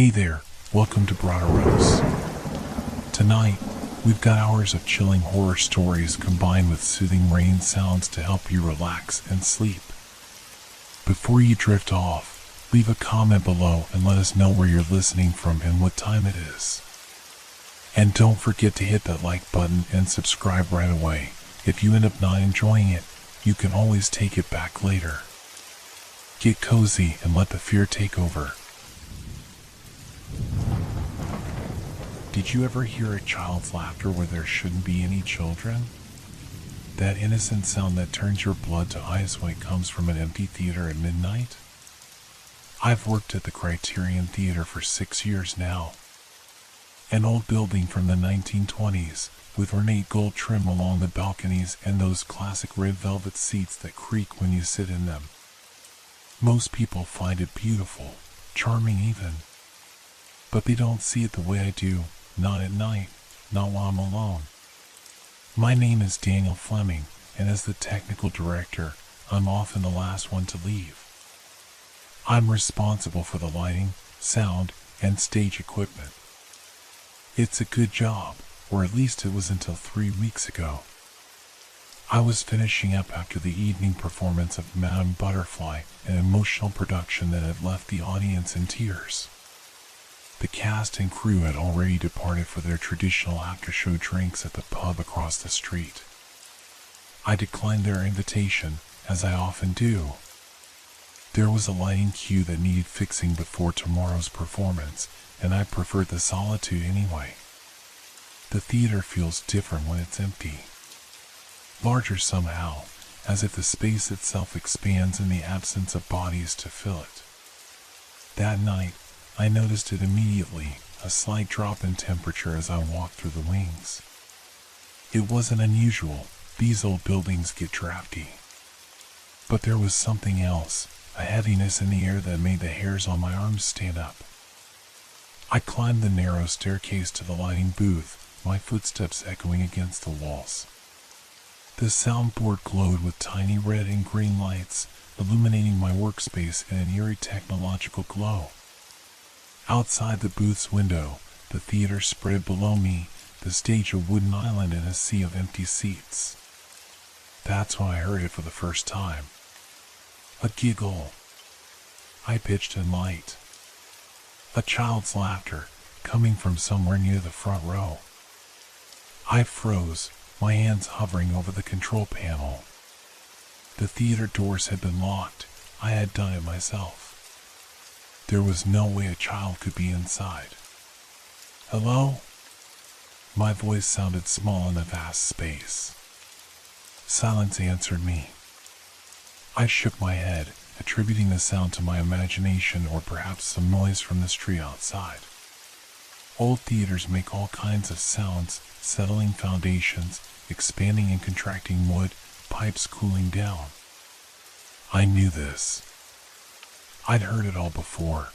Hey there, welcome to Broderos. Tonight, we've got hours of chilling horror stories combined with soothing rain sounds to help you relax and sleep. Before you drift off, leave a comment below and let us know where you're listening from and what time it is. And don't forget to hit that like button and subscribe right away. If you end up not enjoying it, you can always take it back later. Get cozy and let the fear take over. Did you ever hear a child's laughter where there shouldn't be any children? That innocent sound that turns your blood to ice when it comes from an empty theater at midnight? I've worked at the Criterion Theater for 6 years now. An old building from the 1920s, with ornate gold trim along the balconies and those classic red velvet seats that creak when you sit in them. Most people find it beautiful, charming even. But they don't see it the way I do, not at night, not while I'm alone. My name is Daniel Fleming, and as the technical director, I'm often the last one to leave. I'm responsible for the lighting, sound, and stage equipment. It's a good job, or at least it was until 3 weeks ago. I was finishing up after the evening performance of Madame Butterfly, an emotional production that had left the audience in tears. The cast and crew had already departed for their traditional after-show drinks at the pub across the street. I declined their invitation, as I often do. There was a lighting cue that needed fixing before tomorrow's performance, and I preferred the solitude anyway. The theater feels different when it's empty. Larger somehow, as if the space itself expands in the absence of bodies to fill it. That night, I noticed it immediately, a slight drop in temperature as I walked through the wings. It wasn't unusual, these old buildings get drafty. But there was something else, a heaviness in the air that made the hairs on my arms stand up. I climbed the narrow staircase to the lighting booth, my footsteps echoing against the walls. The soundboard glowed with tiny red and green lights, illuminating my workspace in an eerie technological glow. Outside the booth's window, the theater spread below me, the stage a wooden island in a sea of empty seats. That's when I heard it for the first time. A giggle. High-pitched and light. A child's laughter, coming from somewhere near the front row. I froze, my hands hovering over the control panel. The theater doors had been locked. I had done it myself. There was no way a child could be inside. Hello? My voice sounded small in the vast space. Silence answered me. I shook my head, attributing the sound to my imagination or perhaps some noise from the street outside. Old theaters make all kinds of sounds, settling foundations, expanding and contracting wood, pipes cooling down. I knew this. I'd heard it all before.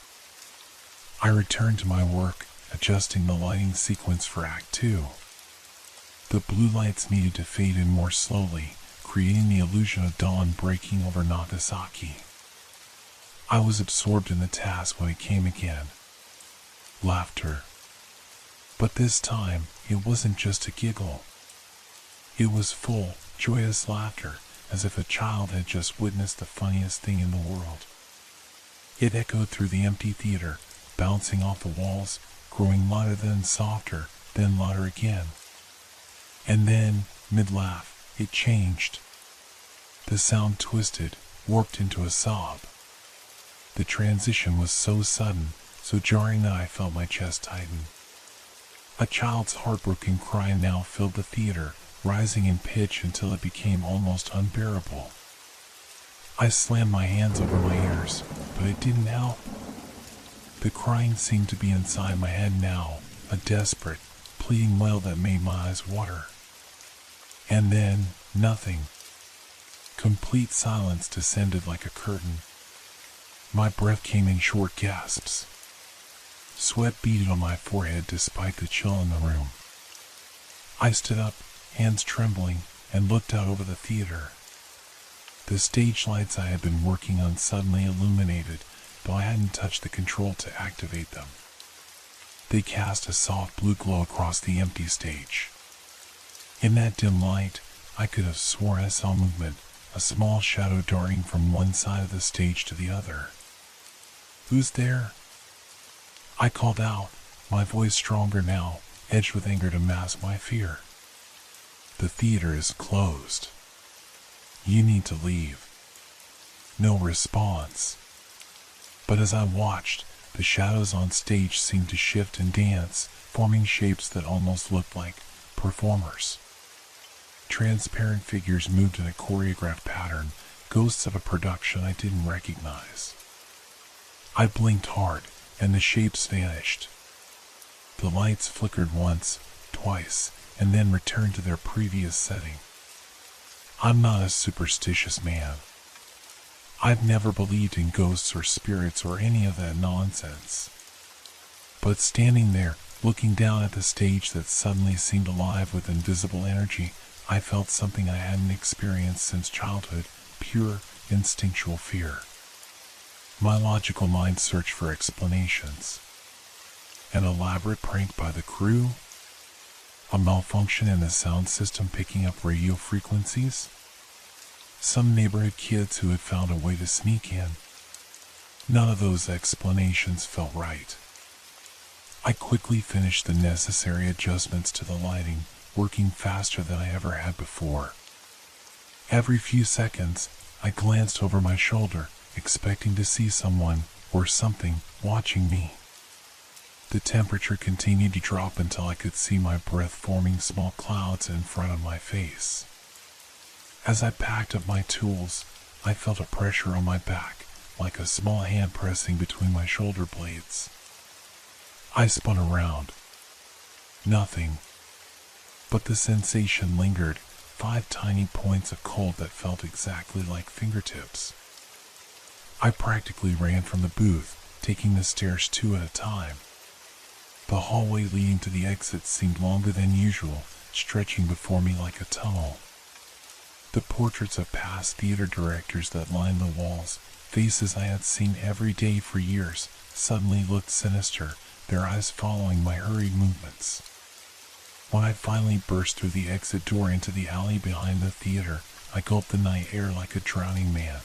I returned to my work, adjusting the lighting sequence for Act 2. The blue lights needed to fade in more slowly, creating the illusion of dawn breaking over Nagasaki. I was absorbed in the task when it came again. Laughter. But this time, it wasn't just a giggle. It was full, joyous laughter, as if a child had just witnessed the funniest thing in the world. It echoed through the empty theater, bouncing off the walls, growing louder then softer, then louder again. And then, mid-laugh, it changed. The sound twisted, warped into a sob. The transition was so sudden, so jarring that I felt my chest tighten. A child's heartbroken cry now filled the theater, rising in pitch until it became almost unbearable. I slammed my hands over my ears, but it didn't help. The crying seemed to be inside my head now, a desperate, pleading wail that made my eyes water. And then, nothing. Complete silence descended like a curtain. My breath came in short gasps. Sweat beaded on my forehead despite the chill in the room. I stood up, hands trembling, and looked out over the theater. The stage lights I had been working on suddenly illuminated, though I hadn't touched the control to activate them. They cast a soft blue glow across the empty stage. In that dim light, I could have sworn I saw movement, a small shadow darting from one side of the stage to the other. "Who's there?" I called out, my voice stronger now, edged with anger to mask my fear. "The theater is closed. You need to leave." No response. But as I watched, the shadows on stage seemed to shift and dance, forming shapes that almost looked like performers. Transparent figures moved in a choreographed pattern, ghosts of a production I didn't recognize. I blinked hard, and the shapes vanished. The lights flickered once, twice, and then returned to their previous setting. I'm not a superstitious man. I've never believed in ghosts or spirits or any of that nonsense. But standing there, looking down at the stage that suddenly seemed alive with invisible energy, I felt something I hadn't experienced since childhood, pure, instinctual fear. My logical mind searched for explanations. An elaborate prank by the crew? A malfunction in the sound system picking up radio frequencies? Some neighborhood kids who had found a way to sneak in? None of those explanations felt right. I quickly finished the necessary adjustments to the lighting, working faster than I ever had before. Every few seconds, I glanced over my shoulder, expecting to see someone or something watching me. The temperature continued to drop until I could see my breath forming small clouds in front of my face. As I packed up my tools, I felt a pressure on my back, like a small hand pressing between my shoulder blades. I spun around. Nothing. But the sensation lingered, 5 tiny points of cold that felt exactly like fingertips. I practically ran from the booth, taking the stairs 2 at a time. The hallway leading to the exit seemed longer than usual, stretching before me like a tunnel. The portraits of past theater directors that lined the walls, faces I had seen every day for years, suddenly looked sinister, their eyes following my hurried movements. When I finally burst through the exit door into the alley behind the theater, I gulped the night air like a drowning man.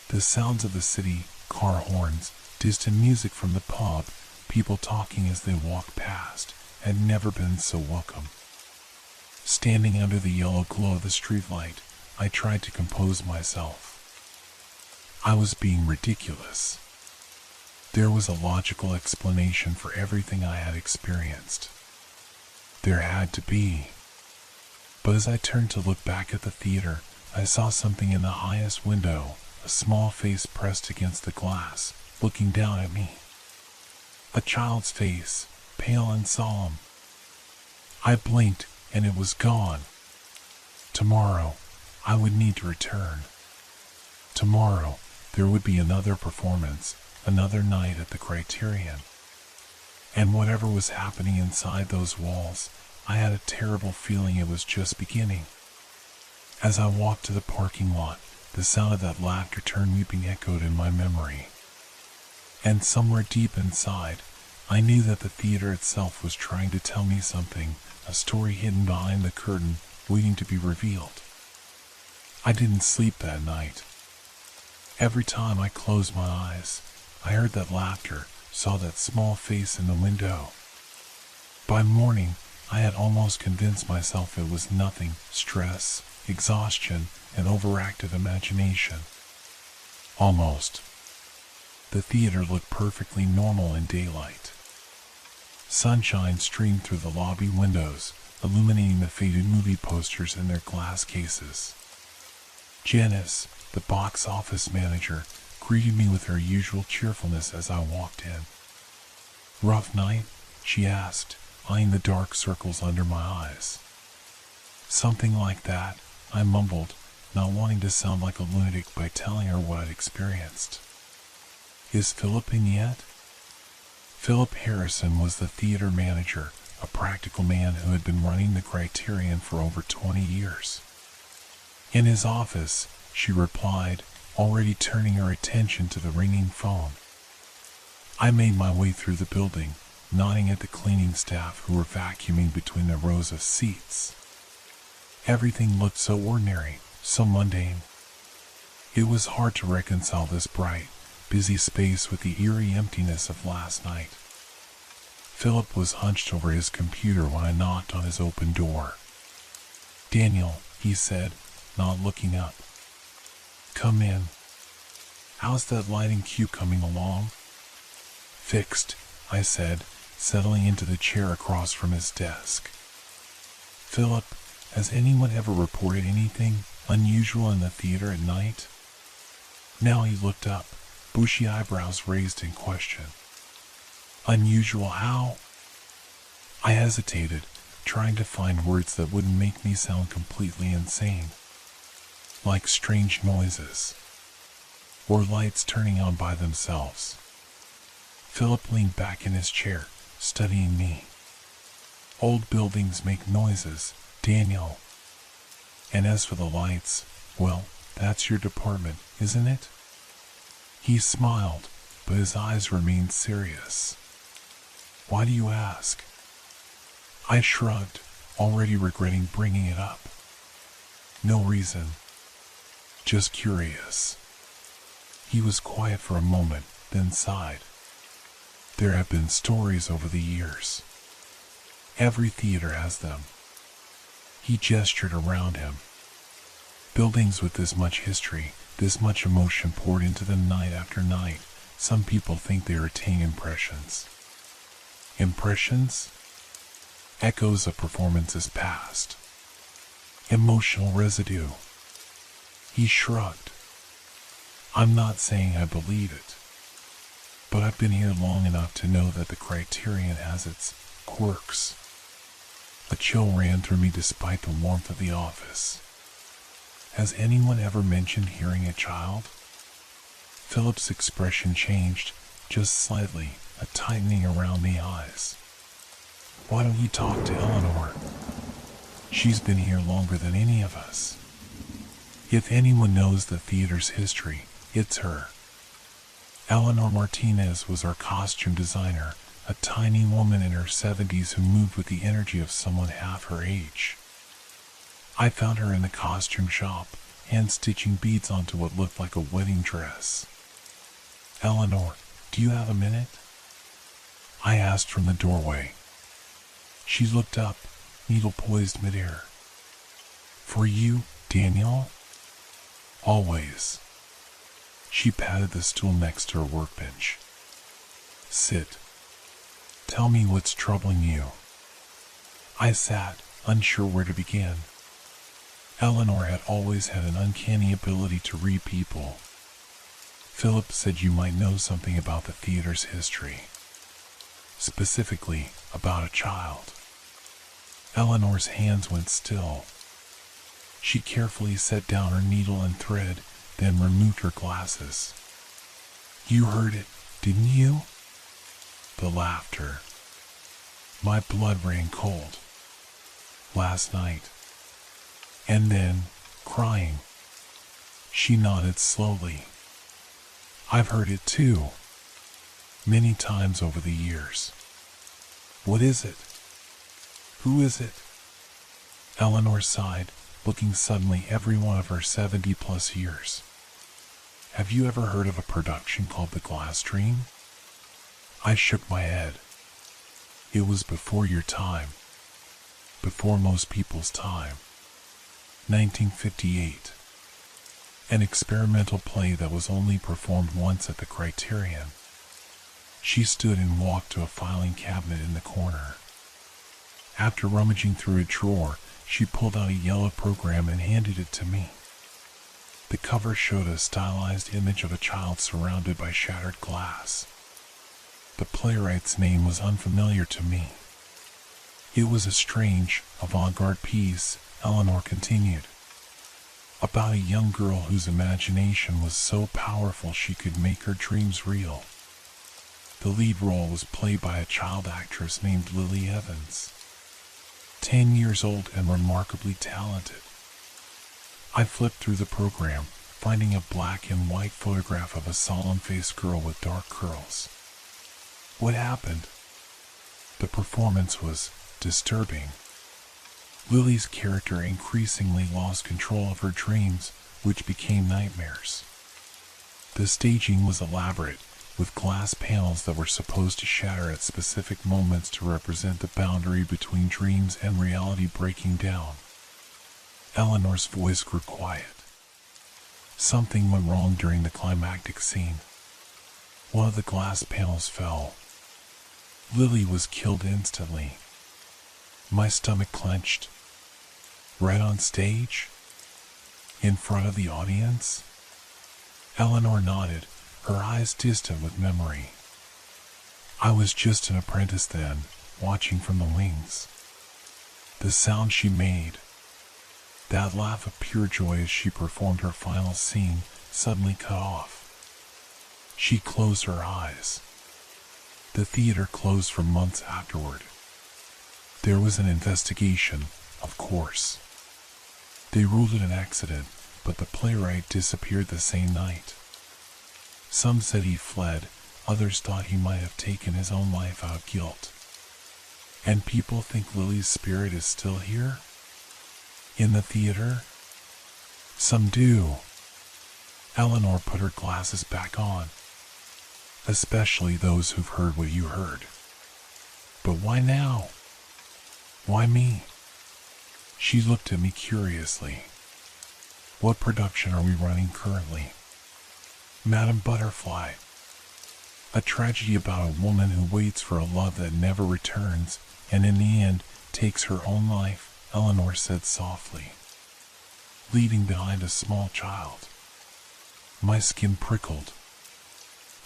The sounds of the city, car horns, distant music from the pub, people talking as they walked past, had never been so welcome. Standing under the yellow glow of the streetlight, I tried to compose myself. I was being ridiculous. There was a logical explanation for everything I had experienced. There had to be. But as I turned to look back at the theater, I saw something in the highest window, a small face pressed against the glass, looking down at me. A child's face, pale and solemn. I blinked, and it was gone. Tomorrow, I would need to return. Tomorrow, there would be another performance, another night at the Criterion. And whatever was happening inside those walls, I had a terrible feeling it was just beginning. As I walked to the parking lot, the sound of that laughter turned weeping echoed in my memory. And somewhere deep inside, I knew that the theater itself was trying to tell me something, a story hidden behind the curtain, waiting to be revealed. I didn't sleep that night. Every time I closed my eyes, I heard that laughter, saw that small face in the window. By morning, I had almost convinced myself it was nothing, stress, exhaustion, and overactive imagination. Almost. The theater looked perfectly normal in daylight. Sunshine streamed through the lobby windows, illuminating the faded movie posters in their glass cases. Janice, the box office manager, greeted me with her usual cheerfulness as I walked in. "Rough night?" she asked, eyeing the dark circles under my eyes. "Something like that," I mumbled, not wanting to sound like a lunatic by telling her what I'd experienced. "Is Philip in yet?" Philip Harrison was the theater manager, a practical man who had been running the Criterion for over 20 years. "In his office," she replied, already turning her attention to the ringing phone. I made my way through the building, nodding at the cleaning staff who were vacuuming between the rows of seats. Everything looked so ordinary, so mundane. It was hard to reconcile this bright, busy space with the eerie emptiness of last night. Philip was hunched over his computer when I knocked on his open door. "Daniel," he said, not looking up. "Come in. How's that lighting cube coming along?" "Fixed," I said, settling into the chair across from his desk. "Philip, has anyone ever reported anything unusual in the theater at night?" Now he looked up, bushy eyebrows raised in question. "Unusual how?" I hesitated, trying to find words that wouldn't make me sound completely insane. Like strange noises, or lights turning on by themselves. Philip leaned back in his chair, studying me. "Old buildings make noises, Daniel. And as for the lights, well, that's your department, isn't it?" He smiled, but his eyes remained serious. "Why do you ask?" I shrugged, already regretting bringing it up. "No reason. Just curious." He was quiet for a moment, then sighed. "There have been stories over the years. Every theater has them." He gestured around him. "Buildings with this much history, this much emotion poured into them night after night. Some people think they retain impressions." Impressions? Echoes of performances past. Emotional residue. He shrugged. "I'm not saying I believe it, but I've been here long enough to know that the Criterion has its quirks." A chill ran through me despite the warmth of the office. "Has anyone ever mentioned hearing a child?" Philip's expression changed, just slightly, a tightening around the eyes. "Why don't you talk to Eleanor? She's been here longer than any of us. If anyone knows the theater's history, it's her." Eleanor Martinez was our costume designer, a tiny woman in her 70s who moved with the energy of someone half her age. I found her in the costume shop, hand-stitching beads onto what looked like a wedding dress. "Eleanor, do you have a minute?" I asked from the doorway. She looked up, needle poised midair. "For you, Daniel?" "Always." She patted the stool next to her workbench. "Sit. Tell me what's troubling you." I sat, unsure where to begin. Eleanor had always had an uncanny ability to read people. "Philip said you might know something about the theater's history. Specifically, about a child." Eleanor's hands went still. She carefully set down her needle and thread, then removed her glasses. "You heard it, didn't you?" The laughter. My blood ran cold. "Last night. And then, crying." She nodded slowly. "I've heard it too. Many times over the years." "What is it? Who is it?" Eleanor sighed, looking suddenly every one of her 70-plus years. "Have you ever heard of a production called The Glass Dream?" I shook my head. "It was before your time. Before most people's time. 1958. An experimental play that was only performed once at the Criterion." She stood and walked to a filing cabinet in the corner. After rummaging through a drawer, she pulled out a yellow program and handed it to me. The cover showed a stylized image of a child surrounded by shattered glass. The playwright's name was unfamiliar to me. "It was a strange, avant-garde piece," Eleanor continued. "About a young girl whose imagination was so powerful she could make her dreams real. The lead role was played by a child actress named Lily Evans. 10 years old and remarkably talented." I flipped through the program, finding a black and white photograph of a solemn-faced girl with dark curls. "What happened?" The performance was disturbing. Lily's character increasingly lost control of her dreams, which became nightmares. The staging was elaborate, with glass panels that were supposed to shatter at specific moments to represent the boundary between dreams and reality breaking down. Eleanor's voice grew quiet. Something went wrong during the climactic scene. One of the glass panels fell. Lily was killed instantly. My stomach clenched. Right on stage? In front of the audience? Eleanor nodded, her eyes distant with memory. I was just an apprentice then, watching from the wings. The sound she made, that laugh of pure joy as she performed her final scene, suddenly cut off. She closed her eyes. The theater closed for months afterward. There was an investigation, of course. They ruled it an accident, but the playwright disappeared the same night. Some said he fled, others thought he might have taken his own life out of guilt. And people think Lily's spirit is still here? In the theater? Some do. Eleanor put her glasses back on. Especially those who've heard what you heard. But why now? Why me? She looked at me curiously. What production are we running currently? Madame Butterfly. A tragedy about a woman who waits for a love that never returns, and in the end takes her own life, Eleanor said softly, leaving behind a small child. My skin prickled.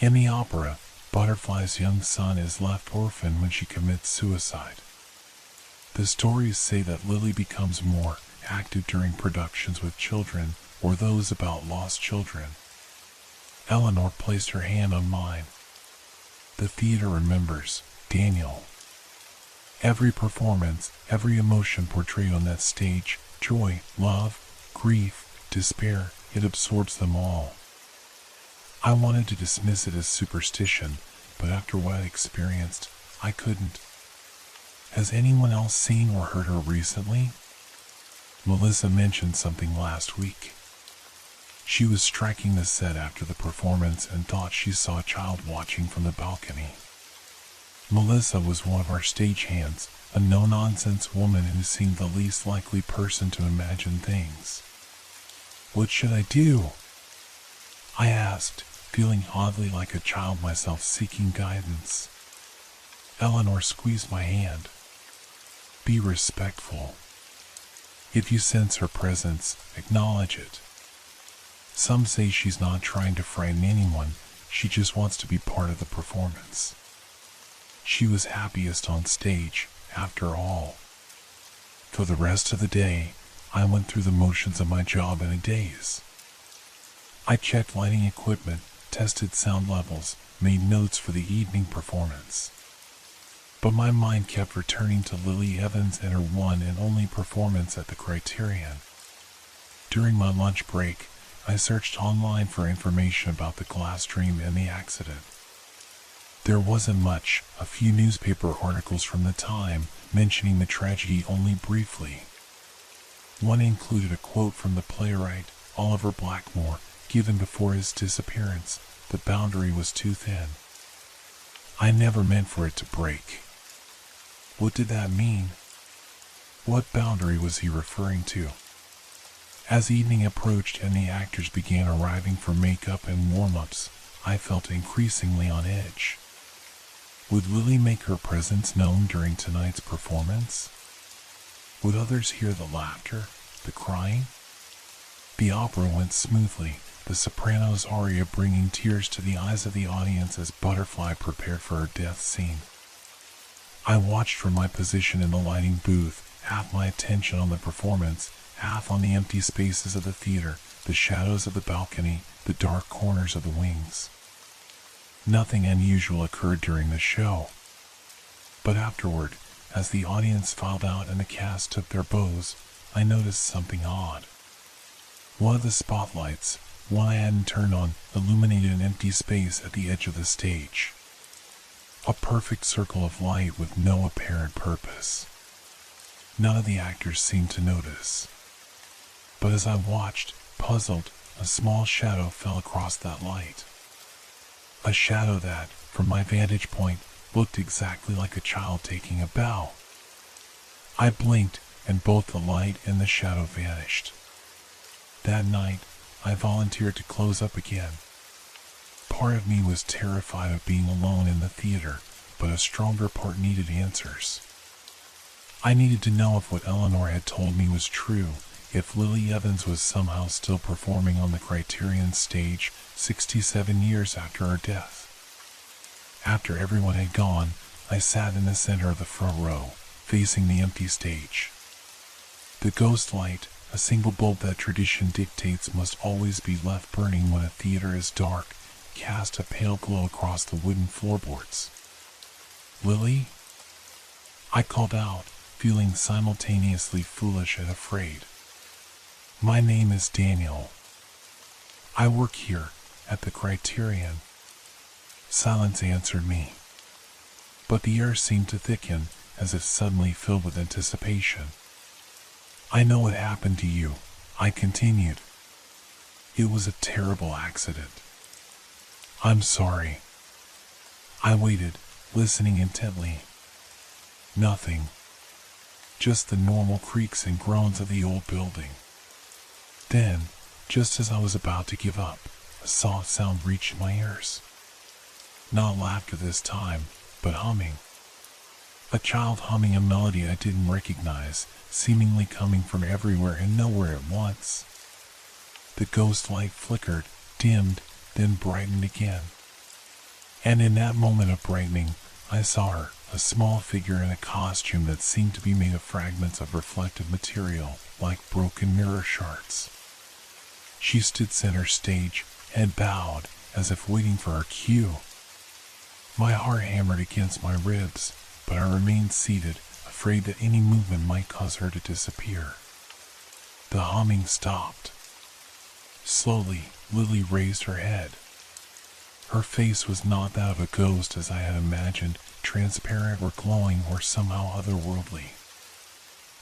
In the opera, Butterfly's young son is left orphaned when she commits suicide. The stories say that Lily becomes more active during productions with children or those about lost children. Eleanor placed her hand on mine. The theater remembers, Daniel. Every performance, every emotion portrayed on that stage, joy, love, grief, despair, it absorbs them all. I wanted to dismiss it as superstition, but after what I experienced, I couldn't. Has anyone else seen or heard her recently? Melissa mentioned something last week. She was striking the set after the performance and thought she saw a child watching from the balcony. Melissa was one of our stagehands, a no-nonsense woman who seemed the least likely person to imagine things. What should I do? I asked, feeling oddly like a child myself seeking guidance. Eleanor squeezed my hand. Be respectful. If you sense her presence, acknowledge it. Some say she's not trying to frighten anyone, she just wants to be part of the performance. She was happiest on stage, after all. For the rest of the day, I went through the motions of my job in a daze. I checked lighting equipment, tested sound levels, made notes for the evening performance. But my mind kept returning to Lily Evans and her one and only performance at the Criterion. During my lunch break, I searched online for information about the glass dream and the accident. There wasn't much, a few newspaper articles from the time mentioning the tragedy only briefly. One included a quote from the playwright, Oliver Blackmore, given before his disappearance. The boundary was too thin. I never meant for it to break. What did that mean? What boundary was he referring to? As evening approached and the actors began arriving for makeup and warm-ups, I felt increasingly on edge. Would Lily make her presence known during tonight's performance? Would others hear the laughter, the crying? The opera went smoothly, the soprano's aria bringing tears to the eyes of the audience as Butterfly prepared for her death scene. I watched from my position in the lighting booth, half my attention on the performance, half on the empty spaces of the theater, the shadows of the balcony, the dark corners of the wings. Nothing unusual occurred during the show. But afterward, as the audience filed out and the cast took their bows, I noticed something odd. One of the spotlights, one I hadn't turned on, illuminated an empty space at the edge of the stage. A perfect circle of light with no apparent purpose. None of the actors seemed to notice. But as I watched, puzzled, a small shadow fell across that light. A shadow that, from my vantage point, looked exactly like a child taking a bow. I blinked, and both the light and the shadow vanished. That night, I volunteered to close up again. Part of me was terrified of being alone in the theater, but a stronger part needed answers. I needed to know if what Eleanor had told me was true, if Lily Evans was somehow still performing on the Criterion stage 67 years after her death. After everyone had gone, I sat in the center of the front row, facing the empty stage. The ghost light, a single bulb that tradition dictates must always be left burning when a theater is dark, cast a pale glow across the wooden floorboards. "Lily?" I called out, feeling simultaneously foolish and afraid. "My name is Daniel. I work here, at the Criterion." Silence answered me. But the air seemed to thicken, as if suddenly filled with anticipation. "I know what happened to you," I continued. "It was a terrible accident. I'm sorry." I waited, listening intently. Nothing. Just the normal creaks and groans of the old building. Then, just as I was about to give up, a soft sound reached my ears. Not laughter this time, but humming. A child humming a melody I didn't recognize, seemingly coming from everywhere and nowhere at once. The ghost light flickered, dimmed, then brightened again. And in that moment of brightening, I saw her, a small figure in a costume that seemed to be made of fragments of reflective material, like broken mirror shards. She stood center stage, head bowed, as if waiting for her cue. My heart hammered against my ribs, but I remained seated, afraid that any movement might cause her to disappear. The humming stopped. Slowly, Lily raised her head. Her face was not that of a ghost as I had imagined, transparent or glowing or somehow otherworldly.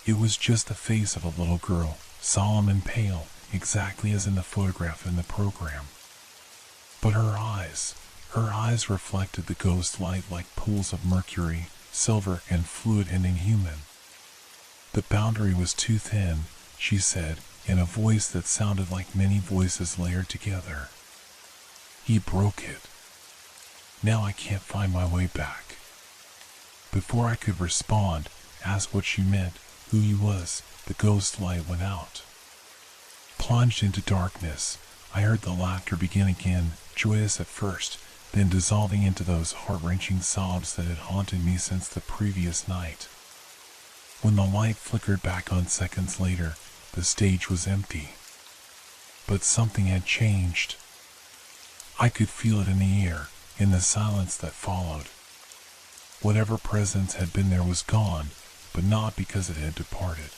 It was just the face of a little girl, solemn and pale, exactly as in the photograph in the program. But her eyes reflected the ghost light like pools of mercury, silver and fluid and inhuman. The boundary was too thin, she said, in a voice that sounded like many voices layered together. He broke it. Now I can't find my way back. Before I could respond, ask what she meant, who he was, the ghost light went out. Plunged into darkness, I heard the laughter begin again, joyous at first, then dissolving into those heart-wrenching sobs that had haunted me since the previous night. When the light flickered back on seconds later, the stage was empty. But something had changed. I could feel it in the air, in the silence that followed. Whatever presence had been there was gone, but not because it had departed.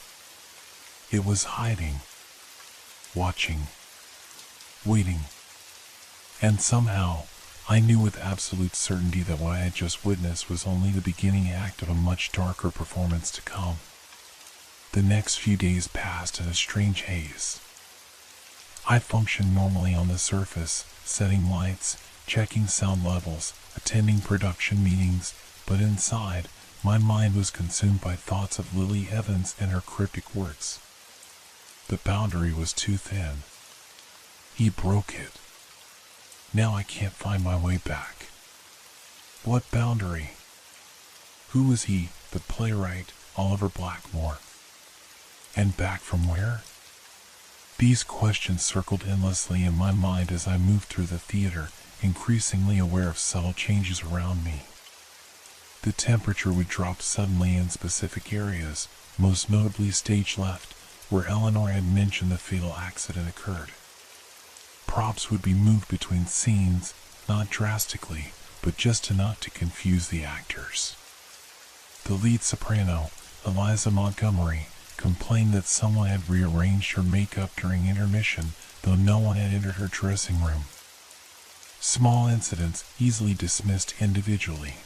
It was hiding, watching, waiting. And somehow, I knew with absolute certainty that what I had just witnessed was only the beginning act of a much darker performance to come. The next few days passed in a strange haze. I functioned normally on the surface, setting lights, checking sound levels, attending production meetings, but inside, my mind was consumed by thoughts of Lily Evans and her cryptic words. The boundary was too thin. He broke it. Now I can't find my way back. What boundary? Who was he, the playwright, Oliver Blackmore? And back from where? These questions circled endlessly in my mind as I moved through the theater, increasingly aware of subtle changes around me. The temperature would drop suddenly in specific areas, most notably stage left, where Eleanor had mentioned the fatal accident occurred. Props would be moved between scenes, not drastically, but just enough to confuse the actors. The lead soprano, Eliza Montgomery, complained that someone had rearranged her makeup during intermission, though no one had entered her dressing room. Small incidents easily dismissed individually.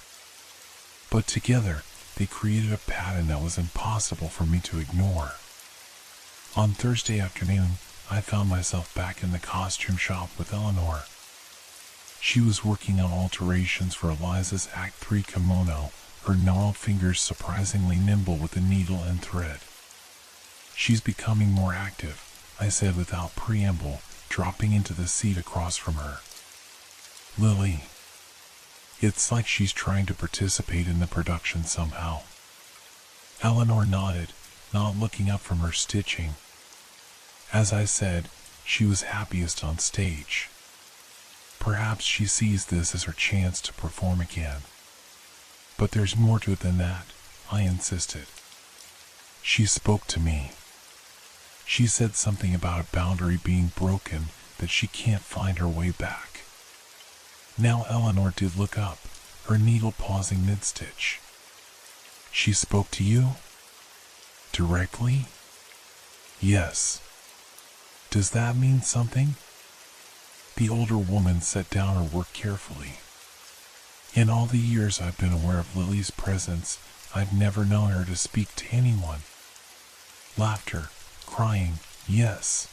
but together they created a pattern that was impossible for me to ignore. On Thursday afternoon, I found myself back in the costume shop with Eleanor. She was working on alterations for Eliza's Act 3 kimono, her gnarled fingers surprisingly nimble with the needle and thread. "She's becoming more active," I said without preamble, dropping into the seat across from her. "Lily, it's like she's trying to participate in the production somehow." Eleanor nodded, not looking up from her stitching. As I said, she was happiest on stage. Perhaps she sees this as her chance to perform again. "But there's more to it than that," I insisted. She spoke to me. She said something about a boundary being broken, that she can't find her way back. Now Eleanor did look up, her needle pausing mid-stitch. "She spoke to you? Directly?" "Yes." "Does that mean something?" The older woman set down her work carefully. "In all the years I've been aware of Lily's presence, I've never known her to speak to anyone. Laughter, crying, yes.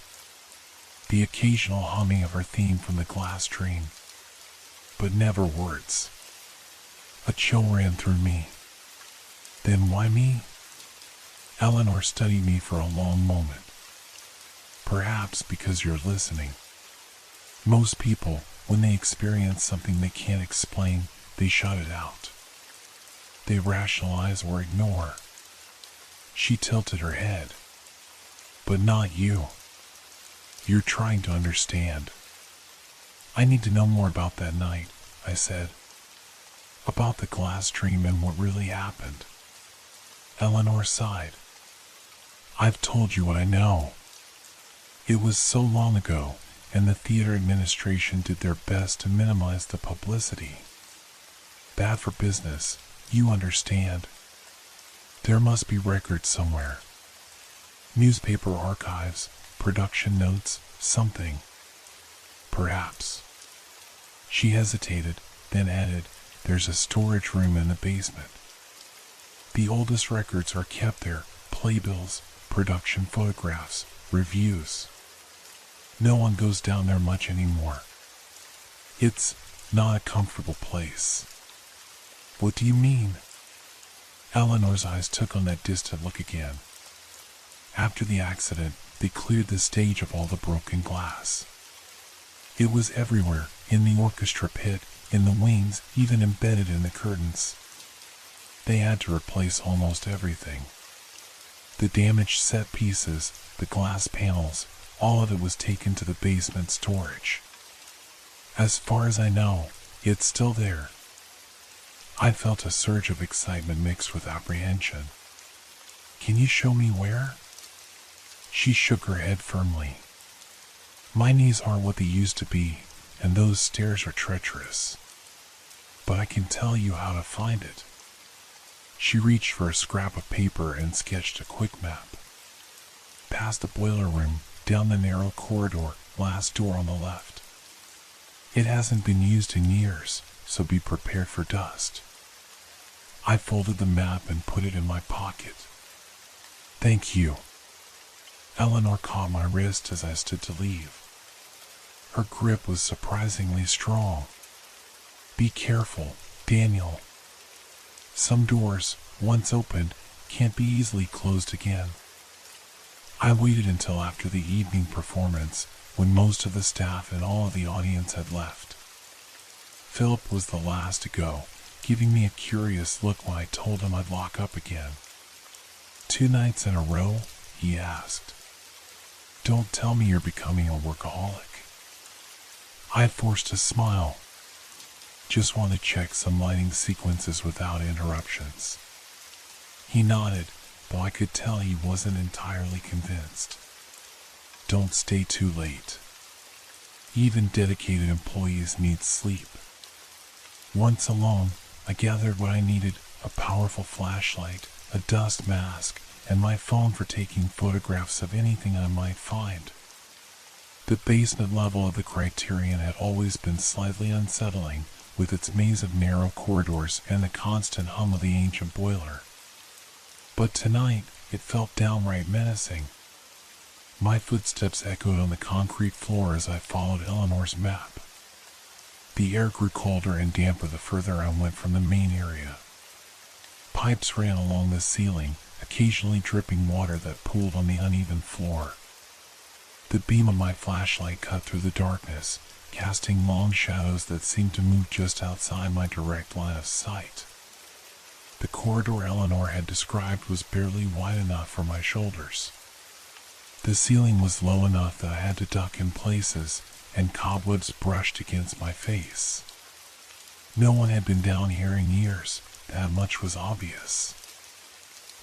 The occasional humming of her theme from the glass dream. But never words." A chill ran through me. "Then why me?" Eleanor studied me for a long moment. "Perhaps because you're listening. Most people, when they experience something they can't explain, they shut it out. They rationalize or ignore." She tilted her head. "But not you. You're trying to understand." "I need to know more about that night," I said. "About the glass dream and what really happened." Eleanor sighed. "I've told you what I know. It was so long ago, and the theater administration did their best to minimize the publicity. Bad for business, you understand. There must be records somewhere. Newspaper archives, production notes, something. Perhaps." She hesitated, then added, "There's a storage room in the basement. The oldest records are kept there, playbills, production photographs, reviews. No one goes down there much anymore. It's not a comfortable place." "What do you mean?" Eleanor's eyes took on that distant look again. "After the accident, they cleared the stage of all the broken glass. It was everywhere, in the orchestra pit, in the wings, even embedded in the curtains. They had to replace almost everything. The damaged set pieces, the glass panels, all of it was taken to the basement storage. As far as I know, it's still there." I felt a surge of excitement mixed with apprehension. "Can you show me where?" She shook her head firmly. "My knees aren't what they used to be, and those stairs are treacherous. But I can tell you how to find it." She reached for a scrap of paper and sketched a quick map. "Past the boiler room, down the narrow corridor, last door on the left. It hasn't been used in years, so be prepared for dust." I folded the map and put it in my pocket. "Thank you." Eleanor caught my wrist as I stood to leave. Her grip was surprisingly strong. "Be careful, Daniel. Some doors, once opened, can't be easily closed again." I waited until after the evening performance, when most of the staff and all of the audience had left. Philip was the last to go, giving me a curious look when I told him I'd lock up again. "2 nights in a row?" he asked. "Don't tell me you're becoming a workaholic." I forced a smile. "Just want to check some lighting sequences without interruptions." He nodded, though I could tell he wasn't entirely convinced. "Don't stay too late. Even dedicated employees need sleep." Once alone, I gathered what I needed: a powerful flashlight, a dust mask, and my phone for taking photographs of anything I might find. The basement level of the Criterion had always been slightly unsettling, with its maze of narrow corridors and the constant hum of the ancient boiler. But tonight, it felt downright menacing. My footsteps echoed on the concrete floor as I followed Eleanor's map. The air grew colder and damper the further I went from the main area. Pipes ran along the ceiling, occasionally dripping water that pooled on the uneven floor. The beam of my flashlight cut through the darkness, casting long shadows that seemed to move just outside my direct line of sight. The corridor Eleanor had described was barely wide enough for my shoulders. The ceiling was low enough that I had to duck in places, and cobwebs brushed against my face. No one had been down here in years, that much was obvious.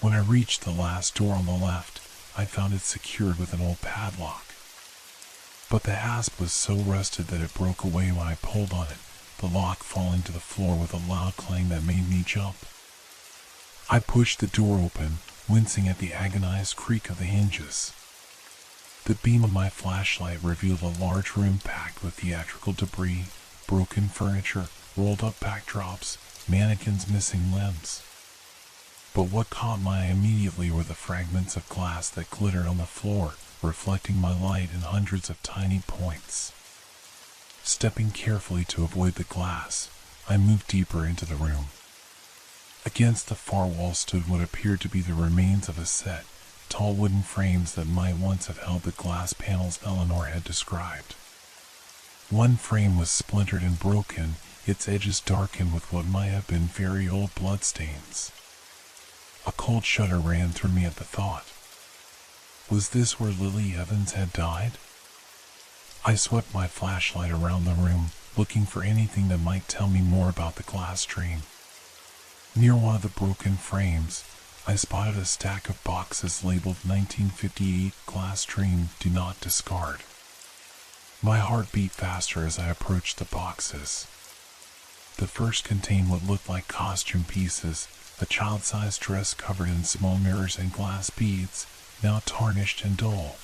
When I reached the last door on the left, I found it secured with an old padlock. But the hasp was so rusted that it broke away when I pulled on it, the lock falling to the floor with a loud clang that made me jump. I pushed the door open, wincing at the agonized creak of the hinges. The beam of my flashlight revealed a large room packed with theatrical debris, broken furniture, rolled-up backdrops, mannequins missing limbs. But what caught my eye immediately were the fragments of glass that glittered on the floor, reflecting my light in hundreds of tiny points. Stepping carefully to avoid the glass, I moved deeper into the room. Against the far wall stood what appeared to be the remains of a set, tall wooden frames that might once have held the glass panels Eleanor had described. One frame was splintered and broken, its edges darkened with what might have been very old bloodstains. A cold shudder ran through me at the thought. Was this where Lily Evans had died? I swept my flashlight around the room, looking for anything that might tell me more about the glass dream. Near one of the broken frames, I spotted a stack of boxes labeled 1958 Glass Dream Do Not Discard. My heart beat faster as I approached the boxes. The first contained what looked like costume pieces, a child-sized dress covered in small mirrors and glass beads, now tarnished and dull.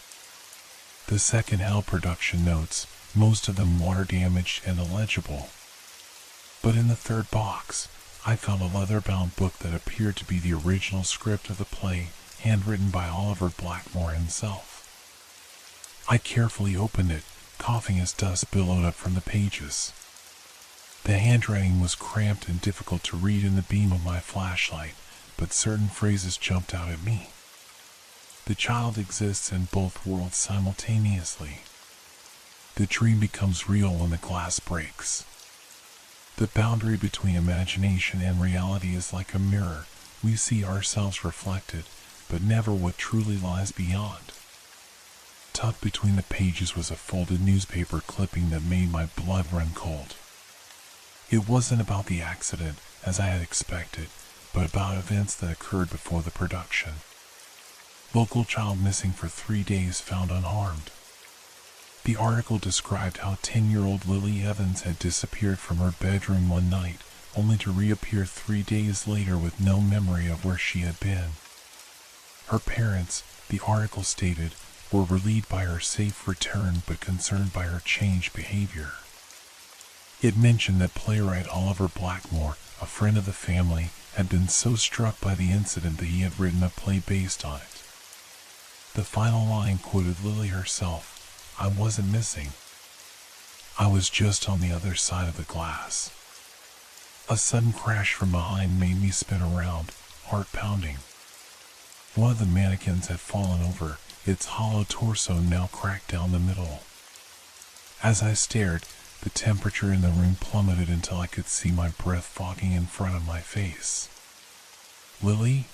The second held production notes, most of them water-damaged and illegible. But in the third box, I found a leather-bound book that appeared to be the original script of the play, handwritten by Oliver Blackmore himself. I carefully opened it, coughing as dust billowed up from the pages. The handwriting was cramped and difficult to read in the beam of my flashlight, but certain phrases jumped out at me. The child exists in both worlds simultaneously. The dream becomes real when the glass breaks. The boundary between imagination and reality is like a mirror. We see ourselves reflected, but never what truly lies beyond. Tucked between the pages was a folded newspaper clipping that made my blood run cold. It wasn't about the accident, as I had expected, but about events that occurred before the production. Local child missing for 3 days found unharmed. The article described how 10-year-old Lily Evans had disappeared from her bedroom one night, only to reappear 3 days later with no memory of where she had been. Her parents, the article stated, were relieved by her safe return but concerned by her changed behavior. It mentioned that playwright Oliver Blackmore, a friend of the family, had been so struck by the incident that he had written a play based on it. The final line quoted Lily herself, "I wasn't missing. I was just on the other side of the glass." A sudden crash from behind made me spin around, heart pounding. One of the mannequins had fallen over, its hollow torso now cracked down the middle. As I stared, the temperature in the room plummeted until I could see my breath fogging in front of my face. "Lily?"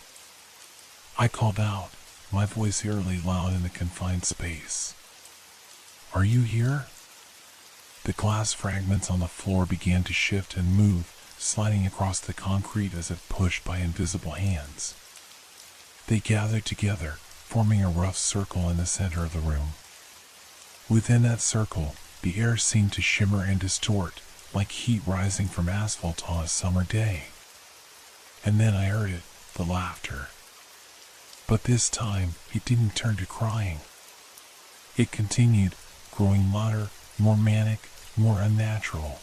I called out, my voice eerily loud in the confined space. "Are you here?" The glass fragments on the floor began to shift and move, sliding across the concrete as if pushed by invisible hands. They gathered together, forming a rough circle in the center of the room. Within that circle, the air seemed to shimmer and distort, like heat rising from asphalt on a summer day. And then I heard it, the laughter. But this time, it didn't turn to crying. It continued, growing louder, more manic, more unnatural.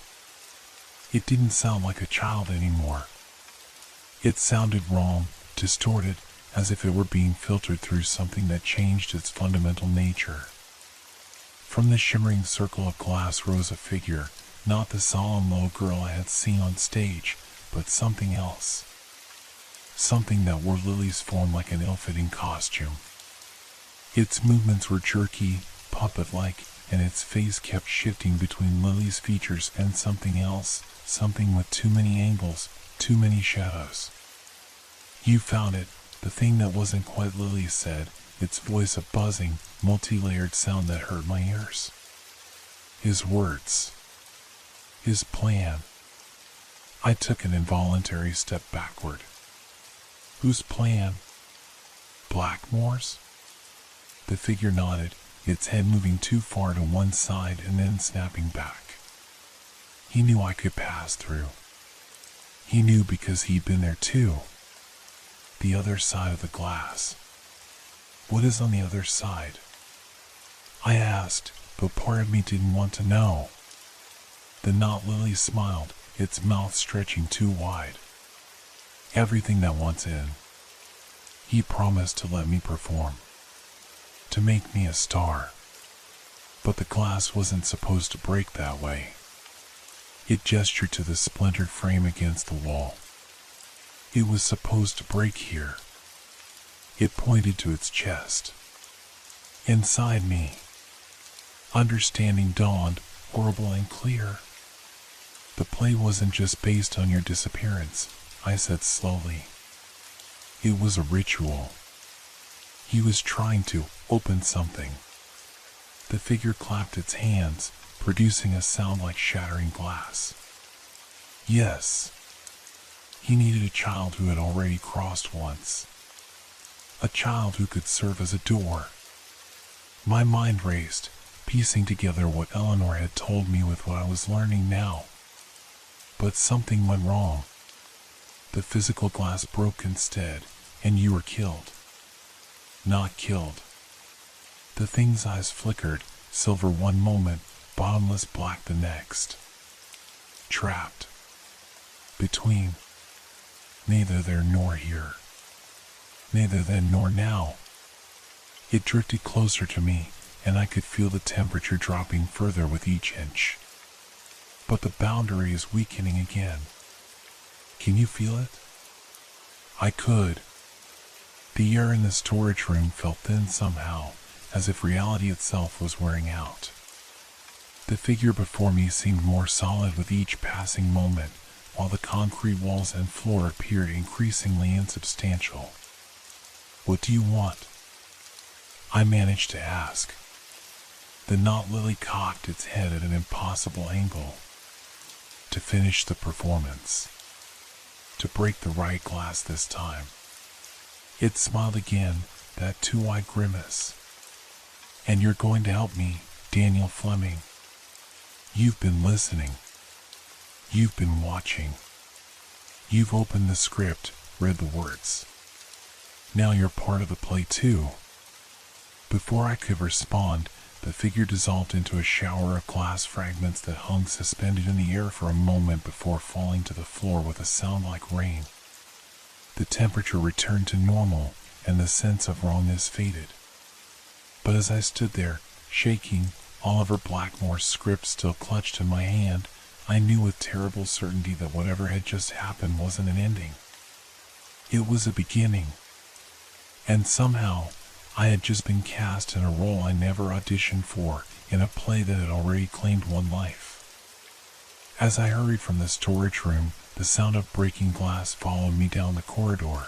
It didn't sound like a child anymore. It sounded wrong, distorted, as if it were being filtered through something that changed its fundamental nature. From the shimmering circle of glass rose a figure, not the solemn low girl I had seen on stage, but something else. Something that wore Lily's form like an ill-fitting costume. Its movements were jerky, puppet-like, and its face kept shifting between Lily's features and something else, something with too many angles, too many shadows. "You found it," the thing that wasn't quite Lily said, its voice a buzzing, multi-layered sound that hurt my ears. His words. His plan. I took an involuntary step backward. Whose plan? Blackmore's? The figure nodded, its head moving too far to one side and then snapping back. He knew I could pass through. He knew because he'd been there too. The other side of the glass. What is on the other side? I asked, but part of me didn't want to know. The not Lily smiled, its mouth stretching too wide. Everything that wants in. He promised to let me perform. To make me a star. But the glass wasn't supposed to break that way. It gestured to the splintered frame against the wall. It was supposed to break here. It pointed to its chest. Inside me. Understanding dawned, horrible and clear. The play wasn't just based on your disappearance, I said slowly. It was a ritual. He was trying to open something. The figure clapped its hands, producing a sound like shattering glass. Yes. He needed a child who had already crossed once. A child who could serve as a door. My mind raced, piecing together what Eleanor had told me with what I was learning now. But something went wrong. The physical glass broke instead, and you were killed. Not killed. The thing's eyes flickered, silver one moment, bottomless black the next. Trapped. Between. Neither there nor here. Neither then nor now. It drifted closer to me, and I could feel the temperature dropping further with each inch. But the boundary is weakening again. Can you feel it? I could. The air in the storage room felt thin somehow, as if reality itself was wearing out. The figure before me seemed more solid with each passing moment, while the concrete walls and floor appeared increasingly insubstantial. What do you want? I managed to ask. The not Lily cocked its head at an impossible angle. To finish the performance. To break the right glass this time. It smiled again, that two-eyed grimace. And you're going to help me, Daniel Fleming. You've been listening. You've been watching. You've opened the script, read the words. Now you're part of the play too. Before I could respond, the figure dissolved into a shower of glass fragments that hung suspended in the air for a moment before falling to the floor with a sound like rain. The temperature returned to normal, and the sense of wrongness faded. But as I stood there, shaking, Oliver Blackmore's script still clutched in my hand, I knew with terrible certainty that whatever had just happened wasn't an ending. It was a beginning. And somehow, I had just been cast in a role I never auditioned for, in a play that had already claimed one life. As I hurried from the storage room, the sound of breaking glass followed me down the corridor.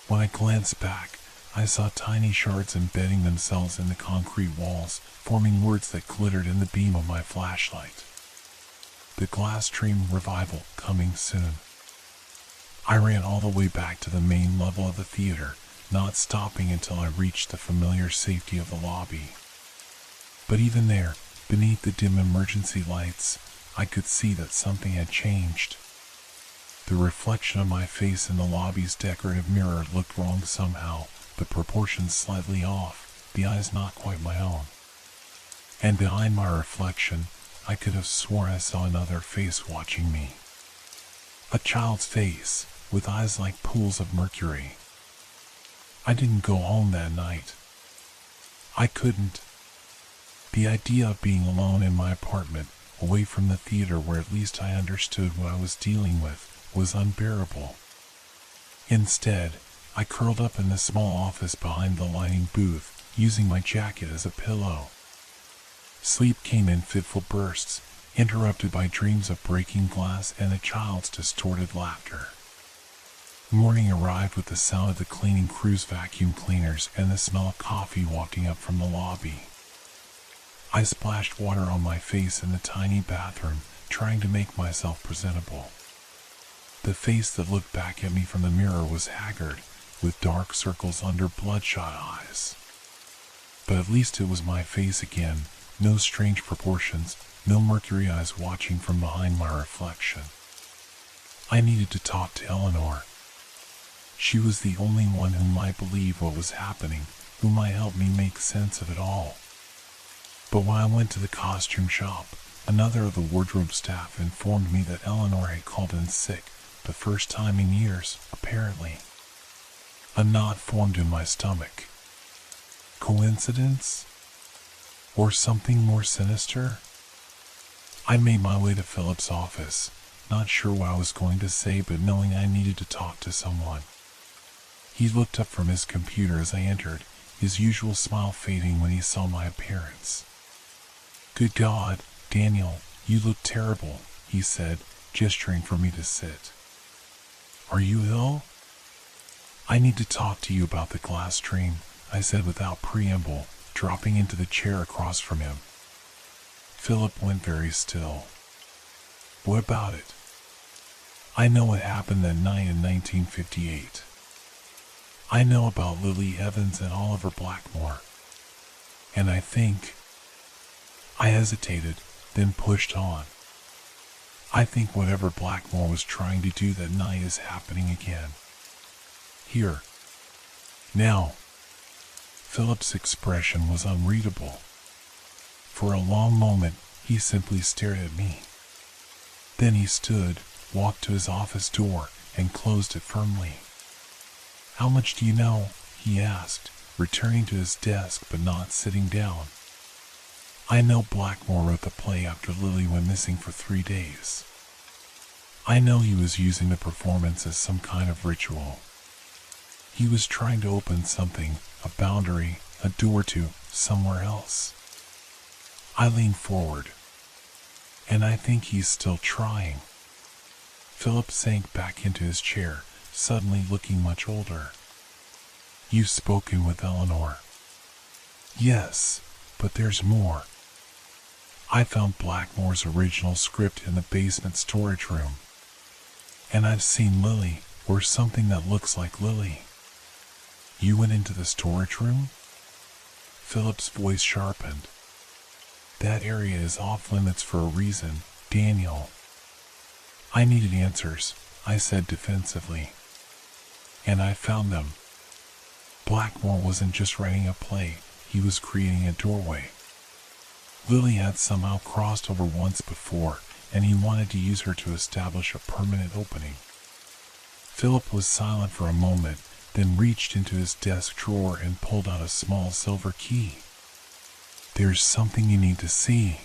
When I glanced back, I saw tiny shards embedding themselves in the concrete walls, forming words that glittered in the beam of my flashlight. The Glass Dream revival coming soon. I ran all the way back to the main level of the theater, not stopping until I reached the familiar safety of the lobby. But even there, beneath the dim emergency lights, I could see that something had changed. The reflection of my face in the lobby's decorative mirror looked wrong somehow, the proportions slightly off, the eyes not quite my own. And behind my reflection, I could have sworn I saw another face watching me. A child's face, with eyes like pools of mercury. I didn't go home that night. I couldn't. The idea of being alone in my apartment, away from the theater where at least I understood what I was dealing with, was unbearable. Instead, I curled up in the small office behind the lighting booth, using my jacket as a pillow. Sleep came in fitful bursts, interrupted by dreams of breaking glass and a child's distorted laughter. Morning arrived with the sound of the cleaning crew's vacuum cleaners and the smell of coffee wafting up from the lobby. I splashed water on my face in the tiny bathroom, trying to make myself presentable. The face that looked back at me from the mirror was haggard, with dark circles under bloodshot eyes. But at least it was my face again, no strange proportions, no mercury eyes watching from behind my reflection. I needed to talk to Eleanor. She was the only one who might believe what was happening, who might help me make sense of it all. But when I went to the costume shop, another of the wardrobe staff informed me that Eleanor had called in sick, the first time in years, apparently. A knot formed in my stomach. Coincidence? Or something more sinister? I made my way to Philip's office, not sure what I was going to say, but knowing I needed to talk to someone. He looked up from his computer as I entered, his usual smile fading when he saw my appearance. "Good God, Daniel, you look terrible," he said, gesturing for me to sit. "Are you ill?" "I need to talk to you about the glass dream," I said without preamble, dropping into the chair across from him. Philip went very still. "What about it?" "I know what happened that night in 1958. I know about Lily Evans and Oliver Blackmore. And I think..." I hesitated, then pushed on. "I think whatever Blackmore was trying to do that night is happening again. Here. Now." Philip's expression was unreadable. For a long moment, he simply stared at me. Then he stood, walked to his office door, and closed it firmly. "How much do you know?" he asked, returning to his desk but not sitting down. "I know Blackmore wrote the play after Lily went missing for 3 days. I know he was using the performance as some kind of ritual. He was trying to open something, a boundary, a door to somewhere else." I leaned forward. "And I think he's still trying." Philip sank back into his chair, suddenly looking much older. "You've spoken with Eleanor." "Yes, but there's more. I found Blackmore's original script in the basement storage room. And I've seen Lily, or something that looks like Lily." "You went into the storage room?" Philip's voice sharpened. "That area is off limits for a reason, Daniel." I needed answers, I said defensively. And I found them. Blackmore wasn't just writing a play, he was creating a doorway. Lily had somehow crossed over once before, and he wanted to use her to establish a permanent opening. Philip was silent for a moment, then reached into his desk drawer and pulled out a small silver key. "There's something you need to see."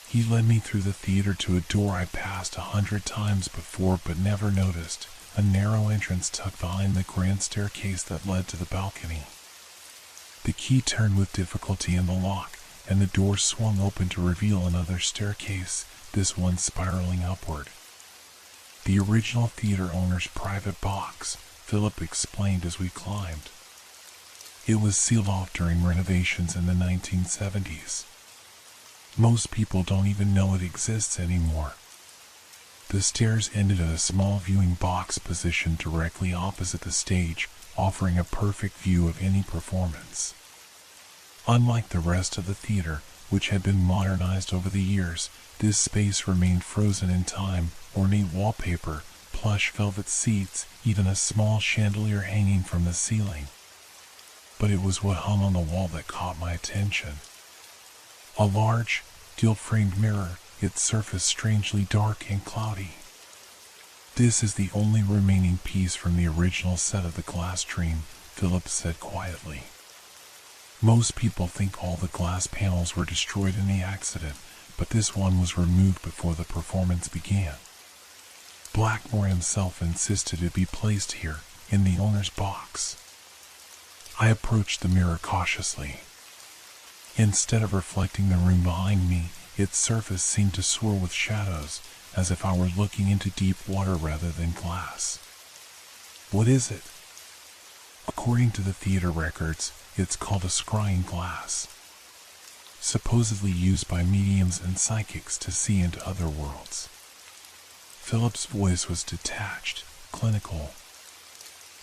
He led me through the theater to a door I passed 100 times before but never noticed, a narrow entrance tucked behind the grand staircase that led to the balcony. The key turned with difficulty in the lock, and the door swung open to reveal another staircase, this one spiraling upward. "The original theater owner's private box," Philip explained as we climbed. "It was sealed off during renovations in the 1970s. Most people don't even know it exists anymore." The stairs ended at a small viewing box positioned directly opposite the stage, offering a perfect view of any performance. Unlike the rest of the theater, which had been modernized over the years, this space remained frozen in time, ornate wallpaper, plush velvet seats, even a small chandelier hanging from the ceiling. But it was what hung on the wall that caught my attention. A large, steel-framed mirror, its surface strangely dark and cloudy. This is the only remaining piece from the original set of the glass dream, Philip said quietly. Most people think all the glass panels were destroyed in the accident, but this one was removed before the performance began. Blackmore himself insisted it be placed here, in the owner's box. I approached the mirror cautiously. Instead of reflecting the room behind me, its surface seemed to swirl with shadows, as if I were looking into deep water rather than glass. What is it? According to the theater records, it's called a scrying glass, supposedly used by mediums and psychics to see into other worlds. Philip's voice was detached, clinical.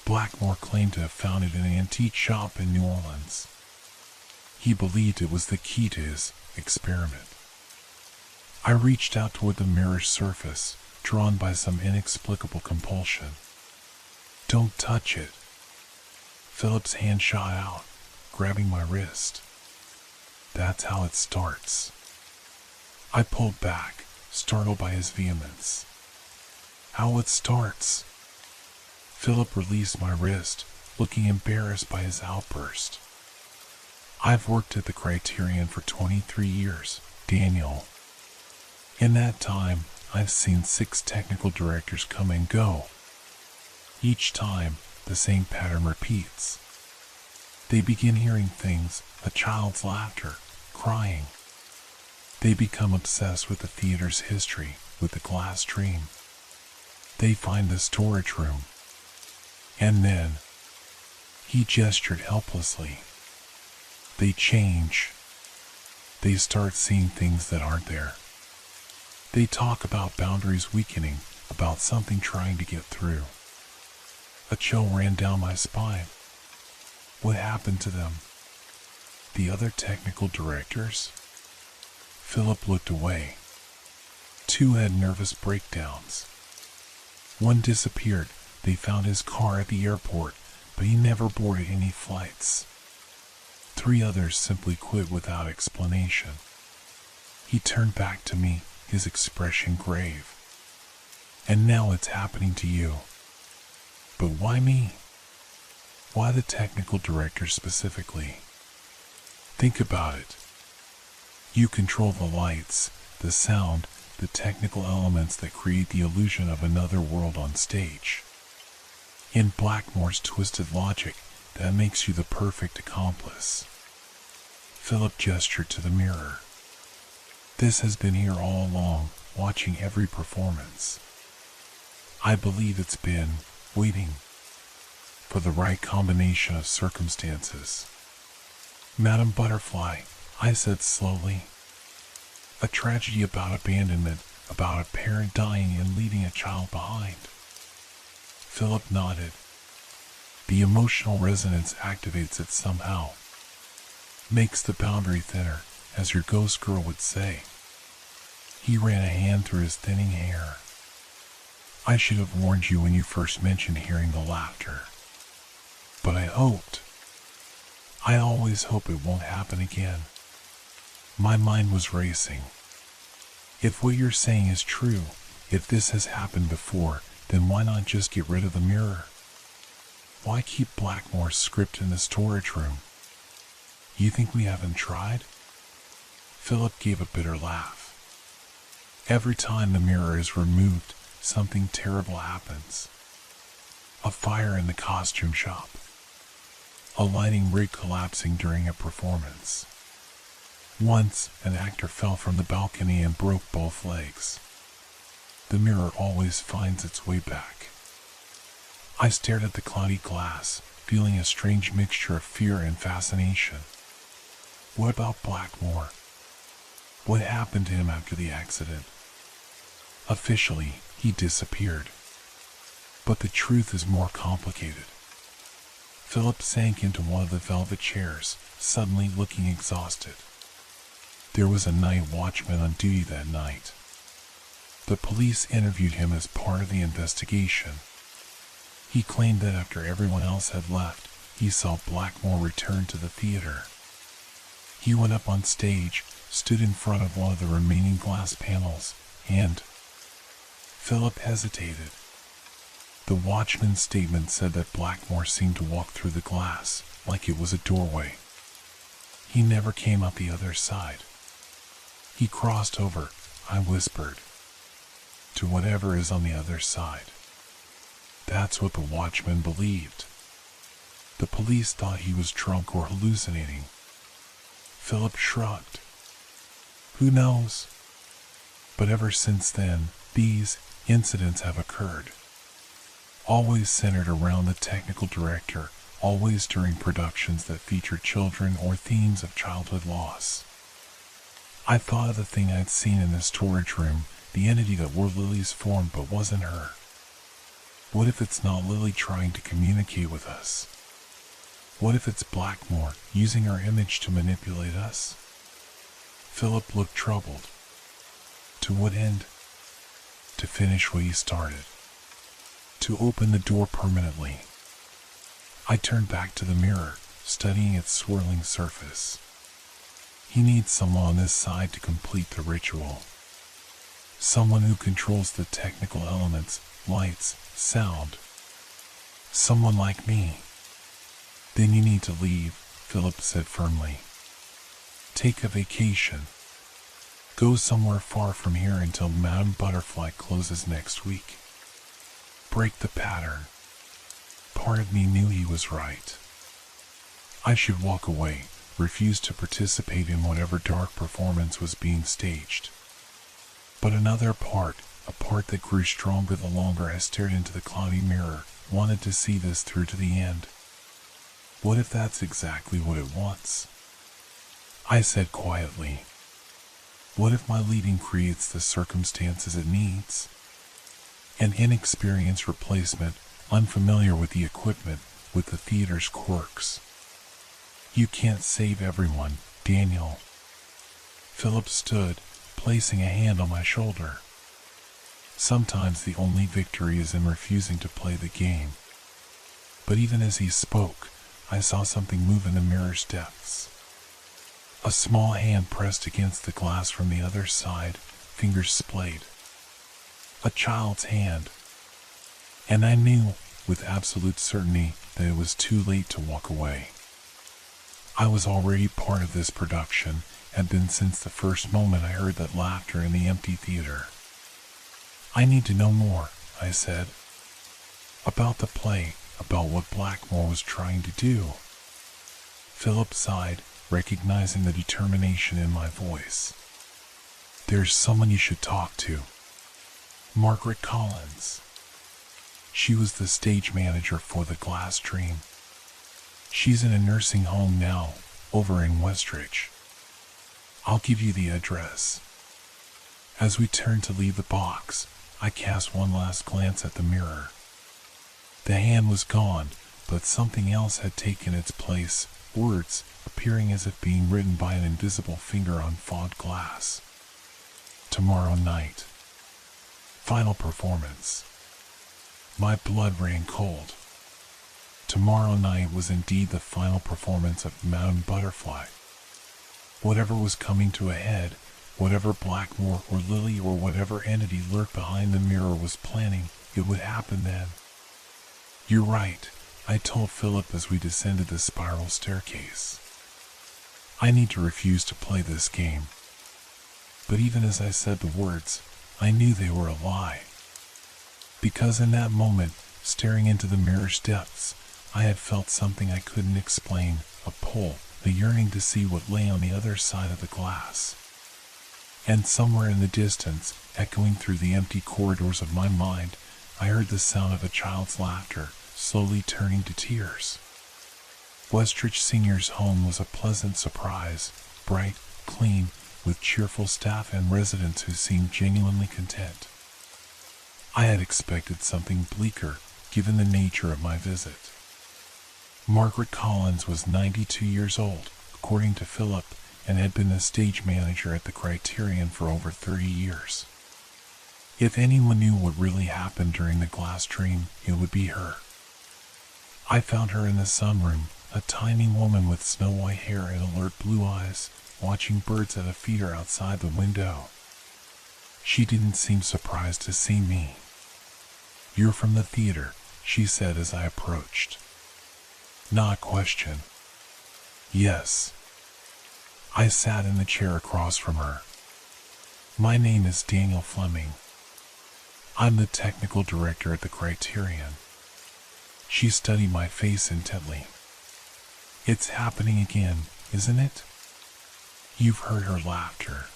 Blackmore claimed to have found it in an antique shop in New Orleans. He believed it was the key to his experiment. I reached out toward the mirror's surface, drawn by some inexplicable compulsion. Don't touch it. Philip's hand shot out, grabbing my wrist. That's how it starts. I pulled back, startled by his vehemence. How it starts? Philip released my wrist, looking embarrassed by his outburst. I've worked at the Criterion for 23 years, Daniel. In that time, I've seen 6 technical directors come and go. Each time, the same pattern repeats. They begin hearing things, a child's laughter, crying. They become obsessed with the theater's history, with the glass dream. They find the storage room. And then, he gestured helplessly. They change. They start seeing things that aren't there. They talk about boundaries weakening, about something trying to get through. A chill ran down my spine. What happened to them? The other technical directors? Philip looked away. 2 had nervous breakdowns. 1 disappeared. They found his car at the airport, but he never boarded any flights. 3 others simply quit without explanation. He turned back to me, his expression grave. And now it's happening to you. But why me? Why the technical director specifically? Think about it. You control the lights, the sound, the technical elements that create the illusion of another world on stage. In Blackmore's twisted logic, that makes you the perfect accomplice. Philip gestured to the mirror. This has been here all along, watching every performance. I believe it's been waiting for the right combination of circumstances. Madam Butterfly, I said slowly. A tragedy about abandonment, about a parent dying and leaving a child behind. Philip nodded. The emotional resonance activates it somehow. Makes the boundary thinner, as your ghost girl would say. He ran a hand through his thinning hair. I should have warned you when you first mentioned hearing the laughter. But I hoped. I always hope it won't happen again. My mind was racing. If what you're saying is true, if this has happened before, then why not just get rid of the mirror? Why keep Blackmore's script in the storage room? You think we haven't tried? Philip gave a bitter laugh. Every time the mirror is removed, something terrible happens. A fire in the costume shop. A lighting rig collapsing during a performance. Once, an actor fell from the balcony and broke both legs. The mirror always finds its way back. I stared at the cloudy glass, feeling a strange mixture of fear and fascination. What about Blackmore? What happened to him after the accident? Officially, he disappeared. But the truth is more complicated. Philip sank into one of the velvet chairs, suddenly looking exhausted. There was a night watchman on duty that night. The police interviewed him as part of the investigation. He claimed that after everyone else had left, he saw Blackmore return to the theater. He went up on stage, stood in front of one of the remaining glass panels, and Philip hesitated. The watchman's statement said that Blackmore seemed to walk through the glass like it was a doorway. He never came up the other side. He crossed over, I whispered, to whatever is on the other side. That's what the watchman believed. The police thought he was drunk or hallucinating. Philip shrugged. Who knows? But ever since then, these incidents have occurred. Always centered around the technical director, always during productions that feature children or themes of childhood loss. I thought of the thing I'd seen in the storage room, the entity that wore Lily's form but wasn't her. What if it's not Lily trying to communicate with us? What if it's Blackmore using our image to manipulate us? Philip looked troubled. To what end? To finish what he started. To open the door permanently. I turned back to the mirror, studying its swirling surface. He needs someone on this side to complete the ritual. Someone who controls the technical elements, lights, sound. Someone like me. Then you need to leave, Philip said firmly. Take a vacation. Go somewhere far from here until Madame Butterfly closes next week. Break the pattern. Part of me knew he was right. I should walk away, refuse to participate in whatever dark performance was being staged. But another part, a part that grew stronger the longer I stared into the cloudy mirror, wanted to see this through to the end. What if that's exactly what it wants? I said quietly, what if my leaving creates the circumstances it needs? An inexperienced replacement, unfamiliar with the equipment, with the theater's quirks. You can't save everyone, Daniel. Philip stood, placing a hand on my shoulder. Sometimes the only victory is in refusing to play the game. But even as he spoke, I saw something move in the mirror's depths. A small hand pressed against the glass from the other side, fingers splayed. A child's hand. And I knew, with absolute certainty, that it was too late to walk away. I was already part of this production, had been since the first moment I heard that laughter in the empty theater. I need to know more, I said. About the play, about what Blackmore was trying to do. Philip sighed, recognizing the determination in my voice. There's someone you should talk to. Margaret Collins. She was the stage manager for The Glass Dream. She's in a nursing home now, over in Westridge. I'll give you the address. As we turned to leave the box, I cast one last glance at the mirror. The hand was gone, but something else had taken its place, words appearing as if being written by an invisible finger on fogged glass. Tomorrow night. Final performance. My blood ran cold. Tomorrow night was indeed the final performance of Madame Butterfly. Whatever was coming to a head, whatever Blackmore or Lily or whatever entity lurked behind the mirror was planning, it would happen then. You're right, I told Philip as we descended the spiral staircase. I need to refuse to play this game. But even as I said the words, I knew they were a lie. Because in that moment, staring into the mirror's depths, I had felt something I couldn't explain, a pull, a yearning to see what lay on the other side of the glass. And somewhere in the distance, echoing through the empty corridors of my mind, I heard the sound of a child's laughter, slowly turning to tears. Westridge Senior's home was a pleasant surprise, bright, clean, with cheerful staff and residents who seemed genuinely content. I had expected something bleaker, given the nature of my visit. Margaret Collins was 92 years old, according to Philip, and had been the stage manager at the Criterion for over 30 years. If anyone knew what really happened during the Glass Dream, it would be her. I found her in the sunroom, a tiny woman with snow-white hair and alert blue eyes, watching birds at a feeder outside the window. She didn't seem surprised to see me. "You're from the theater," she said as I approached. Not a question. "Yes." I sat in the chair across from her. "My name is Daniel Fleming. I'm the technical director at the Criterion." She studied my face intently. "It's happening again, isn't it?" You've heard her laughter.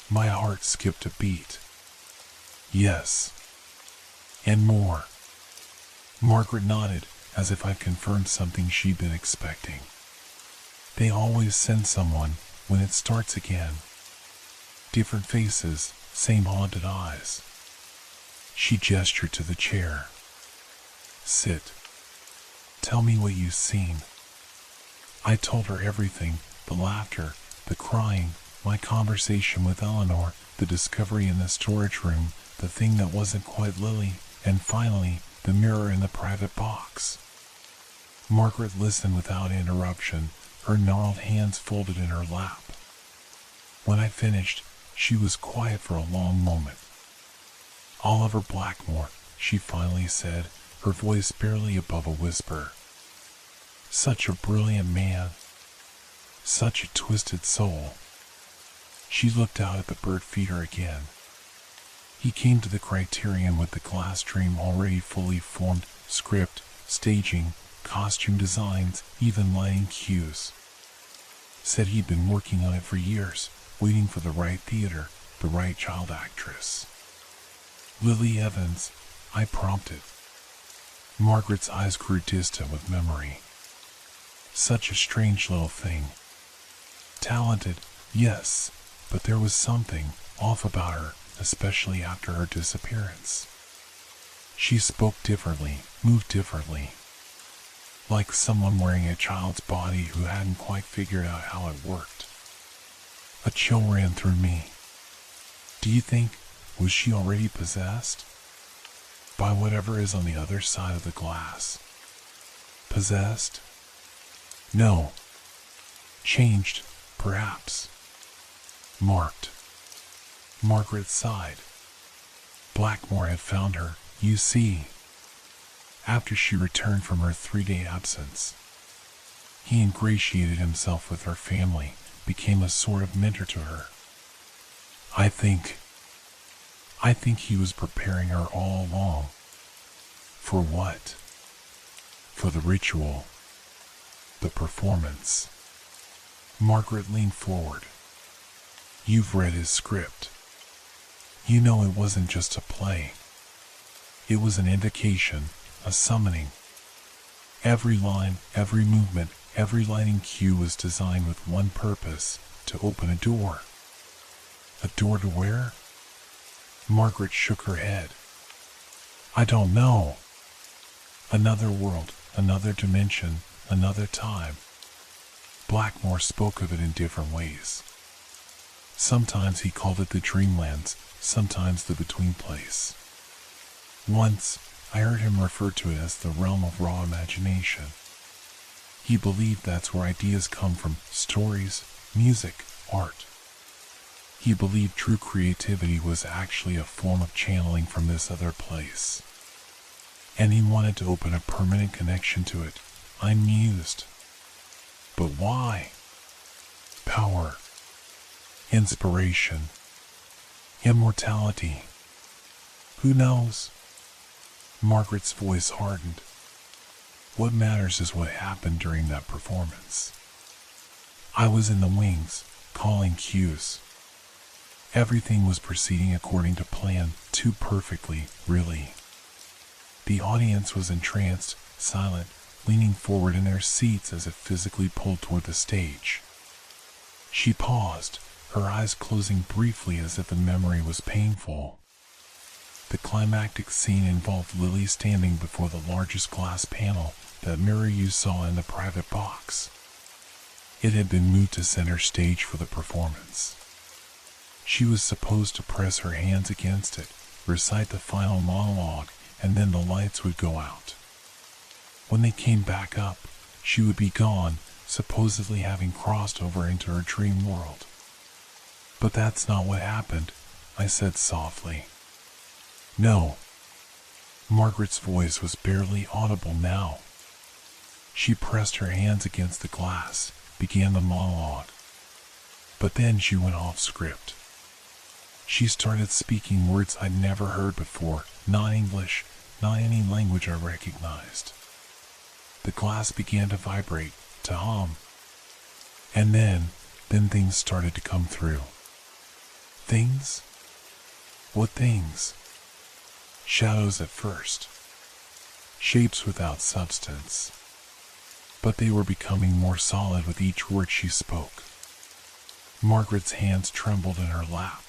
My heart skipped a beat. "Yes. And more." Margaret nodded, as if I'd confirmed something she'd been expecting. "They always send someone when it starts again. Different faces, same haunted eyes." She gestured to the chair. "Sit. Tell me what you've seen." I told her everything, the laughter, the crying, my conversation with Eleanor, the discovery in the storage room, the thing that wasn't quite Lily, and finally, the mirror in the private box. Margaret listened without interruption, her gnarled hands folded in her lap. When I finished, she was quiet for a long moment. "Oliver Blackmore," she finally said, her voice barely above a whisper. "Such a brilliant man. Such a twisted soul." She looked out at the bird feeder again. "He came to the Criterion with the glass dream already fully formed, script, staging, costume designs, even lighting cues. Said he'd been working on it for years, waiting for the right theater, the right child actress." "Lily Evans," I prompted. Margaret's eyes grew distant with memory. "Such a strange little thing. Talented, yes, but there was something off about her, especially after her disappearance. She spoke differently, moved differently. Like someone wearing a child's body who hadn't quite figured out how it worked." A chill ran through me. "Do you think, was she already possessed? By whatever is on the other side of the glass?" "Possessed? No. Changed, perhaps. Marked." Margaret sighed. "Blackmore had found her, you see, after she returned from her 3-day absence. He ingratiated himself with her family, became a sort of mentor to her. I think he was preparing her all along." "For what?" "For the ritual. The performance." Margaret leaned forward. "You've read his script. You know it wasn't just a play. It was an invocation, a summoning. Every line, every movement, every lighting cue was designed with one purpose, to open a door." "A door to where?" Margaret shook her head. "I don't know. Another world, another dimension, another time. Blackmore spoke of it in different ways. Sometimes he called it the Dreamlands, sometimes the Between Place. Once, I heard him refer to it as the realm of raw imagination. He believed that's where ideas come from, stories, music, art. He believed true creativity was actually a form of channeling from this other place. And he wanted to open a permanent connection to it. I mused. But why? Power. Inspiration. Immortality. Who knows?" Margaret's voice hardened. "What matters is what happened during that performance. I was in the wings, calling cues. Everything was proceeding according to plan, too perfectly, really. The audience was entranced, silent, leaning forward in their seats as if physically pulled toward the stage." She paused, her eyes closing briefly as if the memory was painful. "The climactic scene involved Lily standing before the largest glass panel, that mirror you saw in the private box. It had been moved to center stage for the performance. She was supposed to press her hands against it, recite the final monologue, and then the lights would go out. When they came back up, she would be gone, supposedly having crossed over into her dream world. But that's not what happened, I said softly. No. Margaret's voice was barely audible now. She pressed her hands against the glass, began the monologue. But then she went off script. She started speaking words I'd never heard before, not English, not any language I recognized. The glass began to vibrate, to hum. And then things started to come through. Things? What things? Shadows at first. Shapes without substance. But they were becoming more solid with each word she spoke. Margaret's hands trembled in her lap.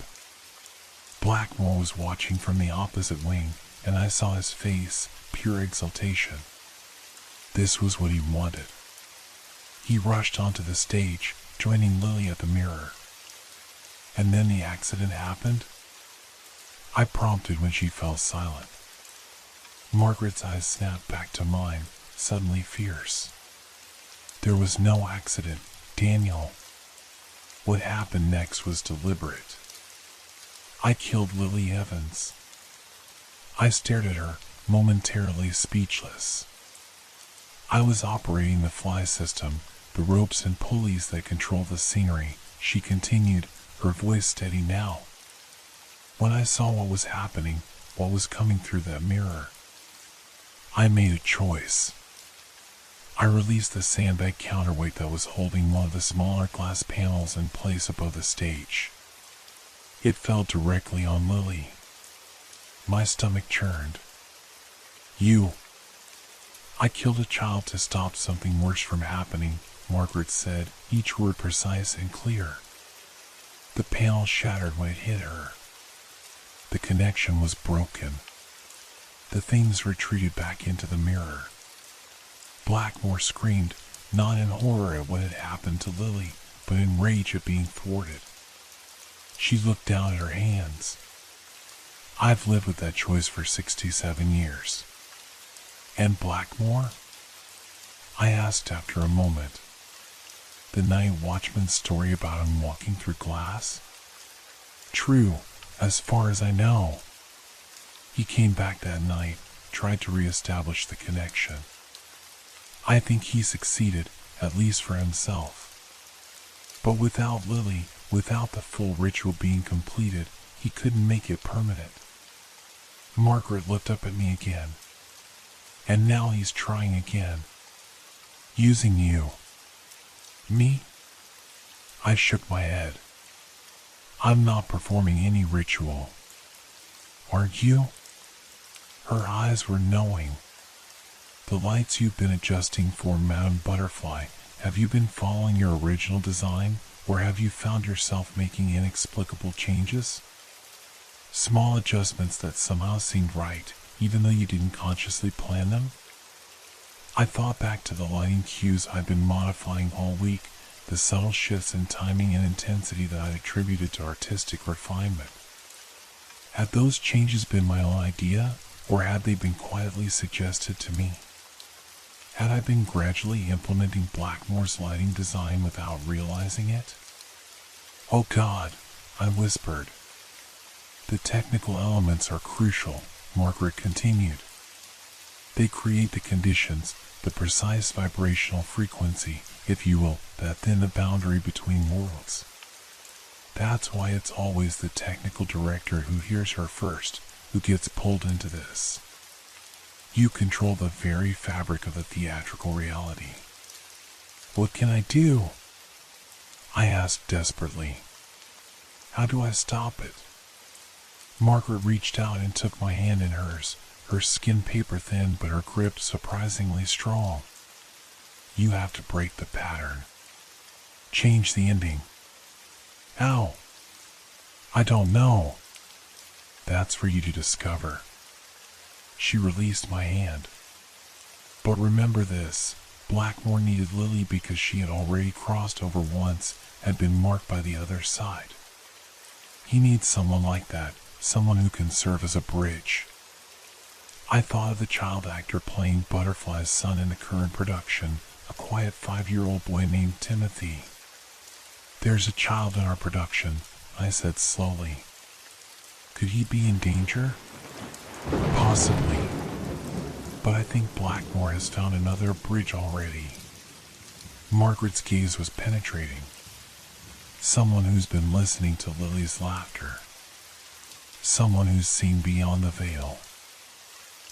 Blackmore was watching from the opposite wing, and I saw his face, pure exultation. This was what he wanted. He rushed onto the stage, joining Lily at the mirror. And then the accident happened? I prompted when she fell silent. Margaret's eyes snapped back to mine, suddenly fierce. There was no accident, Daniel. What happened next was deliberate. I killed Lily Evans. I stared at her, momentarily speechless. I was operating the fly system, the ropes and pulleys that control the scenery, she continued, her voice steady now. When I saw what was happening, what was coming through that mirror, I made a choice. I released the sandbag counterweight that was holding one of the smaller glass panels in place above the stage. It fell directly on Lily. My stomach churned. I killed a child to stop something worse from happening, Margaret said, each word precise and clear. The panel shattered when it hit her. The connection was broken. The things retreated back into the mirror. Blackmore screamed, not in horror at what had happened to Lily, but in rage at being thwarted. She looked down at her hands. I've lived with that choice for 67 years. And Blackmore? I asked after a moment. The night watchman's story about him walking through glass? True, as far as I know. He came back that night, tried to reestablish the connection. I think he succeeded, at least for himself. But without Lily, without the full ritual being completed, he couldn't make it permanent. Margaret looked up at me again. And now he's trying again. Using you. Me? I shook my head. I'm not performing any ritual. Aren't you? Her eyes were knowing. The lights you've been adjusting for, Madame Butterfly, have you been following your original design, or have you found yourself making inexplicable changes? Small adjustments that somehow seemed right, even though you didn't consciously plan them? I thought back to the lighting cues I'd been modifying all week, the subtle shifts in timing and intensity that I'd attributed to artistic refinement. Had those changes been my own idea, or had they been quietly suggested to me? Had I been gradually implementing Blackmore's lighting design without realizing it? Oh God, I whispered. The technical elements are crucial, Margaret continued. They create the conditions, the precise vibrational frequency, if you will, that thin the boundary between worlds. That's why it's always the technical director who hears her first, who gets pulled into this. You control the very fabric of the theatrical reality. What can I do? I asked desperately. How do I stop it? Margaret reached out and took my hand in hers, her skin paper thin but her grip surprisingly strong. You have to break the pattern. Change the ending. How? I don't know. That's for you to discover. She released my hand. But remember this, Blackmore needed Lily because she had already crossed over once, had been marked by the other side. He needs someone like that, someone who can serve as a bridge. I thought of the child actor playing Butterfly's son in the current production, a a quiet 5-year-old boy named Timothy. There's a child in our production, I said slowly. Could he be in danger? Possibly. But I think Blackmore has found another bridge already. Margaret's gaze was penetrating. Someone who's been listening to Lily's laughter. Someone who's seen beyond the veil.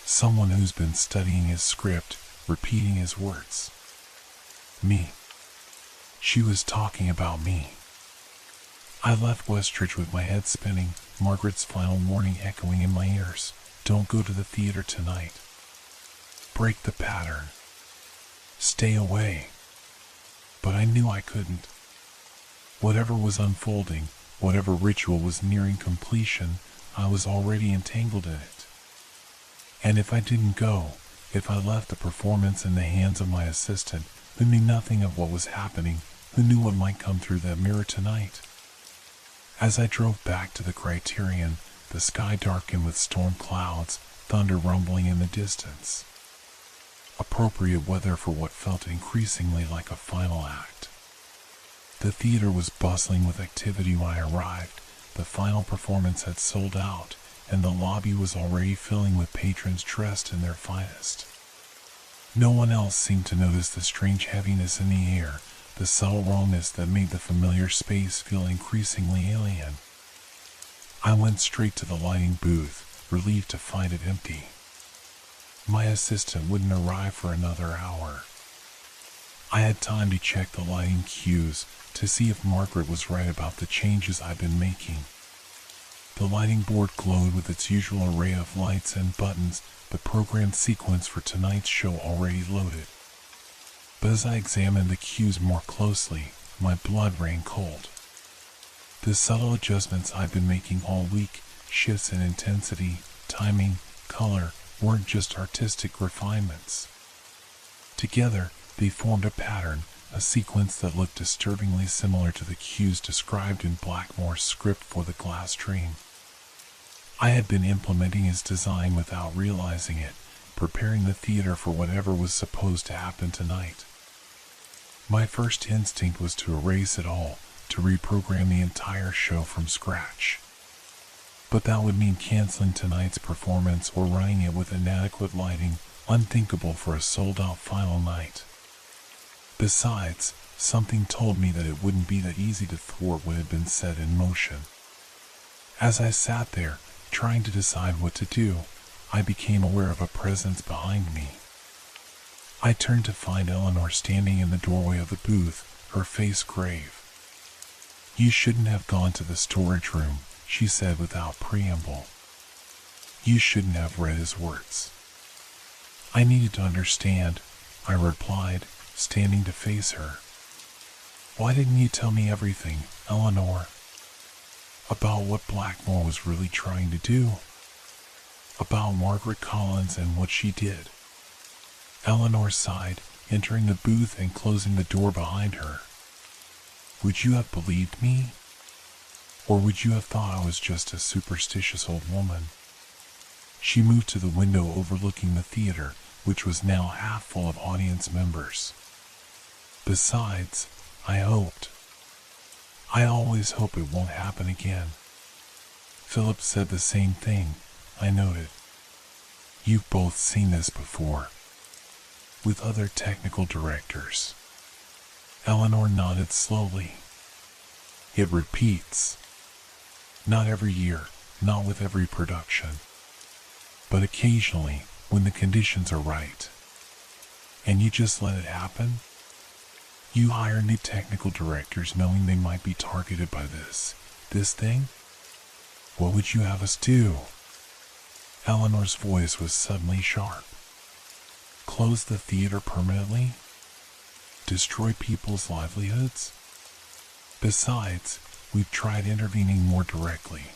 Someone who's been studying his script, repeating his words. Me. She was talking about me. I left Westridge with my head spinning, Margaret's final warning echoing in my ears. Don't go to the theater tonight. Break the pattern. Stay away. But I knew I couldn't. Whatever was unfolding, whatever ritual was nearing completion, I was already entangled in it. And if I didn't go, if I left the performance in the hands of my assistant, who knew nothing of what was happening, who knew what might come through that mirror tonight? As I drove back to the Criterion, the sky darkened with storm clouds, thunder rumbling in the distance. Appropriate weather for what felt increasingly like a final act. The theater was bustling with activity when I arrived. The final performance had sold out, and the lobby was already filling with patrons dressed in their finest. No one else seemed to notice the strange heaviness in the air, the subtle rawness that made the familiar space feel increasingly alien. I went straight to the lighting booth, relieved to find it empty. My assistant wouldn't arrive for another hour. I had time to check the lighting cues to see if Margaret was right about the changes I'd been making. The lighting board glowed with its usual array of lights and buttons, the programmed sequence for tonight's show already loaded. But as I examined the cues more closely, my blood ran cold. The subtle adjustments I'd been making all week, shifts in intensity, timing, color, weren't just artistic refinements. Together, they formed a pattern, a sequence that looked disturbingly similar to the cues described in Blackmore's script for The Glass Dream. I had been implementing his design without realizing it, preparing the theater for whatever was supposed to happen tonight. My first instinct was to erase it all, to reprogram the entire show from scratch. But that would mean canceling tonight's performance or running it with inadequate lighting, unthinkable for a sold-out final night. Besides, something told me that it wouldn't be that easy to thwart what had been set in motion. As I sat there, trying to decide what to do, I became aware of a presence behind me. I turned to find Eleanor standing in the doorway of the booth, her face grave. "You shouldn't have gone to the storage room," she said without preamble. "You shouldn't have read his words." I needed to understand, I replied, standing to face her. "Why didn't you tell me everything, Eleanor? About what Blackmore was really trying to do? About Margaret Collins and what she did?" Eleanor sighed, entering the booth and closing the door behind her. "Would you have believed me? Or would you have thought I was just a superstitious old woman?" She moved to the window overlooking the theater, which was now half full of audience members. "Besides, I hoped. I always hope it won't happen again." Philip said the same thing, I noted. "You've both seen this before. With other technical directors." Eleanor nodded slowly. "It repeats. Not every year, not with every production. But occasionally, when the conditions are right. And you just let it happen? You hire new technical directors knowing they might be targeted by this thing? What would you have us do?" Eleanor's voice was suddenly sharp. "Close the theater permanently? Destroy people's livelihoods? Besides, we've tried intervening more directly.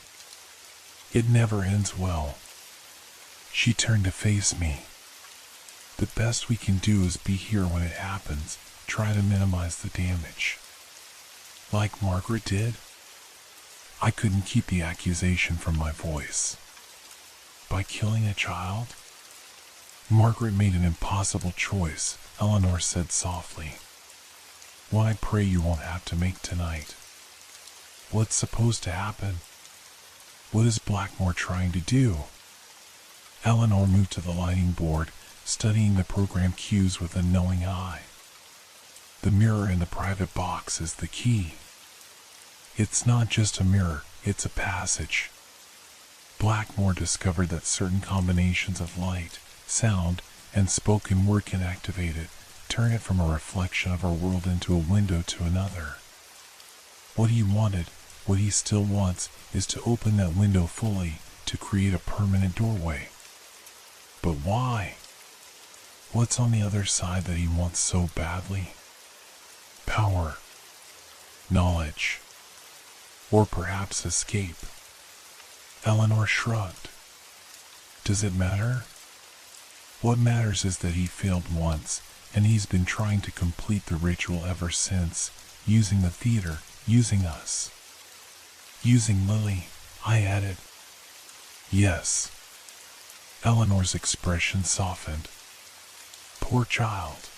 It never ends well." She turned to face me. "The best we can do is be here when it happens, try to minimize the damage. Like Margaret did?" I couldn't keep the accusation from my voice. "By killing a child? Margaret made an impossible choice, Eleanor said softly. One I pray you won't have to make tonight. What's supposed to happen? What is Blackmore trying to do? Eleanor moved to the lighting board, studying the program cues with a knowing eye. The mirror in the private box is the key. It's not just a mirror, it's a passage. Blackmore discovered that certain combinations of light, sound, and spoken word can activate it, turn it from a reflection of our world into a window to another. What he wanted, what he still wants, is to open that window fully, to create a permanent doorway. But why? What's on the other side that he wants so badly? Power, knowledge, or perhaps escape? Eleanor shrugged. Does it matter? What matters is that he failed once, and he's been trying to complete the ritual ever since, using the theater, using us. Using Lily, I added. Yes. Eleanor's expression softened. Poor child.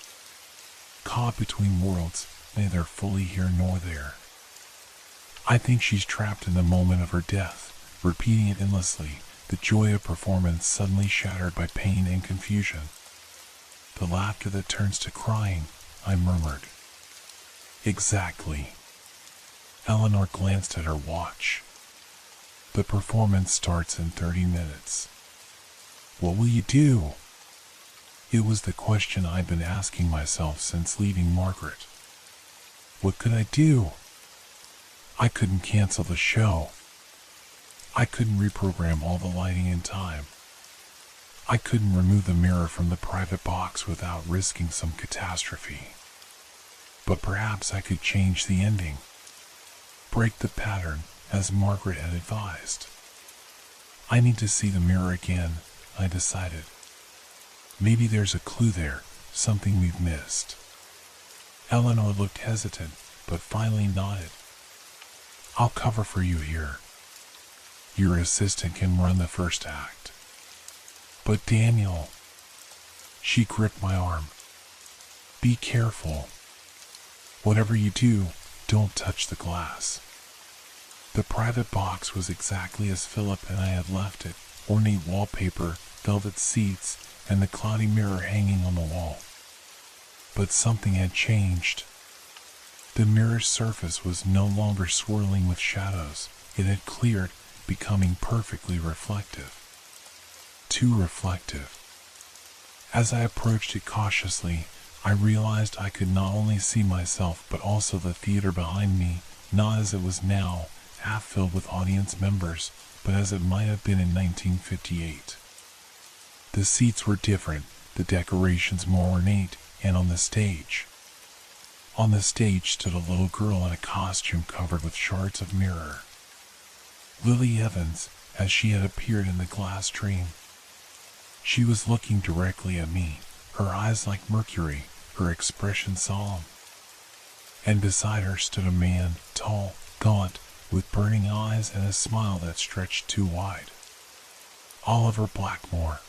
Caught between worlds, neither fully here nor there. I think she's trapped in the moment of her death, repeating it endlessly, the joy of performance suddenly shattered by pain and confusion. The laughter that turns to crying, I murmured. Exactly. Eleanor glanced at her watch. The performance starts in 30 minutes. What will you do? It was the question I'd been asking myself since leaving Margaret. What could I do? I couldn't cancel the show. I couldn't reprogram all the lighting in time. I couldn't remove the mirror from the private box without risking some catastrophe. But perhaps I could change the ending. Break the pattern, as Margaret had advised. I need to see the mirror again, I decided. Maybe there's a clue there, something we've missed. Eleanor looked hesitant, but finally nodded. I'll cover for you here. Your assistant can run the first act. But Daniel... She gripped my arm. Be careful. Whatever you do, don't touch the glass. The private box was exactly as Philip and I had left it, ornate wallpaper, velvet seats, and the cloudy mirror hanging on the wall. But something had changed. The mirror's surface was no longer swirling with shadows. It had cleared, becoming perfectly reflective. Too reflective. As I approached it cautiously, I realized I could not only see myself but also the theater behind me, not as it was now, half filled with audience members, but as it might have been in 1958. The seats were different, the decorations more ornate, and on the stage. On the stage stood a little girl in a costume covered with shards of mirror. Lily Evans, as she had appeared in the glass dream. She was looking directly at me, her eyes like mercury, her expression solemn. And beside her stood a man, tall, gaunt, with burning eyes and a smile that stretched too wide. Oliver Blackmore.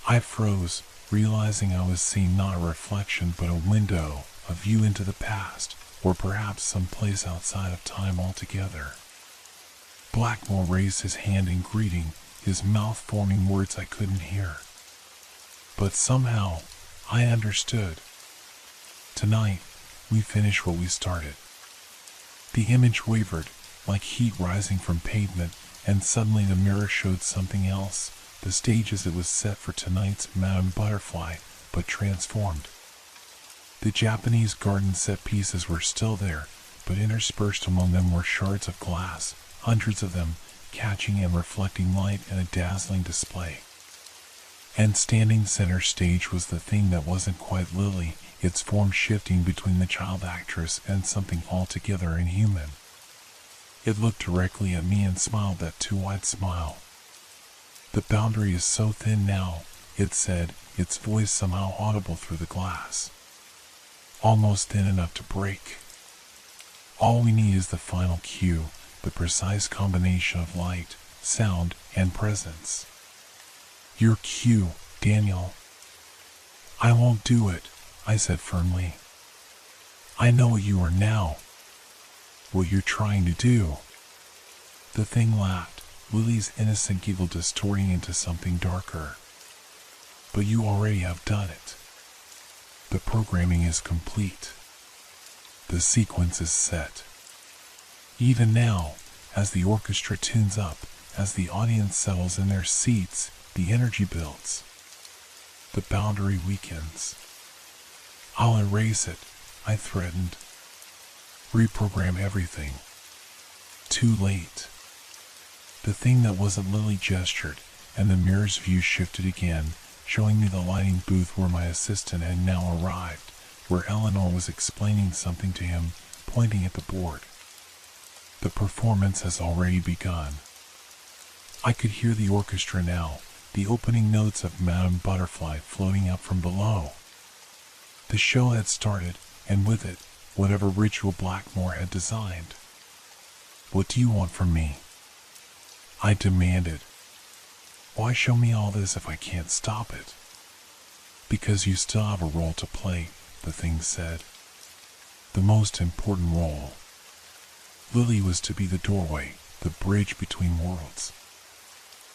I froze, realizing I was seeing not a reflection but a window, a view into the past, or perhaps some place outside of time altogether. Blackmore raised his hand in greeting, his mouth forming words I couldn't hear. But somehow, I understood. Tonight, we finished what we started. The image wavered, like heat rising from pavement, and suddenly the mirror showed something else, the stage as it was set for tonight's Madame Butterfly, but transformed. The Japanese garden set pieces were still there, but interspersed among them were shards of glass, hundreds of them, catching and reflecting light in a dazzling display. And standing center stage was the thing that wasn't quite Lily, its form shifting between the child actress and something altogether inhuman. It looked directly at me and smiled that too-wide smile. The boundary is so thin now, it said, its voice somehow audible through the glass. Almost thin enough to break. All we need is the final cue, the precise combination of light, sound, and presence. Your cue, Daniel. I won't do it, I said firmly. I know what you are now. What you're trying to do. The thing laughed, Lily's innocent giggle distorting into something darker. But you already have done it. The programming is complete. The sequence is set. Even now, as the orchestra tunes up, as the audience settles in their seats, the energy builds. The boundary weakens. I'll erase it, I threatened. Reprogram everything. Too late. The thing that wasn't Lily gestured, and the mirror's view shifted again, showing me the lighting booth where my assistant had now arrived, where Eleanor was explaining something to him, pointing at the board. The performance has already begun. I could hear the orchestra now, the opening notes of Madame Butterfly floating up from below. The show had started, and with it, whatever ritual Blackmore had designed. What do you want from me? I demanded. Why show me all this if I can't stop it? Because you still have a role to play, the thing said. The most important role. Lily was to be the doorway, the bridge between worlds.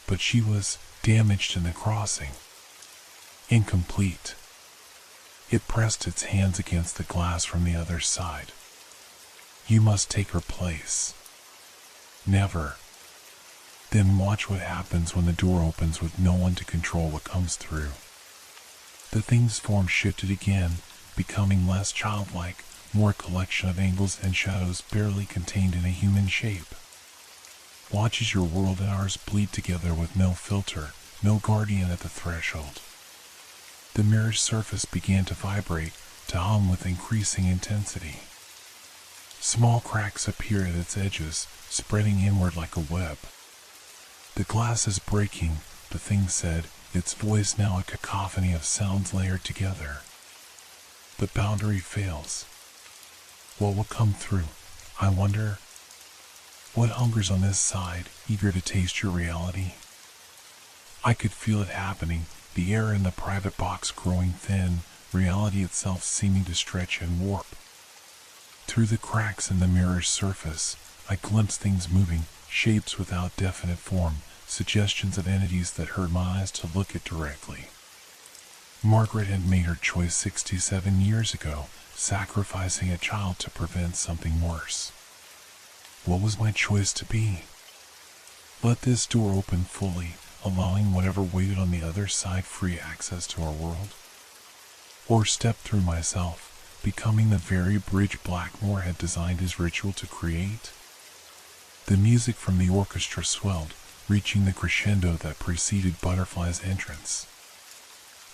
But she was damaged in the crossing. Incomplete. It pressed its hands against the glass from the other side. You must take her place. Never. Then watch what happens when the door opens with no one to control what comes through. The thing's form shifted again, becoming less childlike, more a collection of angles and shadows barely contained in a human shape. Watch as your world and ours bleed together with no filter, no guardian at the threshold. The mirror's surface began to vibrate, to hum with increasing intensity. Small cracks appeared at its edges, spreading inward like a web. The glass is breaking, the thing said, its voice now a cacophony of sounds layered together. The boundary fails. What will come through, I wonder? What hungers on this side, eager to taste your reality? I could feel it happening, the air in the private box growing thin, reality itself seeming to stretch and warp. Through the cracks in the mirror's surface, I glimpsed things moving, shapes without definite form, suggestions of entities that hurt my eyes to look at directly. Margaret had made her choice 67 years ago, sacrificing a child to prevent something worse. What was my choice to be? Let this door open fully, allowing whatever waited on the other side free access to our world? Or step through myself, becoming the very bridge Blackmore had designed his ritual to create? The music from the orchestra swelled, reaching the crescendo that preceded Butterfly's entrance.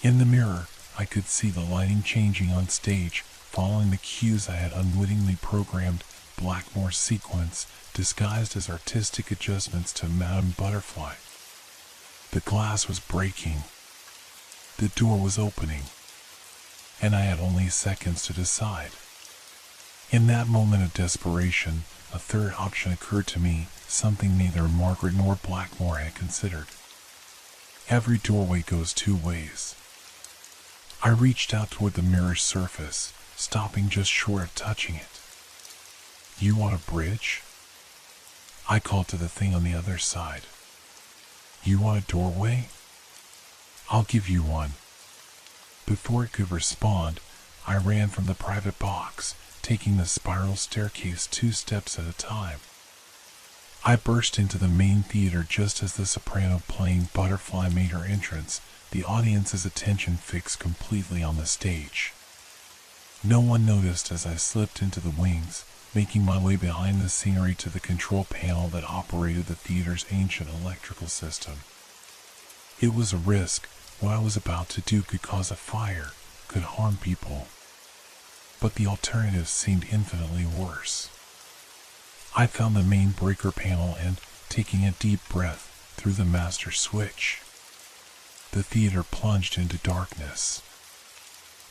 In the mirror, I could see the lighting changing on stage, following the cues I had unwittingly programmed. Blackmore's sequence, disguised as artistic adjustments to Madame Butterfly. The glass was breaking. The door was opening. And I had only seconds to decide. In that moment of desperation, a third option occurred to me, something neither Margaret nor Blackmore had considered. Every doorway goes two ways. I reached out toward the mirror's surface, stopping just short of touching it. You want a bridge? I called to the thing on the other side. You want a doorway? I'll give you one. Before it could respond, I ran from the private box, taking the spiral staircase 2 steps at a time. I burst into the main theater just as the soprano playing Butterfly made her entrance, the audience's attention fixed completely on the stage. No one noticed as I slipped into the wings, making my way behind the scenery to the control panel that operated the theater's ancient electrical system. It was a risk. What I was about to do could cause a fire, could harm people. But the alternative seemed infinitely worse. I found the main breaker panel and, taking a deep breath, threw the master switch. The theater plunged into darkness.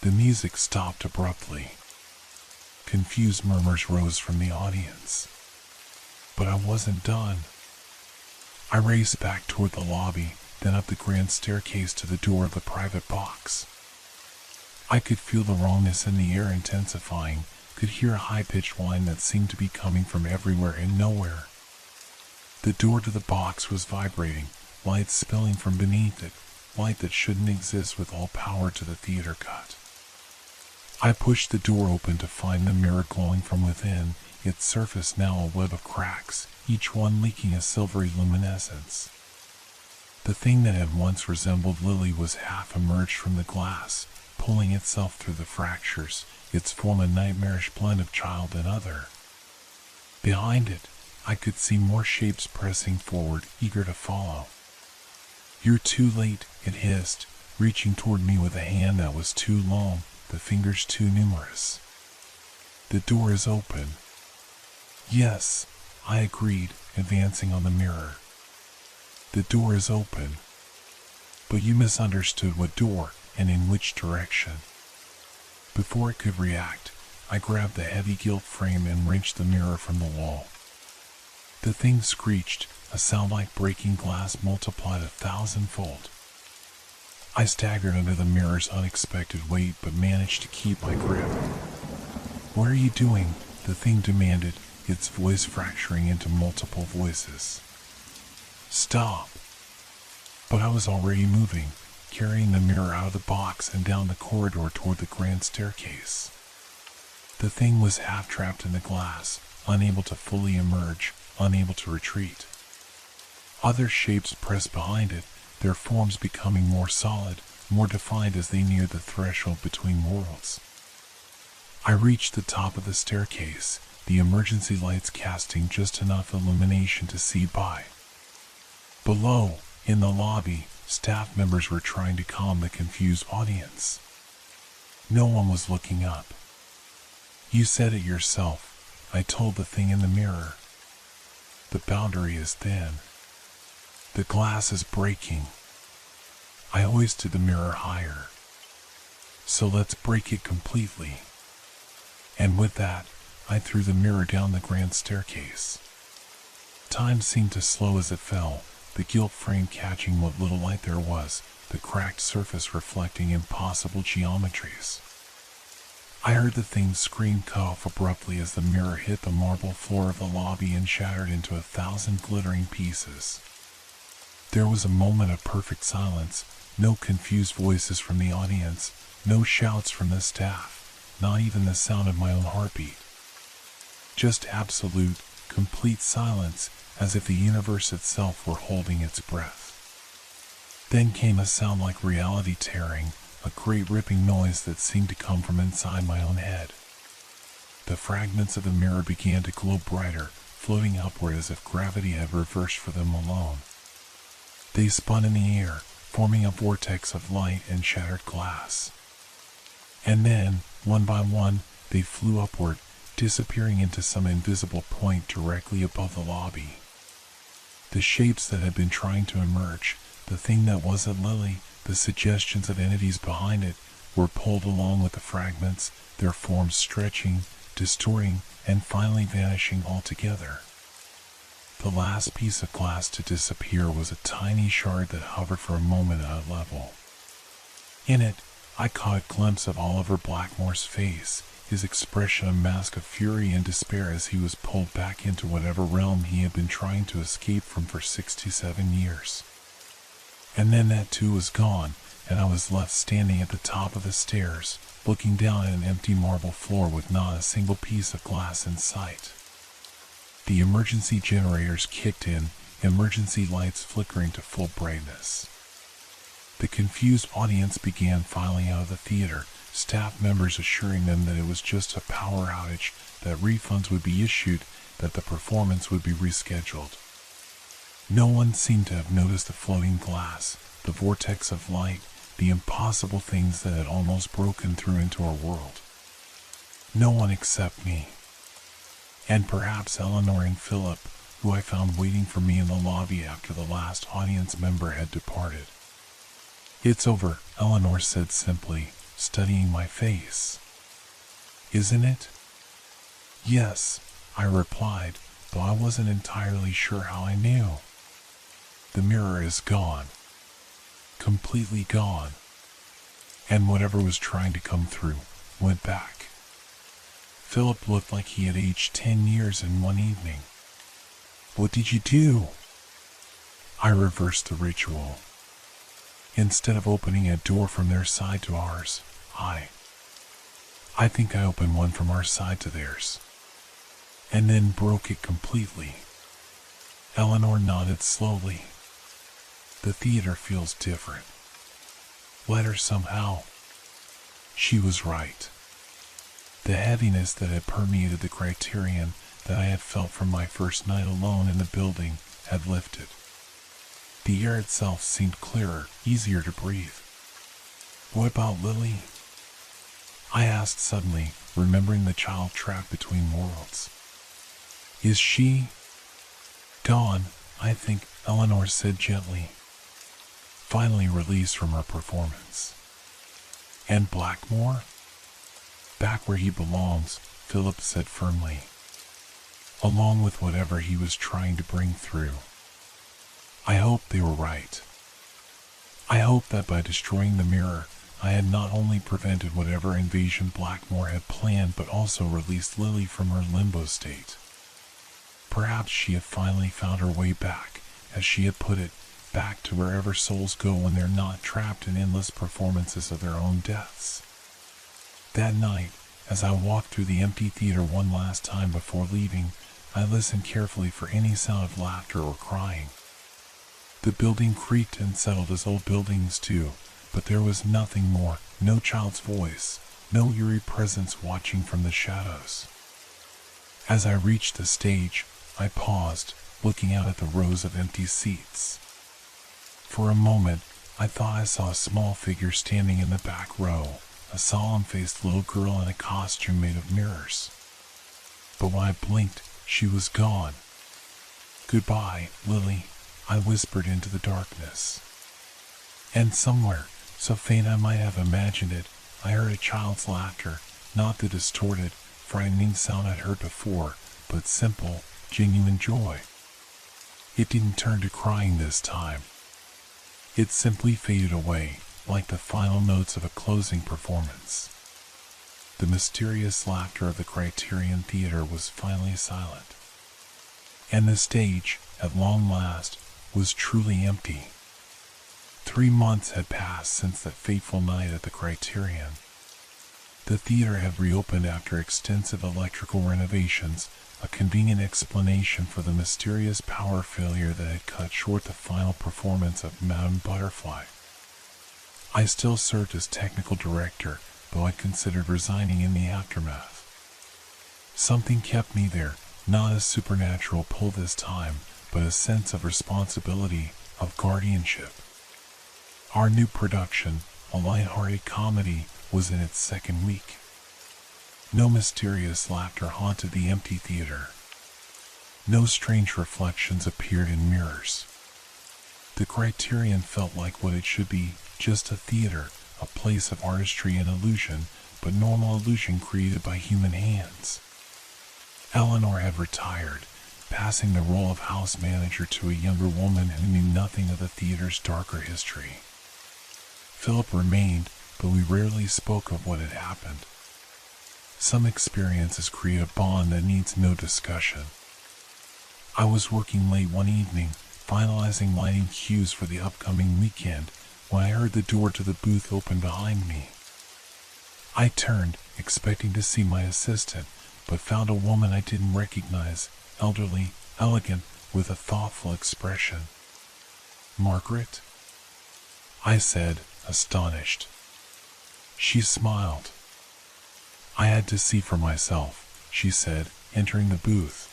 The music stopped abruptly. Confused murmurs rose from the audience. But I wasn't done. I raced back toward the lobby, then up the grand staircase to the door of the private box. I could feel the wrongness in the air intensifying, could hear a high-pitched whine that seemed to be coming from everywhere and nowhere. The door to the box was vibrating, light spilling from beneath it, light that shouldn't exist with all power to the theater cut. I pushed the door open to find the mirror glowing from within, its surface now a web of cracks, each one leaking a silvery luminescence. The thing that had once resembled Lily was half emerged from the glass, pulling itself through the fractures, its form a nightmarish blend of child and other. Behind it, I could see more shapes pressing forward, eager to follow. "You're too late," it hissed, reaching toward me with a hand that was too long, the fingers too numerous. "The door is open." "Yes," I agreed, advancing on the mirror. "The door is open. But you misunderstood what door and in which direction." Before it could react, I grabbed the heavy gilt frame and wrenched the mirror from the wall. The thing screeched, a sound like breaking glass multiplied 1,000-fold. I staggered under the mirror's unexpected weight but managed to keep my grip. "What are you doing?" the thing demanded, its voice fracturing into multiple voices. "Stop!" But I was already moving, carrying the mirror out of the box and down the corridor toward the grand staircase. The thing was half trapped in the glass, unable to fully emerge, unable to retreat. Other shapes pressed behind it, their forms becoming more solid, more defined as they neared the threshold between worlds. I reached the top of the staircase, the emergency lights casting just enough illumination to see by. Below, in the lobby, staff members were trying to calm the confused audience. No one was looking up. "You said it yourself," I told the thing in the mirror. "The boundary is thin. The glass is breaking." I hoisted the mirror higher. "So let's break it completely." And with that, I threw the mirror down the grand staircase. Time seemed to slow as it fell, the gilt frame catching what little light there was, the cracked surface reflecting impossible geometries. I heard the thing scream cut off abruptly as the mirror hit the marble floor of the lobby and shattered into 1,000 glittering pieces. There was a moment of perfect silence, no confused voices from the audience, no shouts from the staff, not even the sound of my own heartbeat. Just absolute, complete silence, as if the universe itself were holding its breath. Then came a sound like reality tearing, a great ripping noise that seemed to come from inside my own head. The fragments of the mirror began to glow brighter, floating upward as if gravity had reversed for them alone. They spun in the air, forming a vortex of light and shattered glass. And then, one by one, they flew upward, disappearing into some invisible point directly above the lobby. The shapes that had been trying to emerge, the thing that wasn't Lily, the suggestions of entities behind it, were pulled along with the fragments, their forms stretching, distorting, and finally vanishing altogether. The last piece of glass to disappear was a tiny shard that hovered for a moment at a level. In it, I caught a glimpse of Oliver Blackmore's face, his expression a mask of fury and despair as he was pulled back into whatever realm he had been trying to escape from for 67 years. And then that too was gone, and I was left standing at the top of the stairs, looking down at an empty marble floor with not a single piece of glass in sight. The emergency generators kicked in, emergency lights flickering to full brightness. The confused audience began filing out of the theater, staff members assuring them that it was just a power outage, that refunds would be issued, that the performance would be rescheduled. No one seemed to have noticed the floating glass, the vortex of light, the impossible things that had almost broken through into our world. No one except me. And perhaps Eleanor and Philip, who I found waiting for me in the lobby after the last audience member had departed. "It's over," Eleanor said simply, studying my face. "Isn't it?" "Yes," I replied, though I wasn't entirely sure how I knew. "The mirror is gone. Completely gone. and whatever was trying to come through went back. Philip looked like he had aged 10 years in one evening. What did you do? I reversed the ritual. Instead of opening a door from their side to ours, I think I opened one from our side to theirs, and then broke it completely. Eleanor nodded slowly. The theater feels different. Let her somehow. She was right. The heaviness that had permeated the Criterion that I had felt from my first night alone in the building had lifted. The air itself seemed clearer, easier to breathe. What about Lily? I asked suddenly, remembering the child trapped between worlds. Is she gone? I think, Eleanor said gently, finally released from her performance. And Blackmore? Back where he belongs, Philip said firmly, along with whatever he was trying to bring through. I hoped they were right. I hoped that by destroying the mirror, I had not only prevented whatever invasion Blackmore had planned, but also released Lily from her limbo state. Perhaps she had finally found her way back, as she had put it, back to wherever souls go when they're not trapped in endless performances of their own deaths. That night, as I walked through the empty theater one last time before leaving, I listened carefully for any sound of laughter or crying. The building creaked and settled as old buildings do, but there was nothing more, no child's voice, no eerie presence watching from the shadows. As I reached the stage, I paused, looking out at the rows of empty seats. For a moment, I thought I saw a small figure standing in the back row, a solemn-faced little girl in a costume made of mirrors. But when I blinked, she was gone. Goodbye, Lily, I whispered into the darkness. And somewhere, so faint I might have imagined it, I heard a child's laughter, not the distorted, frightening sound I'd heard before, but simple, genuine joy. It didn't turn to crying this time. It simply faded away, like the final notes of a closing performance. The mysterious laughter of the Criterion Theater was finally silent. And the stage, at long last, was truly empty. 3 months had passed since that fateful night at the Criterion. The theater had reopened after extensive electrical renovations, a convenient explanation for the mysterious power failure that had cut short the final performance of Madame Butterfly. I still served as technical director, though I considered resigning in the aftermath. Something kept me there, not a supernatural pull this time, but a sense of responsibility, of guardianship. Our new production, a light-hearted comedy, was in its second week. No mysterious laughter haunted the empty theater. No strange reflections appeared in mirrors. The Criterion felt like what it should be, just a theater, a place of artistry and illusion, but normal illusion created by human hands. Eleanor had retired, passing the role of house manager to a younger woman who knew nothing of the theater's darker history. Philip remained, but we rarely spoke of what had happened. Some experiences create a bond that needs no discussion. I was working late one evening, finalizing lighting cues for the upcoming weekend, when I heard the door to the booth open behind me. I turned, expecting to see my assistant, but found a woman I didn't recognize, elderly, elegant, with a thoughtful expression. Margaret? I said, astonished. She smiled. I had to see for myself, she said, entering the booth.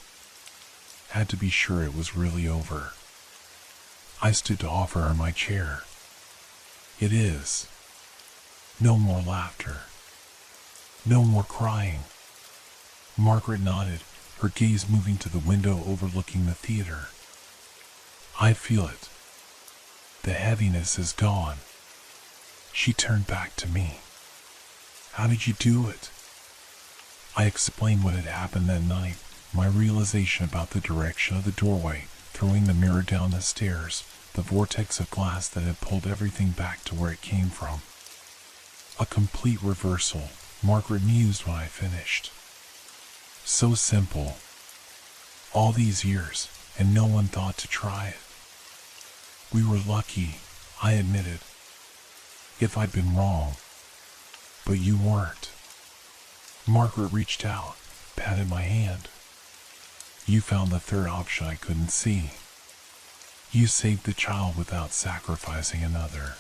Had to be sure it was really over. I stood to offer her my chair. It is. No more laughter. No more crying. Margaret nodded, her gaze moving to the window overlooking the theater. I feel it. The heaviness is gone. She turned back to me. How did you do it? I explained what had happened that night, my realization about the direction of the doorway, throwing the mirror down the stairs, the vortex of glass that had pulled everything back to where it came from. A complete reversal, Margaret mused when I finished. So simple. All these years, and no one thought to try it. We were lucky, I admitted. If I'd been wrong. But you weren't. Margaret reached out, patted my hand. You found the third option I couldn't see. You saved the child without sacrificing another.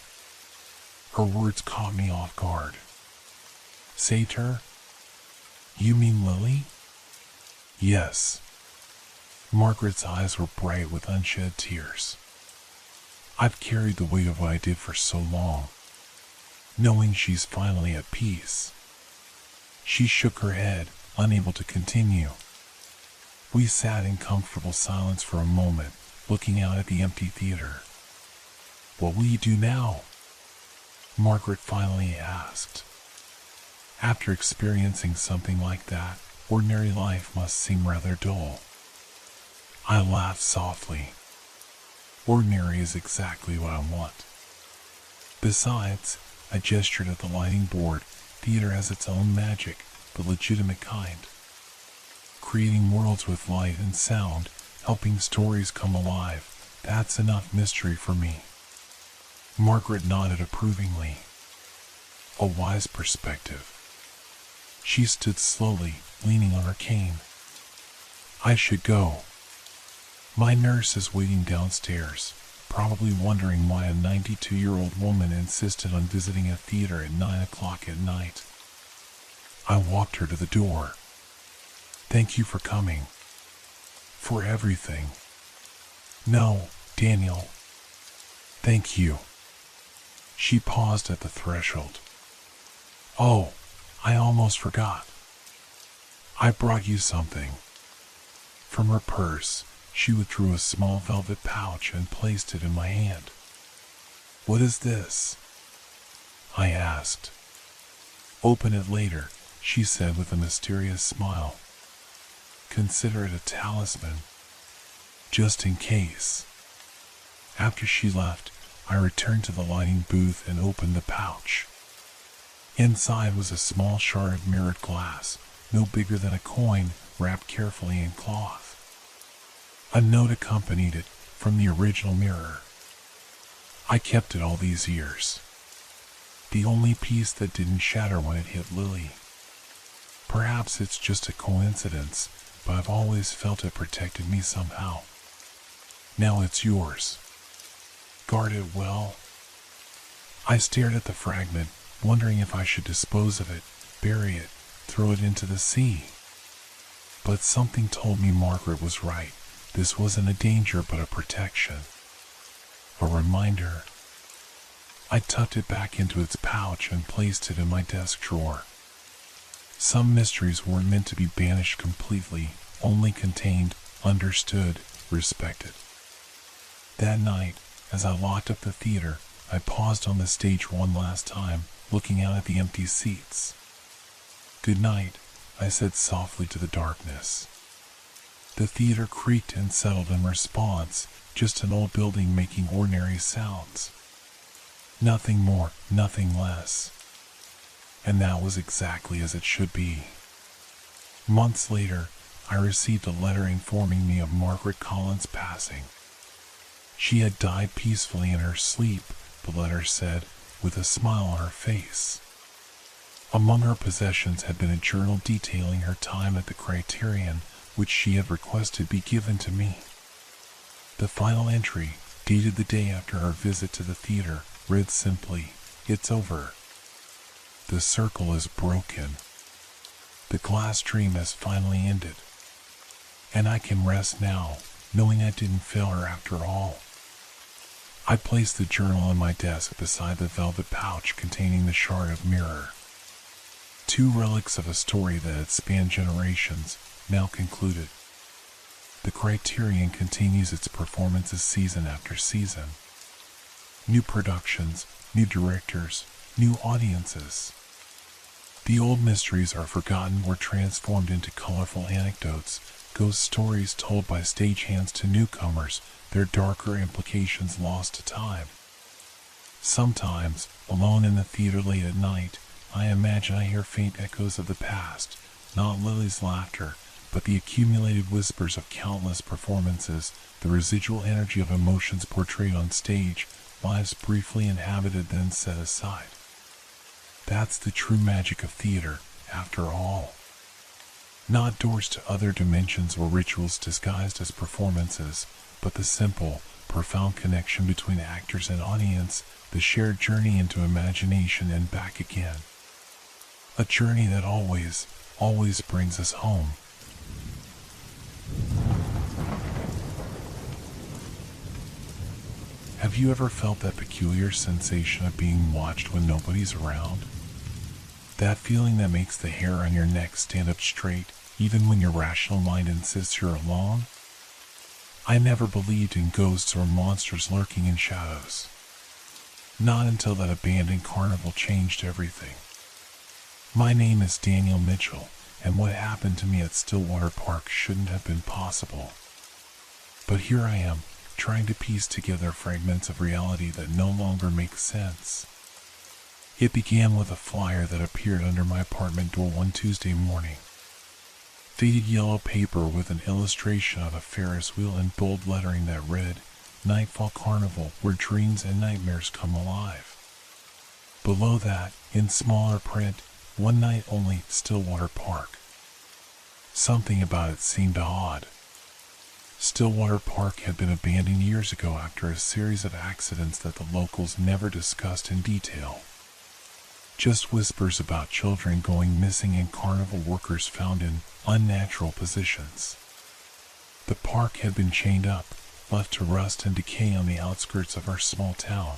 Her words caught me off guard. Saved her? You mean Lily? Yes. Margaret's eyes were bright with unshed tears. I've carried the weight of what I did for so long, knowing she's finally at peace. She shook her head, unable to continue. We sat in comfortable silence for a moment, looking out at the empty theater. What will you do now? Margaret finally asked. After experiencing something like that, ordinary life must seem rather dull. I laughed softly. Ordinary is exactly what I want. Besides, I gestured at the lighting board. Theater has its own magic, the legitimate kind. Creating worlds with light and sound, helping stories come alive, that's enough mystery for me. Margaret nodded approvingly. A wise perspective. She stood slowly, leaning on her cane. I should go. My nurse is waiting downstairs, probably wondering why a 92-year-old woman insisted on visiting a theater at 9 o'clock at night. I walked her to the door. Thank you for coming. For everything. No, Daniel. Thank you. She paused at the threshold. Oh, I almost forgot. I brought you something. From her purse, she withdrew a small velvet pouch and placed it in my hand. What is this? I asked. Open it later, she said with a mysterious smile. Consider it a talisman. Just in case. After she left, I returned to the lighting booth and opened the pouch. Inside was a small shard of mirrored glass, no bigger than a coin, wrapped carefully in cloth. A note accompanied it from the original mirror. I kept it all these years. The only piece that didn't shatter when it hit Lily. Perhaps it's just a coincidence, but I've always felt it protected me somehow. Now it's yours. Guard it well. I stared at the fragment, wondering if I should dispose of it, bury it, throw it into the sea. But something told me Margaret was right. This wasn't a danger but a protection. A reminder. I tucked it back into its pouch and placed it in my desk drawer. Some mysteries weren't meant to be banished completely, only contained, understood, respected. That night, as I locked up the theater, I paused on the stage one last time, looking out at the empty seats. Good night, I said softly to the darkness. The theater creaked and settled in response, just an old building making ordinary sounds. Nothing more, nothing less. And that was exactly as it should be. Months later, I received a letter informing me of Margaret Collins' passing. She had died peacefully in her sleep, the letter said, with a smile on her face. Among her possessions had been a journal detailing her time at the Criterion, which she had requested be given to me. The final entry, dated the day after our visit to the theater, read simply, "It's over. The circle is broken. The glass dream has finally ended. And I can rest now, knowing I didn't fail her after all." I placed the journal on my desk beside the velvet pouch containing the shard of mirror. Two relics of a story that had spanned generations, now concluded. The Criterion continues its performances season after season. New productions, new directors, new audiences. The old mysteries are forgotten or transformed into colorful anecdotes, ghost stories told by stagehands to newcomers, their darker implications lost to time. Sometimes, alone in the theater late at night, I imagine I hear faint echoes of the past, not Lily's laughter, but the accumulated whispers of countless performances, the residual energy of emotions portrayed on stage, lives briefly inhabited then set aside. That's the true magic of theater, after all. Not doors to other dimensions or rituals disguised as performances, but the simple, profound connection between actors and audience, the shared journey into imagination and back again. A journey that always brings us home. Have you ever felt that peculiar sensation of being watched when nobody's around? That feeling that makes the hair on your neck stand up straight, even when your rational mind insists you're alone? I never believed in ghosts or monsters lurking in shadows. Not until that abandoned carnival changed everything. My name is Daniel Mitchell, and what happened to me at Stillwater Park shouldn't have been possible. But here I am, trying to piece together fragments of reality that no longer make sense. It began with a flyer that appeared under my apartment door one Tuesday morning. Faded yellow paper with an illustration of a Ferris wheel in bold lettering that read, "Nightfall Carnival, where dreams and nightmares come alive." Below that, in smaller print, "One night only, Stillwater Park." Something about it seemed odd. Stillwater Park had been abandoned years ago after a series of accidents that the locals never discussed in detail. Just whispers about children going missing and carnival workers found in unnatural positions. The park had been chained up, left to rust and decay on the outskirts of our small town.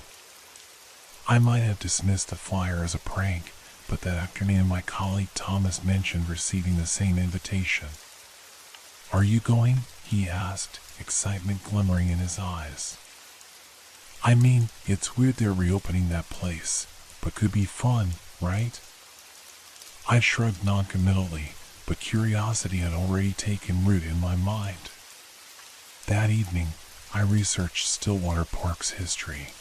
I might have dismissed the flyer as a prank, but that afternoon my colleague Thomas mentioned receiving the same invitation. "Are you going?" he asked, excitement glimmering in his eyes. "I mean, it's weird they're reopening that place, but could be fun, right?" I shrugged noncommittally, but curiosity had already taken root in my mind. That evening, I researched Stillwater Park's history.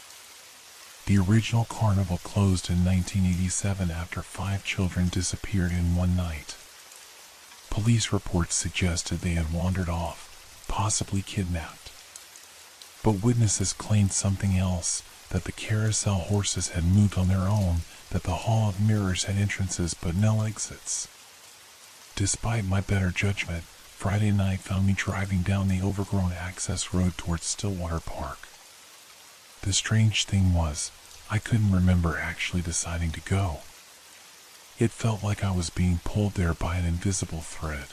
The original carnival closed in 1987 after 5 children disappeared in one night. Police reports suggested they had wandered off, possibly kidnapped. But witnesses claimed something else, that the carousel horses had moved on their own, that the Hall of Mirrors had entrances but no exits. Despite my better judgment, Friday night found me driving down the overgrown access road towards Stillwater Park. The strange thing was, I couldn't remember actually deciding to go. It felt like I was being pulled there by an invisible thread.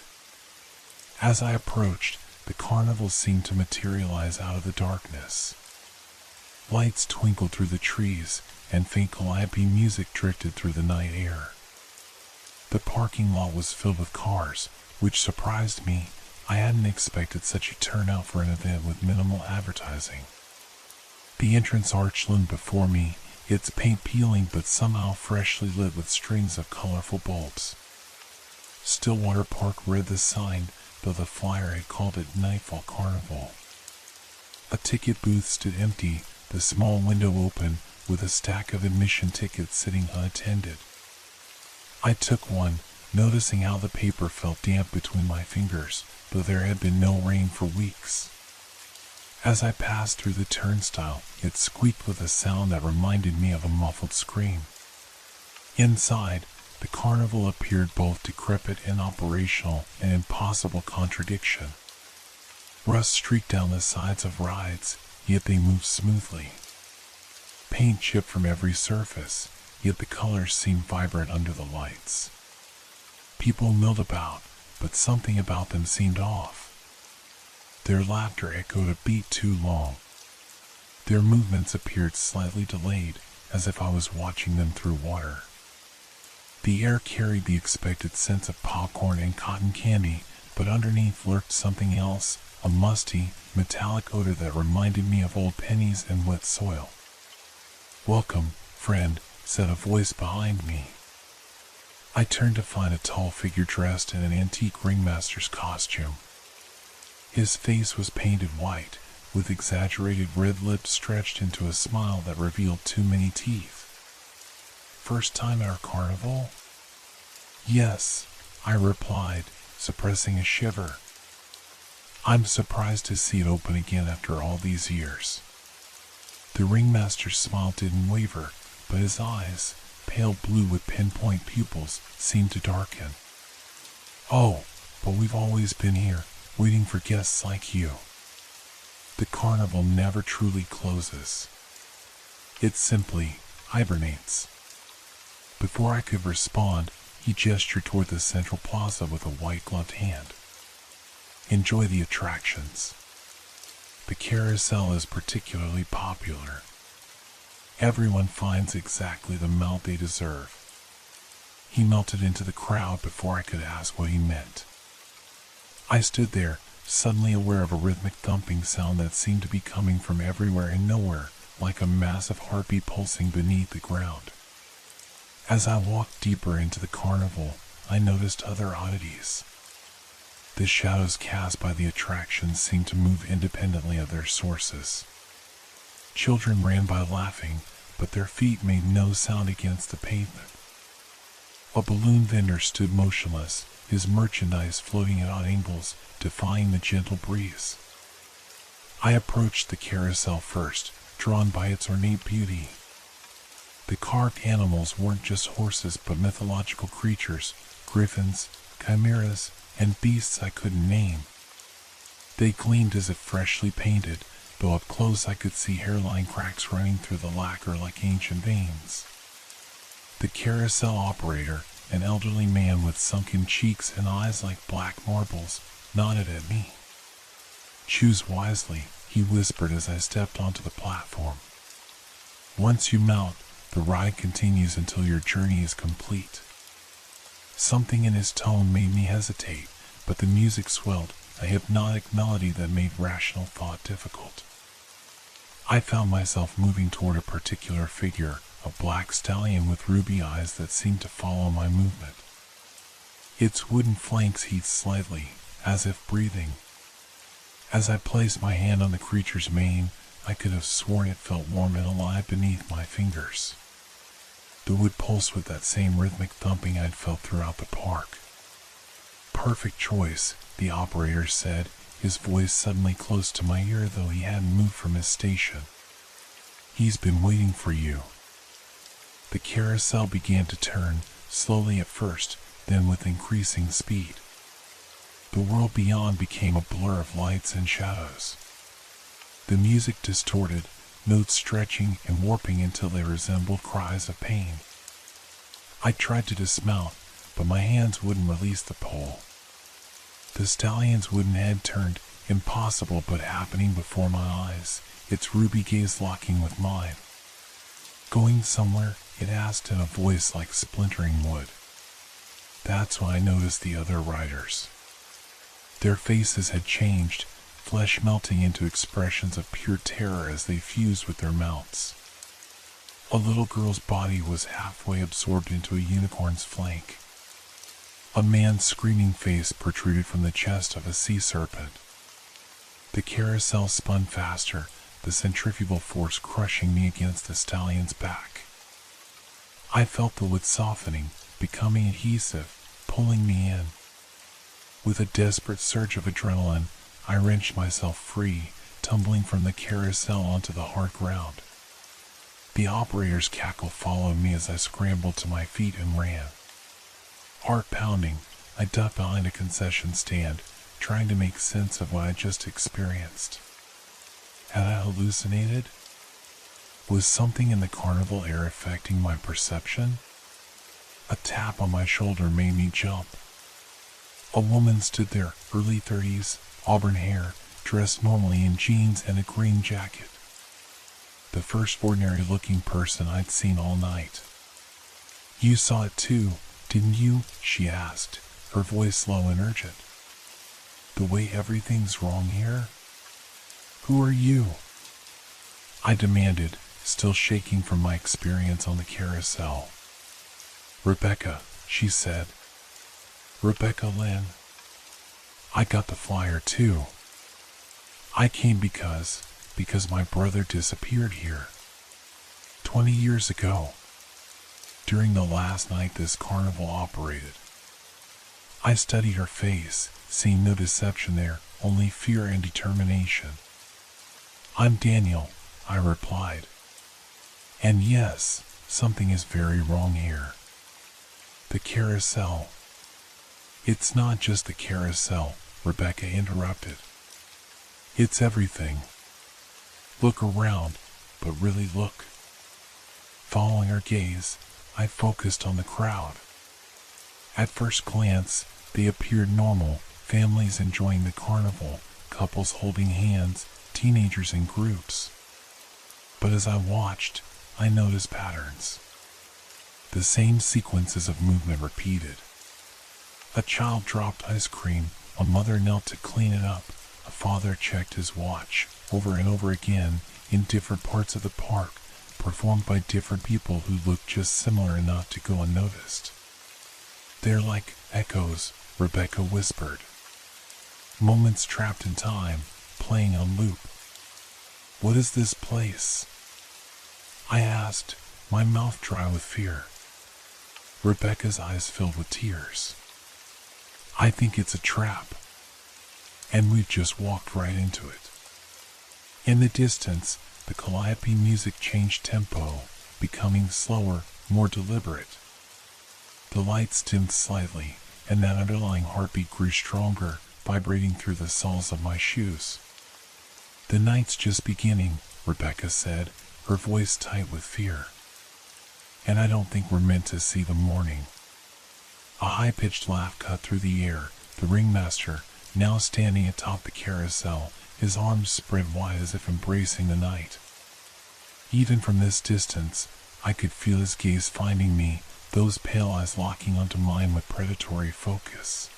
As I approached, the carnival seemed to materialize out of the darkness. Lights twinkled through the trees, and faint calliope music drifted through the night air. The parking lot was filled with cars, which surprised me. I hadn't expected such a turnout for an event with minimal advertising. The entrance arch loomed before me, its paint peeling but somehow freshly lit with strings of colorful bulbs. Stillwater Park read the sign, though the flyer had called it Nightfall Carnival. A ticket booth stood empty, the small window open, with a stack of admission tickets sitting unattended. I took one, noticing how the paper felt damp between my fingers, though there had been no rain for weeks. As I passed through the turnstile, it squeaked with a sound that reminded me of a muffled scream. Inside, the carnival appeared both decrepit and operational, an impossible contradiction. Rust streaked down the sides of rides, yet they moved smoothly. Paint chipped from every surface, yet the colors seemed vibrant under the lights. People milled about, but something about them seemed off. Their laughter echoed a beat too long. Their movements appeared slightly delayed, as if I was watching them through water. The air carried the expected sense of popcorn and cotton candy, but underneath lurked something else, a musty, metallic odor that reminded me of old pennies and wet soil. "Welcome, friend," said a voice behind me. I turned to find a tall figure dressed in an antique ringmaster's costume. His face was painted white, with exaggerated red lips stretched into a smile that revealed too many teeth. first time at our carnival? Yes, I replied, suppressing a shiver. I'm surprised to see it open again after all these years. The ringmaster's smile didn't waver, but his eyes, pale blue with pinpoint pupils, seemed to darken. Oh, but we've always been here, waiting for guests like you. The carnival never truly closes. It simply hibernates. Before I could respond, he gestured toward the central plaza with a white-gloved hand. Enjoy the attractions. The carousel is particularly popular. Everyone finds exactly the melt they deserve. He melted into the crowd before I could ask what he meant. I stood there, suddenly aware of a rhythmic thumping sound that seemed to be coming from everywhere and nowhere, like a massive heartbeat pulsing beneath the ground. As I walked deeper into the carnival, I noticed other oddities. The shadows cast by the attractions seemed to move independently of their sources. Children ran by laughing, but their feet made no sound against the pavement. A balloon vendor stood motionless, his merchandise floating at odd angles, defying the gentle breeze. I approached the carousel first, drawn by its ornate beauty. The carved animals weren't just horses but mythological creatures, griffins, chimeras, and beasts I couldn't name. They gleamed as if freshly painted, though up close I could see hairline cracks running through the lacquer like ancient veins. The carousel operator, an elderly man with sunken cheeks and eyes like black marbles, nodded at me. Choose wisely, he whispered as I stepped onto the platform. Once you mount, the ride continues until your journey is complete. Something in his tone made me hesitate, but the music swelled, a hypnotic melody that made rational thought difficult. I found myself moving toward a particular figure, a black stallion with ruby eyes that seemed to follow my movement. Its wooden flanks heaved slightly, as if breathing. As I placed my hand on the creature's mane, I could have sworn it felt warm and alive beneath my fingers. The wood pulsed with that same rhythmic thumping I'd felt throughout the park. Perfect choice, the operator said, his voice suddenly close to my ear though he hadn't moved from his station. He's been waiting for you. The carousel began to turn, slowly at first, then with increasing speed. The world beyond became a blur of lights and shadows. The music distorted, notes stretching and warping until they resembled cries of pain. I tried to dismount, but my hands wouldn't release the pole. The stallion's wooden head turned, impossible but happening before my eyes, its ruby gaze locking with mine. Going somewhere? It asked in a voice like splintering wood. That's when I noticed the other riders. Their faces had changed, flesh melting into expressions of pure terror as they fused with their mounts. A little girl's body was halfway absorbed into a unicorn's flank. A man's screaming face protruded from the chest of a sea serpent. The carousel spun faster, the centrifugal force crushing me against the stallion's back. I felt the wood softening, becoming adhesive, pulling me in. With a desperate surge of adrenaline, I wrenched myself free, tumbling from the carousel onto the hard ground. The operator's cackle followed me as I scrambled to my feet and ran. Heart pounding, I ducked behind a concession stand, trying to make sense of what I just experienced. Had I hallucinated? Was something in the carnival air affecting my perception? A tap on my shoulder made me jump. A woman stood there, early 30s, auburn hair, dressed normally in jeans and a green jacket. The first ordinary-looking person I'd seen all night. You saw it too, didn't you? She asked, her voice low and urgent. The way everything's wrong here? Who are you? I demanded, still shaking from my experience on the carousel. Rebecca, she said. Rebecca Lynn. I got the flyer too. I came because my brother disappeared here. 20 years ago. during the last night this carnival operated. I studied her face, seeing no deception there, only fear and determination. "I'm Daniel," I replied. "And yes, something is very wrong here. The carousel." "It's not just the carousel," Rebecca interrupted. "It's everything. Look around, but really look." Following her gaze, I focused on the crowd. At first glance, they appeared normal, families enjoying the carnival, couples holding hands, teenagers in groups. But as I watched, I noticed patterns. The same sequences of movement repeated. A child dropped ice cream, a mother knelt to clean it up, a father checked his watch, over and over again, in different parts of the park, performed by different people who looked just similar enough to go unnoticed. "They're like echoes," Rebecca whispered. "Moments trapped in time, playing on loop." "What is this place?" I asked, my mouth dry with fear. Rebecca's eyes filled with tears. "I think it's a trap. And we've just walked right into it." In the distance, the calliope music changed tempo, becoming slower, more deliberate. The lights dimmed slightly, and that underlying heartbeat grew stronger, vibrating through the soles of my shoes. "The night's just beginning," Rebecca said, her voice tight with fear. "And I don't think we're meant to see the morning." A high-pitched laugh cut through the air. The ringmaster, now standing atop the carousel, his arms spread wide as if embracing the night. Even from this distance, I could feel his gaze finding me, those pale eyes locking onto mine with predatory focus.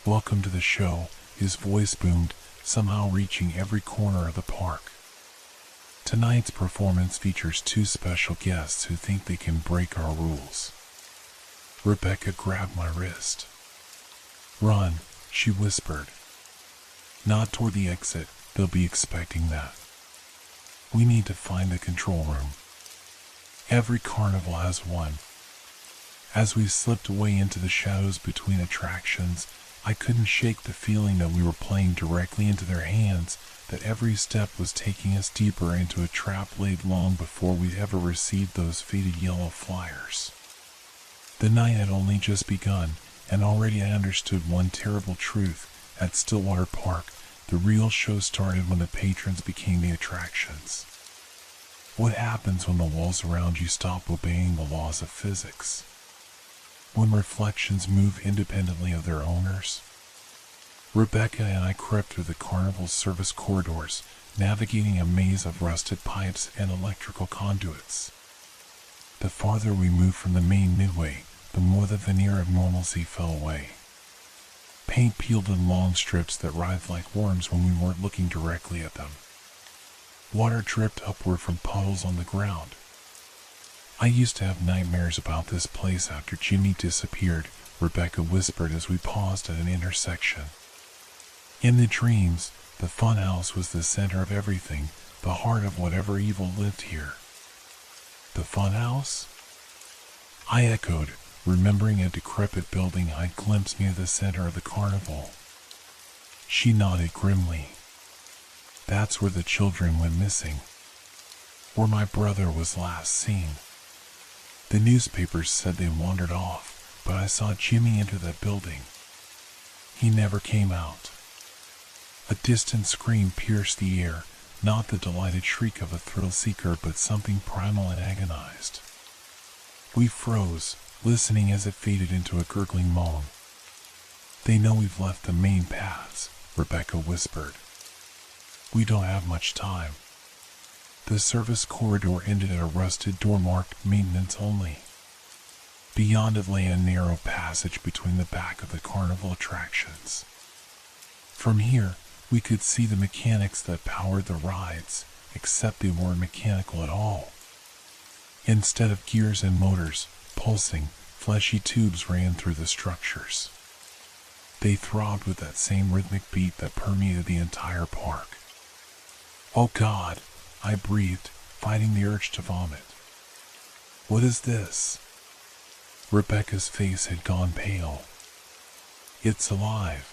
"Welcome to the show," his voice boomed, somehow reaching every corner of the park. "Tonight's performance features two special guests who think they can break our rules." Rebecca grabbed my wrist. "Run," she whispered. "Not toward the exit, they'll be expecting that. We need to find the control room. Every carnival has one." As we slipped away into the shadows between attractions, I couldn't shake the feeling that we were playing directly into their hands, that every step was taking us deeper into a trap laid long before we'd ever received those faded yellow flyers. The night had only just begun, and already I understood one terrible truth. At Stillwater Park, the real show started when the patrons became the attractions. What happens when the walls around you stop obeying the laws of physics? When reflections move independently of their owners? Rebecca and I crept through the carnival service corridors, navigating a maze of rusted pipes and electrical conduits. The farther we moved from the main midway, the more the veneer of normalcy fell away. Paint peeled in long strips that writhed like worms when we weren't looking directly at them. Water dripped upward from puddles on the ground. "I used to have nightmares about this place after Jimmy disappeared," Rebecca whispered as we paused at an intersection. "In the dreams, the funhouse was the center of everything, the heart of whatever evil lived here." "The funhouse?" I echoed, remembering a decrepit building I'd glimpsed near the center of the carnival. She nodded grimly. "That's where the children went missing. Where my brother was last seen. The newspapers said they wandered off, but I saw Jimmy enter that building. He never came out." A distant scream pierced the air, not the delighted shriek of a thrill-seeker, but something primal and agonized. We froze, listening as it faded into a gurgling moan. "They know we've left the main paths," Rebecca whispered. "We don't have much time." The service corridor ended at a rusted door marked "Maintenance Only." Beyond it lay a narrow passage between the back of the carnival attractions. From here, we could see the mechanics that powered the rides, except they weren't mechanical at all. Instead of gears and motors, pulsing, fleshy tubes ran through the structures. They throbbed with that same rhythmic beat that permeated the entire park. "Oh God," I breathed, fighting the urge to vomit. What is this? Rebecca's face had gone pale. It's alive.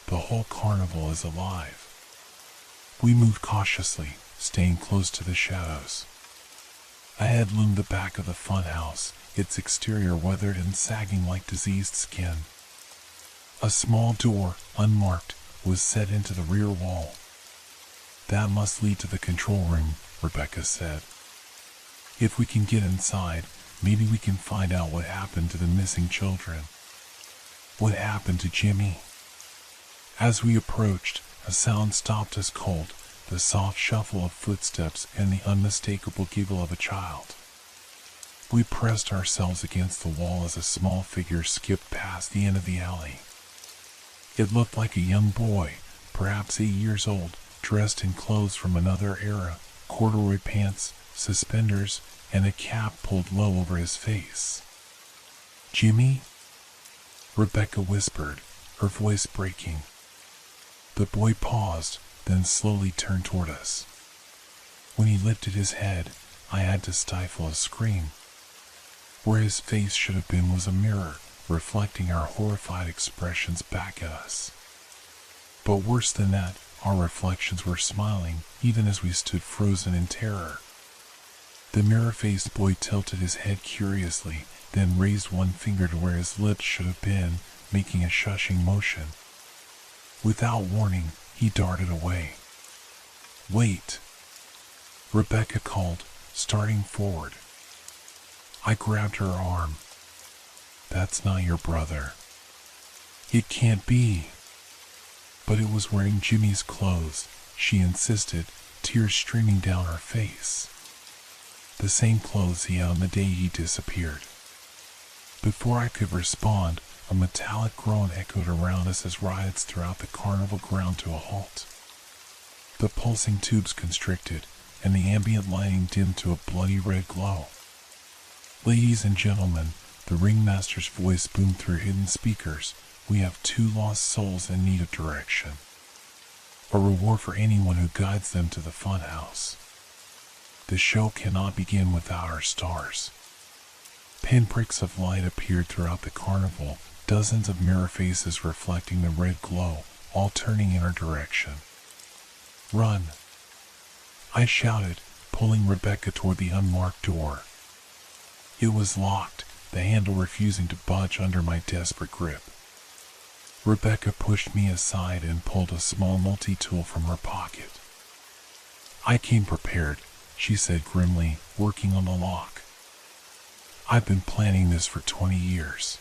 The whole carnival is alive. We moved cautiously, staying close to the shadows. Ahead loomed the back of the funhouse, its exterior weathered and sagging like diseased skin. A small door, unmarked, was set into the rear wall. That must lead to the control room, Rebecca said. If we can get inside, maybe we can find out what happened to the missing children. What happened to Jimmy? As we approached, a sound stopped us cold, the soft shuffle of footsteps and the unmistakable giggle of a child. We pressed ourselves against the wall as a small figure skipped past the end of the alley. It looked like a young boy, perhaps 8 years old, dressed in clothes from another era, corduroy pants, suspenders, and a cap pulled low over his face. "Jimmy?" Rebecca whispered, her voice breaking. The boy paused, then slowly turned toward us. When he lifted his head, I had to stifle a scream. Where his face should have been was a mirror, reflecting our horrified expressions back at us. But worse than that, our reflections were smiling, even as we stood frozen in terror. The mirror-faced boy tilted his head curiously, then raised one finger to where his lips should have been, making a shushing motion. Without warning, he darted away. "Wait!" Rebecca called, starting forward. I grabbed her arm. "That's not your brother." "It can't be." "But it was wearing Jimmy's clothes," she insisted, tears streaming down her face. "The same clothes he had on the day he disappeared." Before I could respond, a metallic groan echoed around us as rides throughout the carnival ground to a halt. The pulsing tubes constricted, and the ambient lighting dimmed to a bloody red glow. "Ladies and gentlemen," the ringmaster's voice boomed through hidden speakers, "we have 2 lost souls in need of direction. A reward for anyone who guides them to the funhouse. The show cannot begin without our stars." Pinpricks of light appeared throughout the carnival, dozens of mirror faces reflecting the red glow, all turning in our direction. "Run!" I shouted, pulling Rebecca toward the unmarked door. It was locked, the handle refusing to budge under my desperate grip. Rebecca pushed me aside and pulled a small multi-tool from her pocket. "I came prepared," she said grimly, working on the lock. "I've been planning this for 20 years.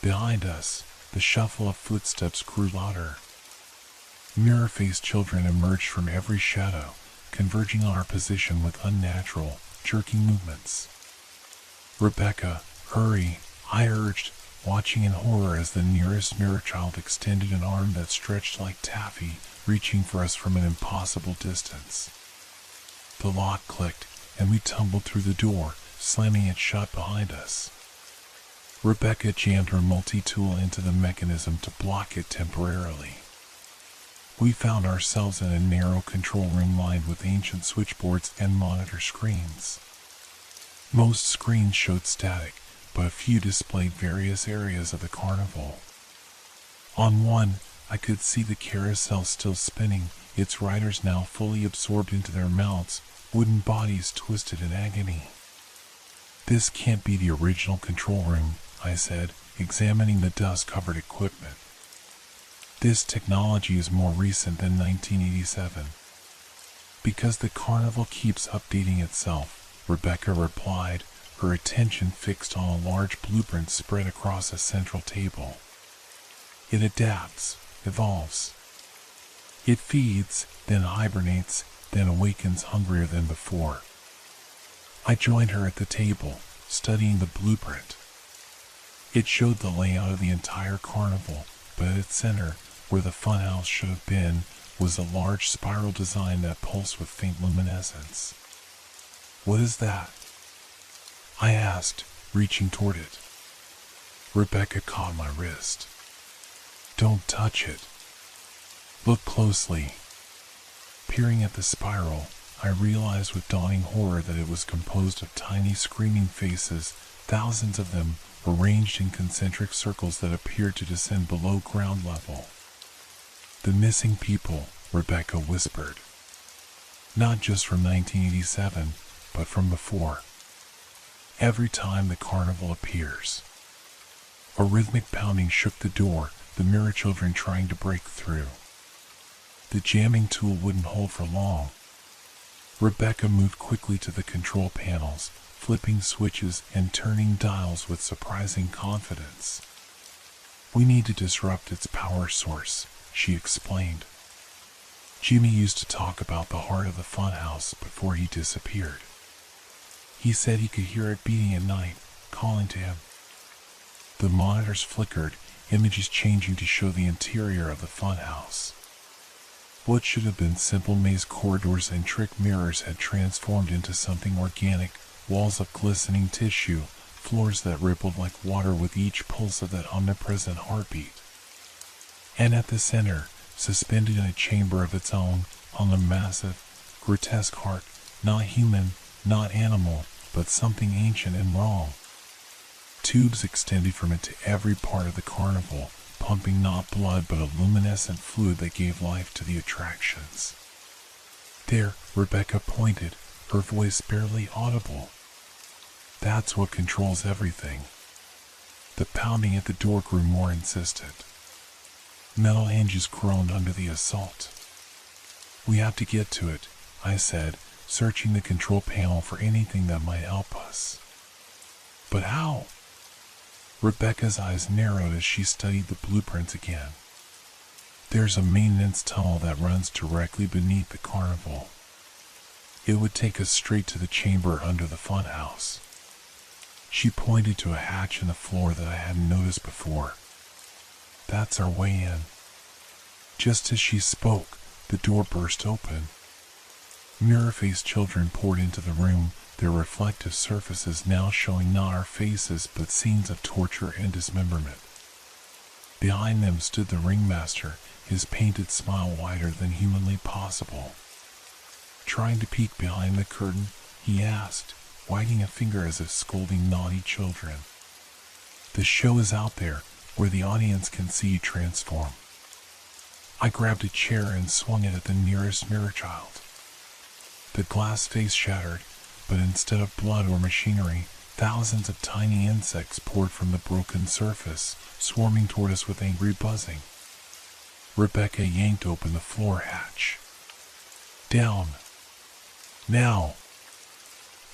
Behind us, the shuffle of footsteps grew louder. Mirror-faced children emerged from every shadow, converging on our position with unnatural, jerking movements. "Rebecca, hurry," I urged, watching in horror as the nearest mirror child extended an arm that stretched like taffy, reaching for us from an impossible distance. The lock clicked, and we tumbled through the door, slamming it shut behind us. Rebecca jammed her multi-tool into the mechanism to block it temporarily. We found ourselves in a narrow control room lined with ancient switchboards and monitor screens. Most screens showed static, but a few displayed various areas of the carnival. On one, I could see the carousel still spinning, its riders now fully absorbed into their mounts, wooden bodies twisted in agony. "This can't be the original control room," I said, examining the dust-covered equipment. "This technology is more recent than 1987. "Because the carnival keeps updating itself," Rebecca replied, her attention fixed on a large blueprint spread across a central table. "It adapts, evolves. It feeds, then hibernates, then awakens hungrier than before." I joined her at the table, studying the blueprint. It showed the layout of the entire carnival, but at its center, where the funhouse should have been, was a large spiral design that pulsed with faint luminescence. "What is that?" I asked, reaching toward it. Rebecca caught my wrist. "Don't touch it. Look closely." Peering at the spiral, I realized with dawning horror that it was composed of tiny screaming faces, thousands of them, arranged in concentric circles that appeared to descend below ground level. The missing people, Rebecca whispered. Not just from 1987, but from before. Every time the carnival appears. A rhythmic pounding shook the door, the mirror children trying to break through. The jamming tool wouldn't hold for long. Rebecca moved quickly to the control panels, flipping switches and turning dials with surprising confidence. We need to disrupt its power source, she explained. Jimmy used to talk about the heart of the funhouse before he disappeared. He said he could hear it beating at night, calling to him. The monitors flickered, images changing to show the interior of the funhouse. What should have been simple maze corridors and trick mirrors had transformed into something organic, walls of glistening tissue, floors that rippled like water with each pulse of that omnipresent heartbeat. And at the center, suspended in a chamber of its own, hung a massive, grotesque heart, not human, not animal, but something ancient and wrong. Tubes extended from it to every part of the carnival, pumping not blood but a luminescent fluid that gave life to the attractions. There, Rebecca pointed, her voice barely audible. That's what controls everything. The pounding at the door grew more insistent. Metal hinges groaned under the assault. We have to get to it, I said, searching the control panel for anything that might help us. But how? Rebecca's eyes narrowed as she studied the blueprints again. There's a maintenance tunnel that runs directly beneath the carnival. It would take us straight to the chamber under the funhouse. She pointed to a hatch in the floor that I hadn't noticed before. That's our way in. Just as she spoke, the door burst open. Mirror-faced children poured into the room, their reflective surfaces now showing not our faces but scenes of torture and dismemberment. Behind them stood the ringmaster, his painted smile wider than humanly possible. Trying to peek behind the curtain, he asked, wagging a finger as if scolding naughty children. The show is out there, where the audience can see you transform. I grabbed a chair and swung it at the nearest mirror child. The glass face shattered, but instead of blood or machinery, thousands of tiny insects poured from the broken surface, swarming toward us with angry buzzing. Rebecca yanked open the floor hatch. Down. Now.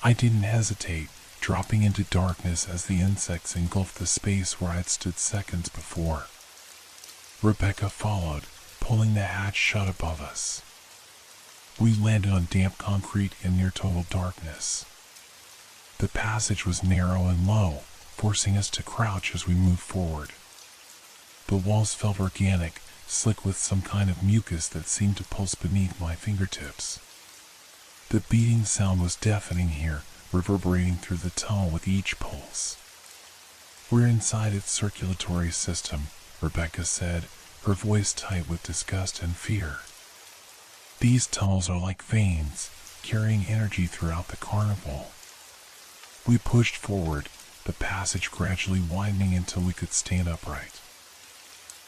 I didn't hesitate, dropping into darkness as the insects engulfed the space where I'd stood seconds before. Rebecca followed, pulling the hatch shut above us. We landed on damp concrete in near total darkness. The passage was narrow and low, forcing us to crouch as we moved forward. The walls felt organic, slick with some kind of mucus that seemed to pulse beneath my fingertips. The beating sound was deafening here, reverberating through the tunnel with each pulse. We're inside its circulatory system, Rebecca said, her voice tight with disgust and fear. These tunnels are like veins, carrying energy throughout the carnival. We pushed forward, the passage gradually widening until we could stand upright.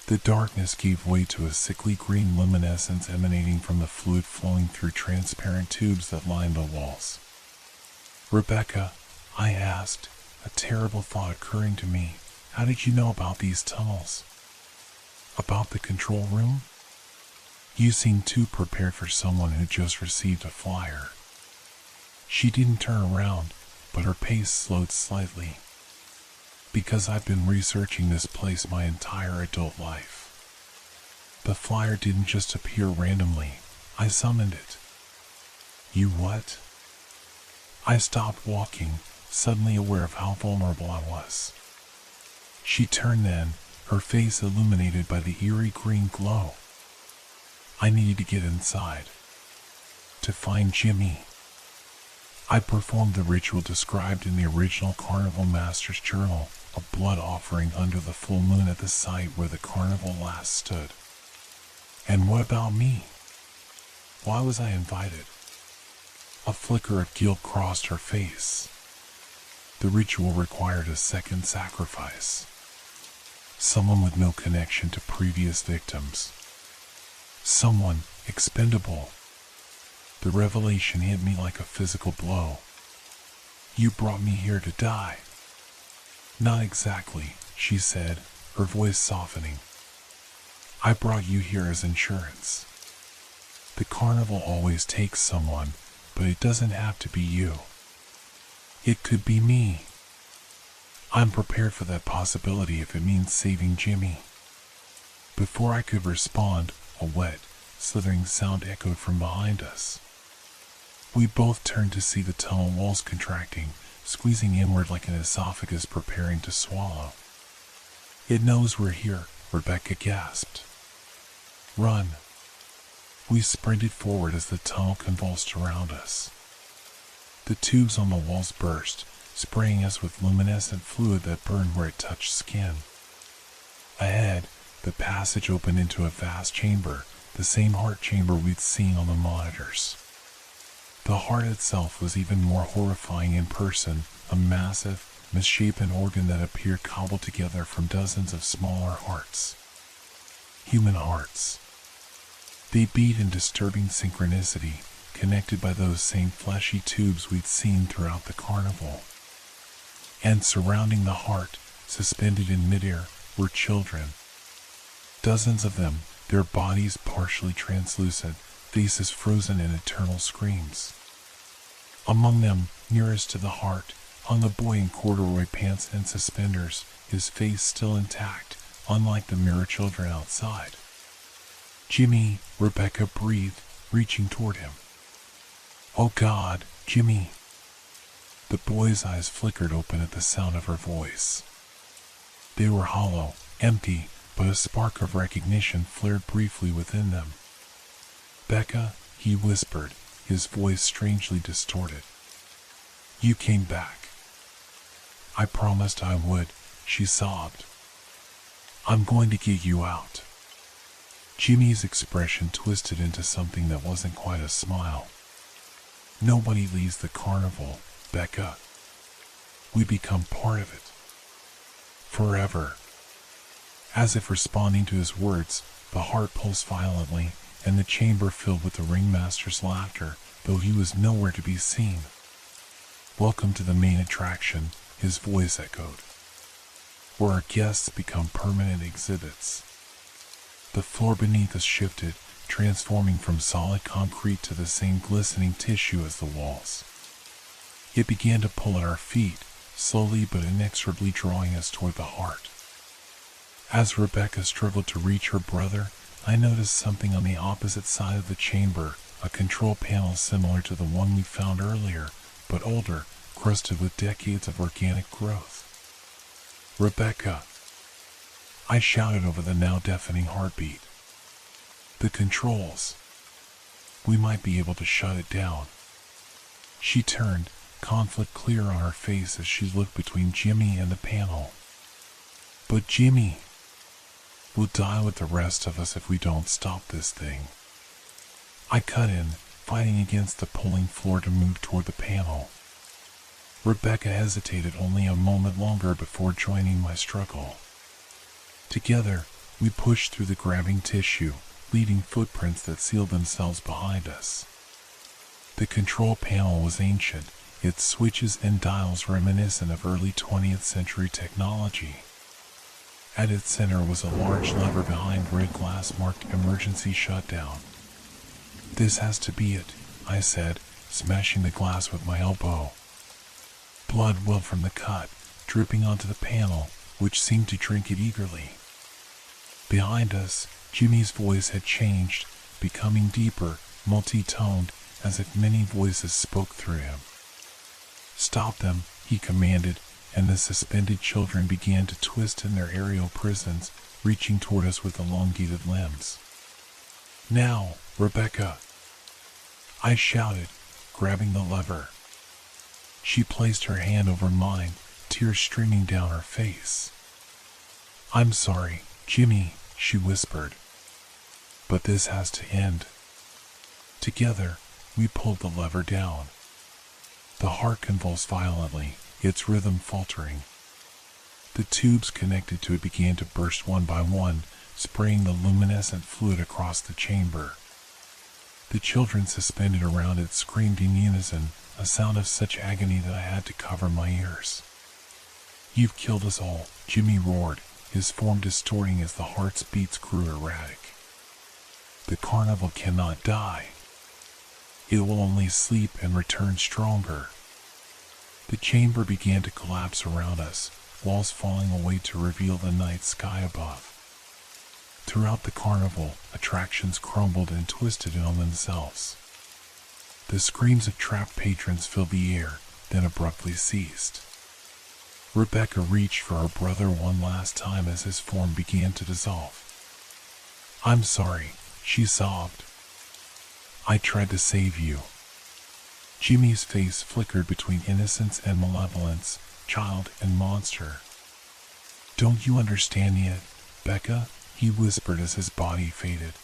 The darkness gave way to a sickly green luminescence emanating from the fluid flowing through transparent tubes that lined the walls. Rebecca, I asked, a terrible thought occurring to me, how did you know about these tunnels? About the control room? You seemed too prepared for someone who just received a flyer. She didn't turn around, but her pace slowed slightly. Because I've been researching this place my entire adult life. The flyer didn't just appear randomly, I summoned it. You what? I stopped walking, suddenly aware of how vulnerable I was. She turned then, her face illuminated by the eerie green glow. I needed to get inside. To find Jimmy. I performed the ritual described in the original Carnival Master's Journal, a blood offering under the full moon at the site where the carnival last stood. And what about me? Why was I invited? A flicker of guilt crossed her face. The ritual required a second sacrifice. Someone with no connection to previous victims. Someone expendable. The revelation hit me like a physical blow. You brought me here to die. Not exactly, she said, her voice softening. I brought you here as insurance. The carnival always takes someone, but it doesn't have to be you. It could be me. I'm prepared for that possibility if it means saving Jimmy. Before I could respond, a wet, slithering sound echoed from behind us. We both turned to see the tunnel walls contracting, squeezing inward like an esophagus preparing to swallow. It knows we're here, Rebecca gasped. Run. We sprinted forward as the tunnel convulsed around us. The tubes on the walls burst, spraying us with luminescent fluid that burned where it touched skin. Ahead, the passage opened into a vast chamber, the same heart chamber we'd seen on the monitors. The heart itself was even more horrifying in person, a massive, misshapen organ that appeared cobbled together from dozens of smaller hearts. Human hearts. They beat in disturbing synchronicity, connected by those same fleshy tubes we'd seen throughout the carnival. And surrounding the heart, suspended in midair, were children. Dozens of them, their bodies partially translucent, faces frozen in eternal screams. Among them, nearest to the heart, hung a boy in corduroy pants and suspenders, his face still intact, unlike the mirror children outside. Jimmy, Rebecca breathed, reaching toward him. Oh God, Jimmy. The boy's eyes flickered open at the sound of her voice. They were hollow, empty, but a spark of recognition flared briefly within them. Becca, he whispered, his voice strangely distorted. You came back. I promised I would, she sobbed. I'm going to get you out. Jimmy's expression twisted into something that wasn't quite a smile. Nobody leaves the carnival, Becca. We become part of it. Forever. As if responding to his words, the heart pulsed violently, and the chamber filled with the ringmaster's laughter, though he was nowhere to be seen. Welcome to the main attraction, his voice echoed, where our guests become permanent exhibits. The floor beneath us shifted, transforming from solid concrete to the same glistening tissue as the walls. It began to pull at our feet, slowly but inexorably drawing us toward the heart. As Rebecca struggled to reach her brother, I noticed something on the opposite side of the chamber, a control panel similar to the one we found earlier, but older, crusted with decades of organic growth. Rebecca! I shouted over the now deafening heartbeat. The controls. We might be able to shut it down. She turned, conflict clear on her face as she looked between Jimmy and the panel. But Jimmy will die with the rest of us if we don't stop this thing. I cut in, fighting against the pulling floor to move toward the panel. Rebecca hesitated only a moment longer before joining my struggle. Together, we pushed through the grabbing tissue, leaving footprints that sealed themselves behind us. The control panel was ancient, its switches and dials reminiscent of early 20th century technology. At its center was a large lever behind red glass marked emergency shutdown. This has to be it, I said, smashing the glass with my elbow. Blood welled from the cut, dripping onto the panel, which seemed to drink it eagerly. Behind us, Jimmy's voice had changed, becoming deeper, multi-toned, as if many voices spoke through him. Stop them, he commanded, and the suspended children began to twist in their aerial prisons, reaching toward us with elongated limbs. Now, Rebecca! I shouted, grabbing the lever. She placed her hand over mine, tears streaming down her face. I'm sorry, Jimmy, she whispered. But this has to end. Together, We pulled the lever down. The heart convulsed violently, its rhythm faltering. The tubes connected to it began to burst one by one, spraying the luminescent fluid across the chamber. The children suspended around it screamed in unison, a sound of such agony that I had to cover my ears. "You've killed us all," Jimmy roared, his form distorting as the heart's beats grew erratic. "The carnival cannot die. It will only sleep and return stronger." The chamber began to collapse around us, walls falling away to reveal the night sky above. Throughout the carnival, attractions crumbled and twisted on themselves. The screams of trapped patrons filled the air, then abruptly ceased. Rebecca reached for her brother one last time as his form began to dissolve. "I'm sorry," she sobbed. "I tried to save you." Jimmy's face flickered between innocence and malevolence, child and monster. "Don't you understand yet, Becca?" he whispered as his body faded.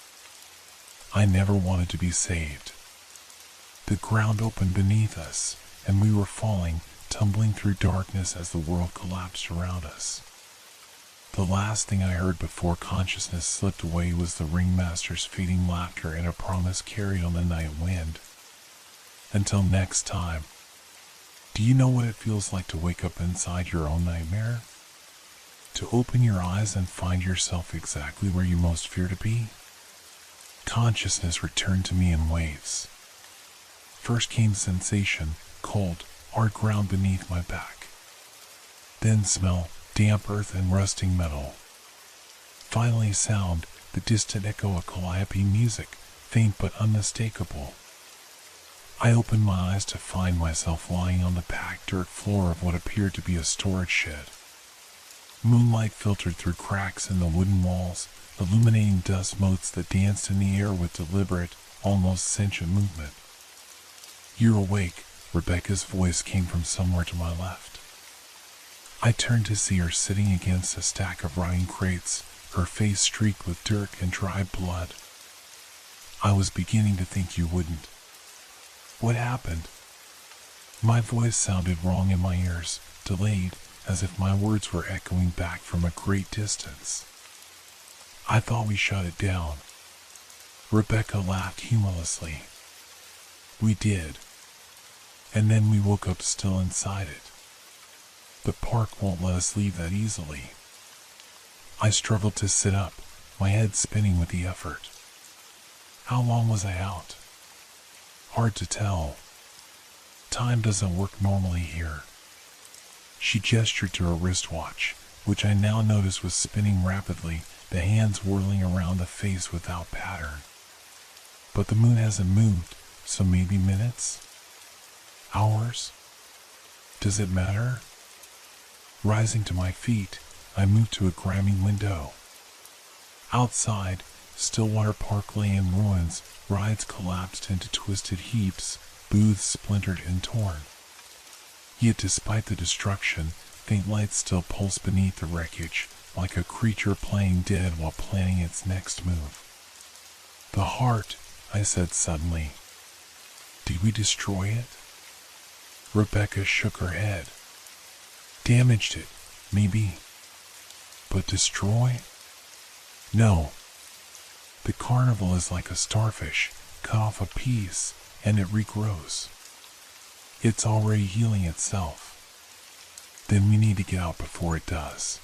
"I never wanted to be saved." The ground opened beneath us, and we were falling, tumbling through darkness as the world collapsed around us. The last thing I heard before consciousness slipped away was the ringmaster's fading laughter and a promise carried on the night wind. Until next time. Do you know what it feels like to wake up inside your own nightmare? To open your eyes and find yourself exactly where you most fear to be? Consciousness returned to me in waves. First came sensation, cold, hard ground beneath my back. Then smell, damp earth and rusting metal. Finally sound, the distant echo of calliope music, faint but unmistakable. I opened my eyes to find myself lying on the packed dirt floor of what appeared to be a storage shed. Moonlight filtered through cracks in the wooden walls, illuminating dust motes that danced in the air with deliberate, almost sentient movement. "You're awake," Rebecca's voice came from somewhere to my left. I turned to see her sitting against a stack of rotting crates, her face streaked with dirt and dried blood. "I was beginning to think you wouldn't." "What happened?" My voice sounded wrong in my ears, delayed, as if my words were echoing back from a great distance. "I thought we shut it down." Rebecca laughed humorlessly. "We did. And then we woke up still inside it. The park won't let us leave that easily." I struggled to sit up, my head spinning with the effort. "How long was I out?" "Hard to tell. Time doesn't work normally here." She gestured to her wristwatch, which I now noticed was spinning rapidly, the hands whirling around the face without pattern. "But the moon hasn't moved, so maybe minutes? Hours? Does it matter?" Rising to my feet, I moved to a grimy window. Outside, Stillwater Park lay in ruins, rides collapsed into twisted heaps, booths splintered and torn. Yet despite the destruction, faint lights still pulsed beneath the wreckage, like a creature playing dead while planning its next move. "The heart," I said suddenly. "Did we destroy it?" Rebecca shook her head. "Damaged it, maybe. But destroy? No. The carnival is like a starfish, cut off a piece, and it regrows. It's already healing itself. Then we need to get out before it does."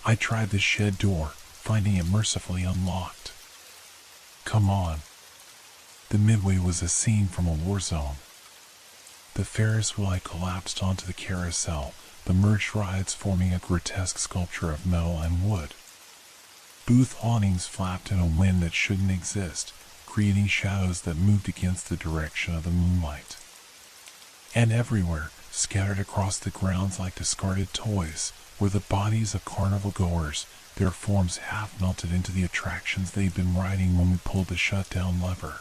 I tried the shed door, finding it mercifully unlocked. "Come on." The midway was a scene from a war zone. The Ferris wheel had collapsed onto the carousel, the merged rides forming a grotesque sculpture of metal and wood. Booth awnings flapped in a wind that shouldn't exist, creating shadows that moved against the direction of the moonlight. And everywhere, scattered across the grounds like discarded toys, were the bodies of carnival goers, their forms half melted into the attractions they'd been riding when we pulled the shutdown lever.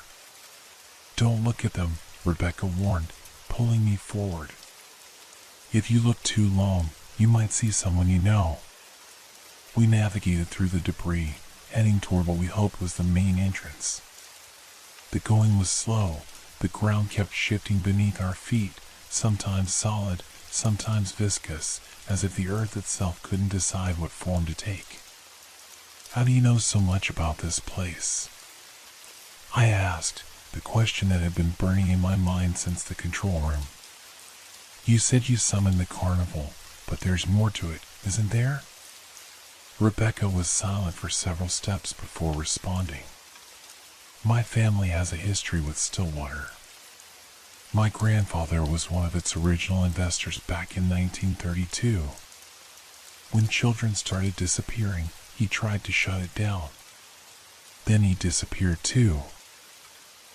"Don't look at them," Rebecca warned, pulling me forward. "If you look too long, you might see someone you know." We navigated through the debris, heading toward what we hoped was the main entrance. The going was slow, The ground kept shifting beneath our feet, sometimes solid, sometimes viscous, as if the earth itself couldn't decide what form to take. "How do you know so much about this place?" I asked, the question that had been burning in my mind since the control room. "You said you summoned the carnival, but there's more to it, isn't there?" Rebecca was silent for several steps before responding. "My family has a history with Stillwater. My grandfather was one of its original investors back in 1932. When children started disappearing, he tried to shut it down. Then he disappeared too."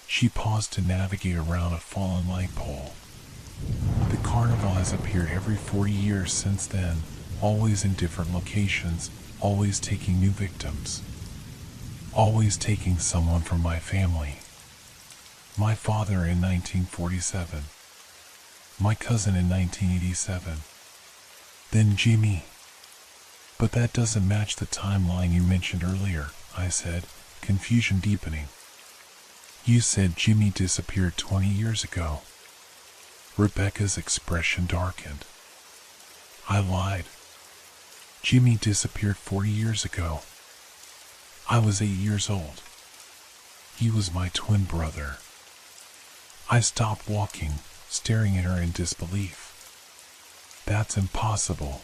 She paused to navigate around a fallen light pole. "The carnival has appeared every 40 years since then, always in different locations, always taking new victims. Always taking someone from my family. My father in 1947. My cousin in 1987. Then Jimmy." "But that doesn't match the timeline you mentioned earlier," I said, confusion deepening. "You said Jimmy disappeared 20 years ago." Rebecca's expression darkened. "I lied. Jimmy disappeared 40 years ago. I was 8 years old. He was my twin brother." I stopped walking, staring at her in disbelief. "That's impossible.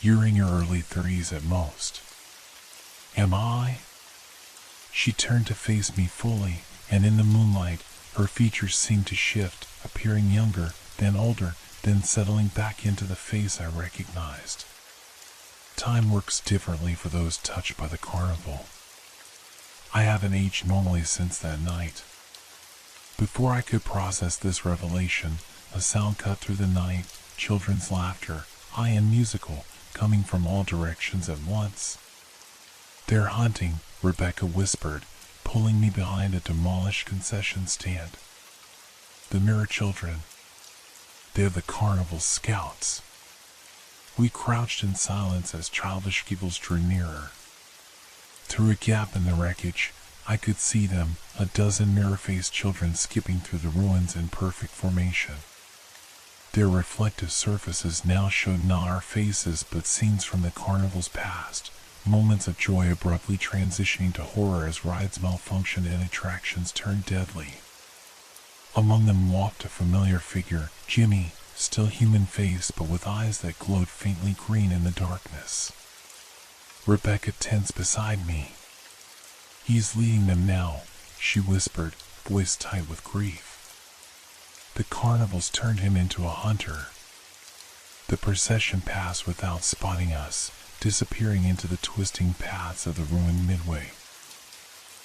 You're in your early 30s at most." "Am I?" She turned to face me fully, and in the moonlight, her features seemed to shift, appearing younger, then older, then settling back into the face I recognized. Time works differently for those touched by the carnival. I haven't aged normally since that night. Before I could process this revelation, a sound cut through the night, children's laughter, high and musical, coming from all directions at once. "They're hunting," Rebecca whispered, pulling me behind a demolished concession stand. "The mirror children. They're the carnival scouts." We crouched in silence as childish giggles drew nearer. Through a gap in the wreckage, I could see them, a dozen mirror-faced children skipping through the ruins in perfect formation. Their reflective surfaces now showed not our faces but scenes from the carnival's past, moments of joy abruptly transitioning to horror as rides malfunctioned and attractions turned deadly. Among them walked a familiar figure, Jimmy, still human-faced but with eyes that glowed faintly green in the darkness. Rebecca tensed beside me. "He's leading them now," she whispered, voice tight with grief. "The carnivals turned him into a hunter." The procession passed without spotting us, disappearing into the twisting paths of the ruined midway.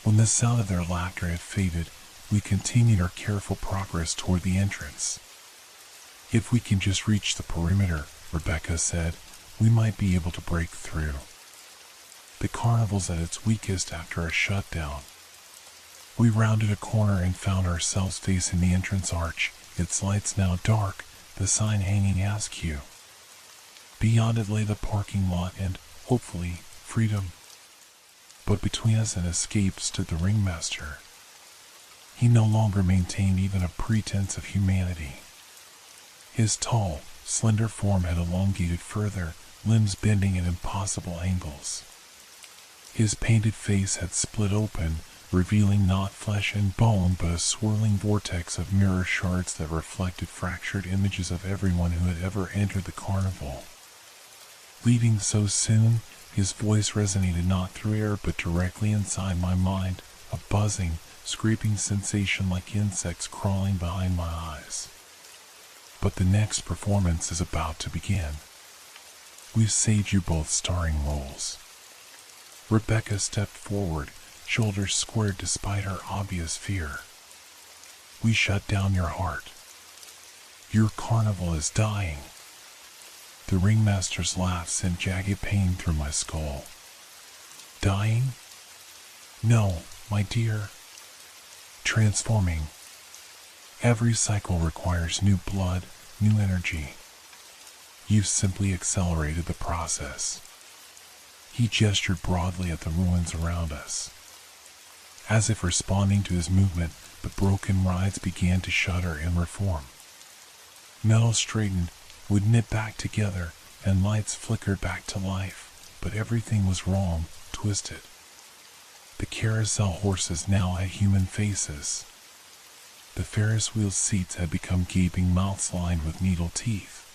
When the sound of their laughter had faded, we continued our careful progress toward the entrance. "If we can just reach the perimeter," Rebecca said, "we might be able to break through. The carnival's at its weakest after a shutdown." We rounded a corner and found ourselves facing the entrance arch, its lights now dark, the sign hanging askew. Beyond it lay the parking lot and, hopefully, freedom. But between us and escape stood the ringmaster. He no longer maintained even a pretense of humanity. His tall, slender form had elongated further, limbs bending at impossible angles. His painted face had split open, revealing not flesh and bone but a swirling vortex of mirror shards that reflected fractured images of everyone who had ever entered the carnival. Leaving so soon, his voice resonated not through air but directly inside my mind, a buzzing, scraping sensation like insects crawling behind my eyes. "But the next performance is about to begin. We've saved you both starring roles." Rebecca stepped forward, shoulders squared despite her obvious fear. "We shut down your heart. Your carnival is dying." The ringmaster's laugh sent jagged pain through my skull. "Dying? No, my dear. Transforming. Every cycle requires new blood, new energy. You've simply accelerated the process." He gestured broadly at the ruins around us. As if responding to his movement, the broken rides began to shudder and reform. Metal straightened, would knit back together, and lights flickered back to life, but everything was wrong, twisted. The carousel horses now had human faces. The Ferris wheel seats had become gaping mouths lined with needle teeth.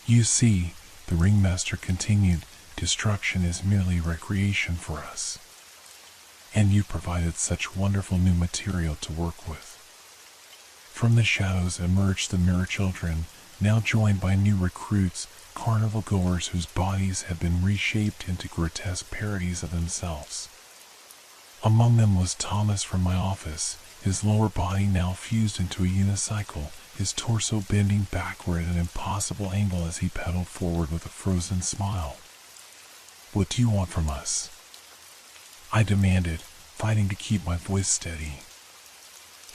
You see, the ringmaster continued, destruction is merely recreation for us. And you provided such wonderful new material to work with. From the shadows emerged the Mirror Children, now joined by new recruits, carnival goers whose bodies had been reshaped into grotesque parodies of themselves. Among them was Thomas from my office, his lower body now fused into a unicycle, his torso bending backward at an impossible angle as he pedaled forward with a frozen smile. "What do you want from us?" I demanded, fighting to keep my voice steady.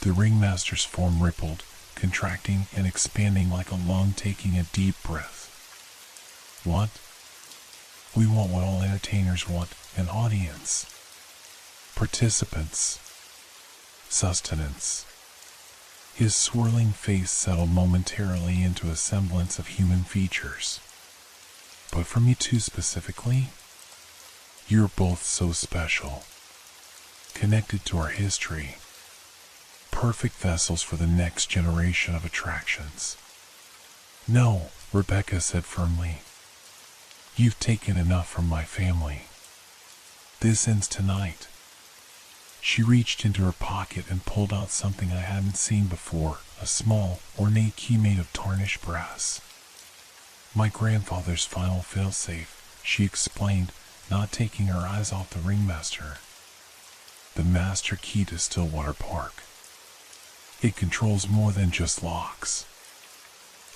The ringmaster's form rippled, contracting and expanding like a lung taking a deep breath. "What? We want what all entertainers want, an audience. Participants. Sustenance." His swirling face settled momentarily into a semblance of human features. "But from you two specifically? You're both so special. Connected to our history. Perfect vessels for the next generation of attractions." "No," Rebecca said firmly. "You've taken enough from my family. This ends tonight." She reached into her pocket and pulled out something I hadn't seen before, a small, ornate key made of tarnished brass. "My grandfather's final failsafe," she explained, not taking her eyes off the ringmaster. "The master key to Stillwater Park. It controls more than just locks."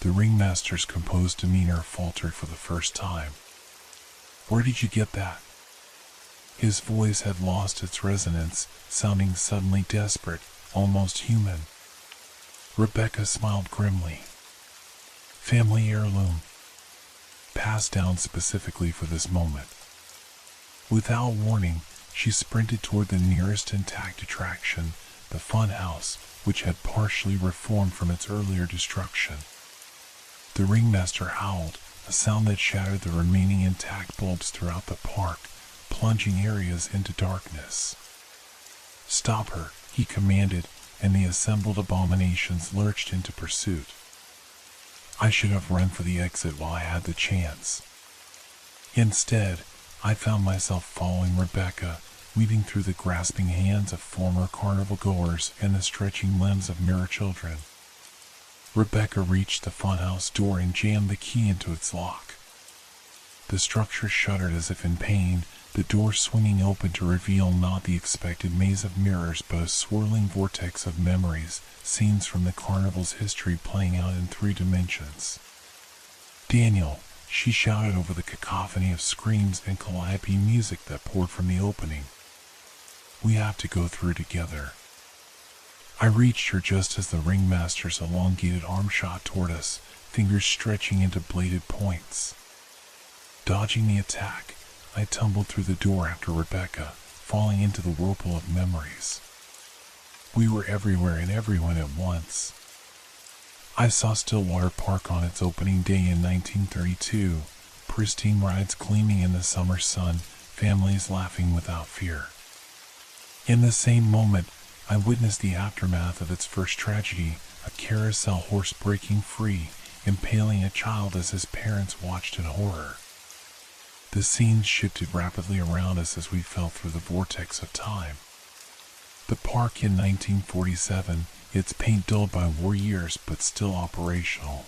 The ringmaster's composed demeanor faltered for the first time. "Where did you get that?" His voice had lost its resonance, sounding suddenly desperate, almost human. Rebecca smiled grimly. "Family heirloom. Passed down specifically for this moment." Without warning, she sprinted toward the nearest intact attraction, the fun house, which had partially reformed from its earlier destruction. The ringmaster howled, a sound that shattered the remaining intact bulbs throughout the park, plunging areas into darkness. "Stop her," he commanded, and the assembled abominations lurched into pursuit. I should have run for the exit while I had the chance. Instead, I found myself following Rebecca, weaving through the grasping hands of former carnival goers and the stretching limbs of Mirror Children. Rebecca reached the funhouse door and jammed the key into its lock. The structure shuddered as if in pain, the door swinging open to reveal not the expected maze of mirrors but a swirling vortex of memories, scenes from the carnival's history playing out in 3 dimensions. "Daniel," she shouted over the cacophony of screams and calliope music that poured from the opening. "We have to go through together." I reached her just as the ringmaster's elongated arm shot toward us, fingers stretching into bladed points. Dodging the attack, I tumbled through the door after Rebecca, falling into the whirlpool of memories. We were everywhere and everyone at once. I saw Stillwater Park on its opening day in 1932, pristine rides gleaming in the summer sun, families laughing without fear. In the same moment, I witnessed the aftermath of its first tragedy, a carousel horse breaking free, impaling a child as his parents watched in horror. The scenes shifted rapidly around us as we fell through the vortex of time. The park in 1947, its paint dulled by war years but still operational.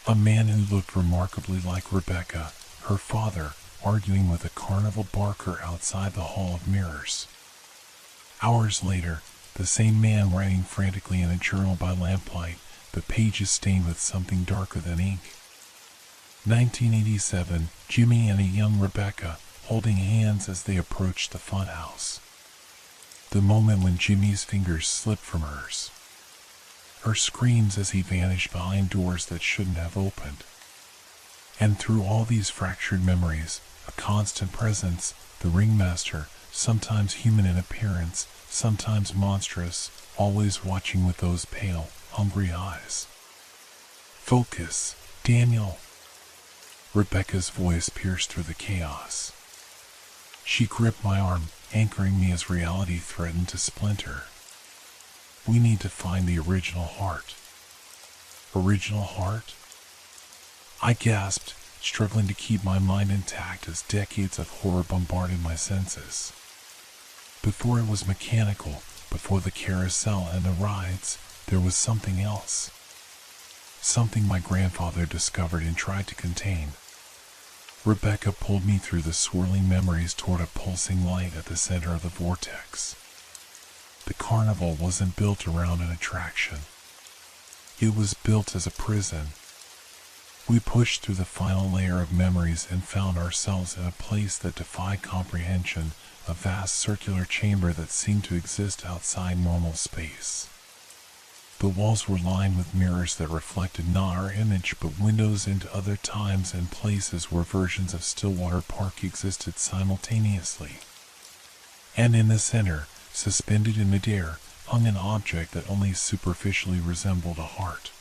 A man who looked remarkably like Rebecca, her father, arguing with a carnival barker outside the Hall of Mirrors. Hours later, the same man writing frantically in a journal by lamplight, the pages stained with something darker than ink. 1987, Jimmy and a young Rebecca, holding hands as they approached the funhouse. The moment when Jimmy's fingers slipped from hers. Her screams as he vanished behind doors that shouldn't have opened. And through all these fractured memories, a constant presence, the ringmaster, sometimes human in appearance, sometimes monstrous, always watching with those pale, hungry eyes. Focus, Daniel. Rebecca's voice pierced through the chaos. She gripped my arm, anchoring me as reality threatened to splinter. We need to find the original heart. Original heart? I gasped, struggling to keep my mind intact as decades of horror bombarded my senses. Before it was mechanical, before the carousel and the rides, there was something else. Something my grandfather discovered and tried to contain. Rebecca pulled me through the swirling memories toward a pulsing light at the center of the vortex. The carnival wasn't built around an attraction. It was built as a prison. We pushed through the final layer of memories and found ourselves in a place that defied comprehension, a vast circular chamber that seemed to exist outside normal space. The walls were lined with mirrors that reflected not our image but windows into other times and places where versions of Stillwater Park existed simultaneously. And in the center, suspended in midair, hung an object that only superficially resembled a heart.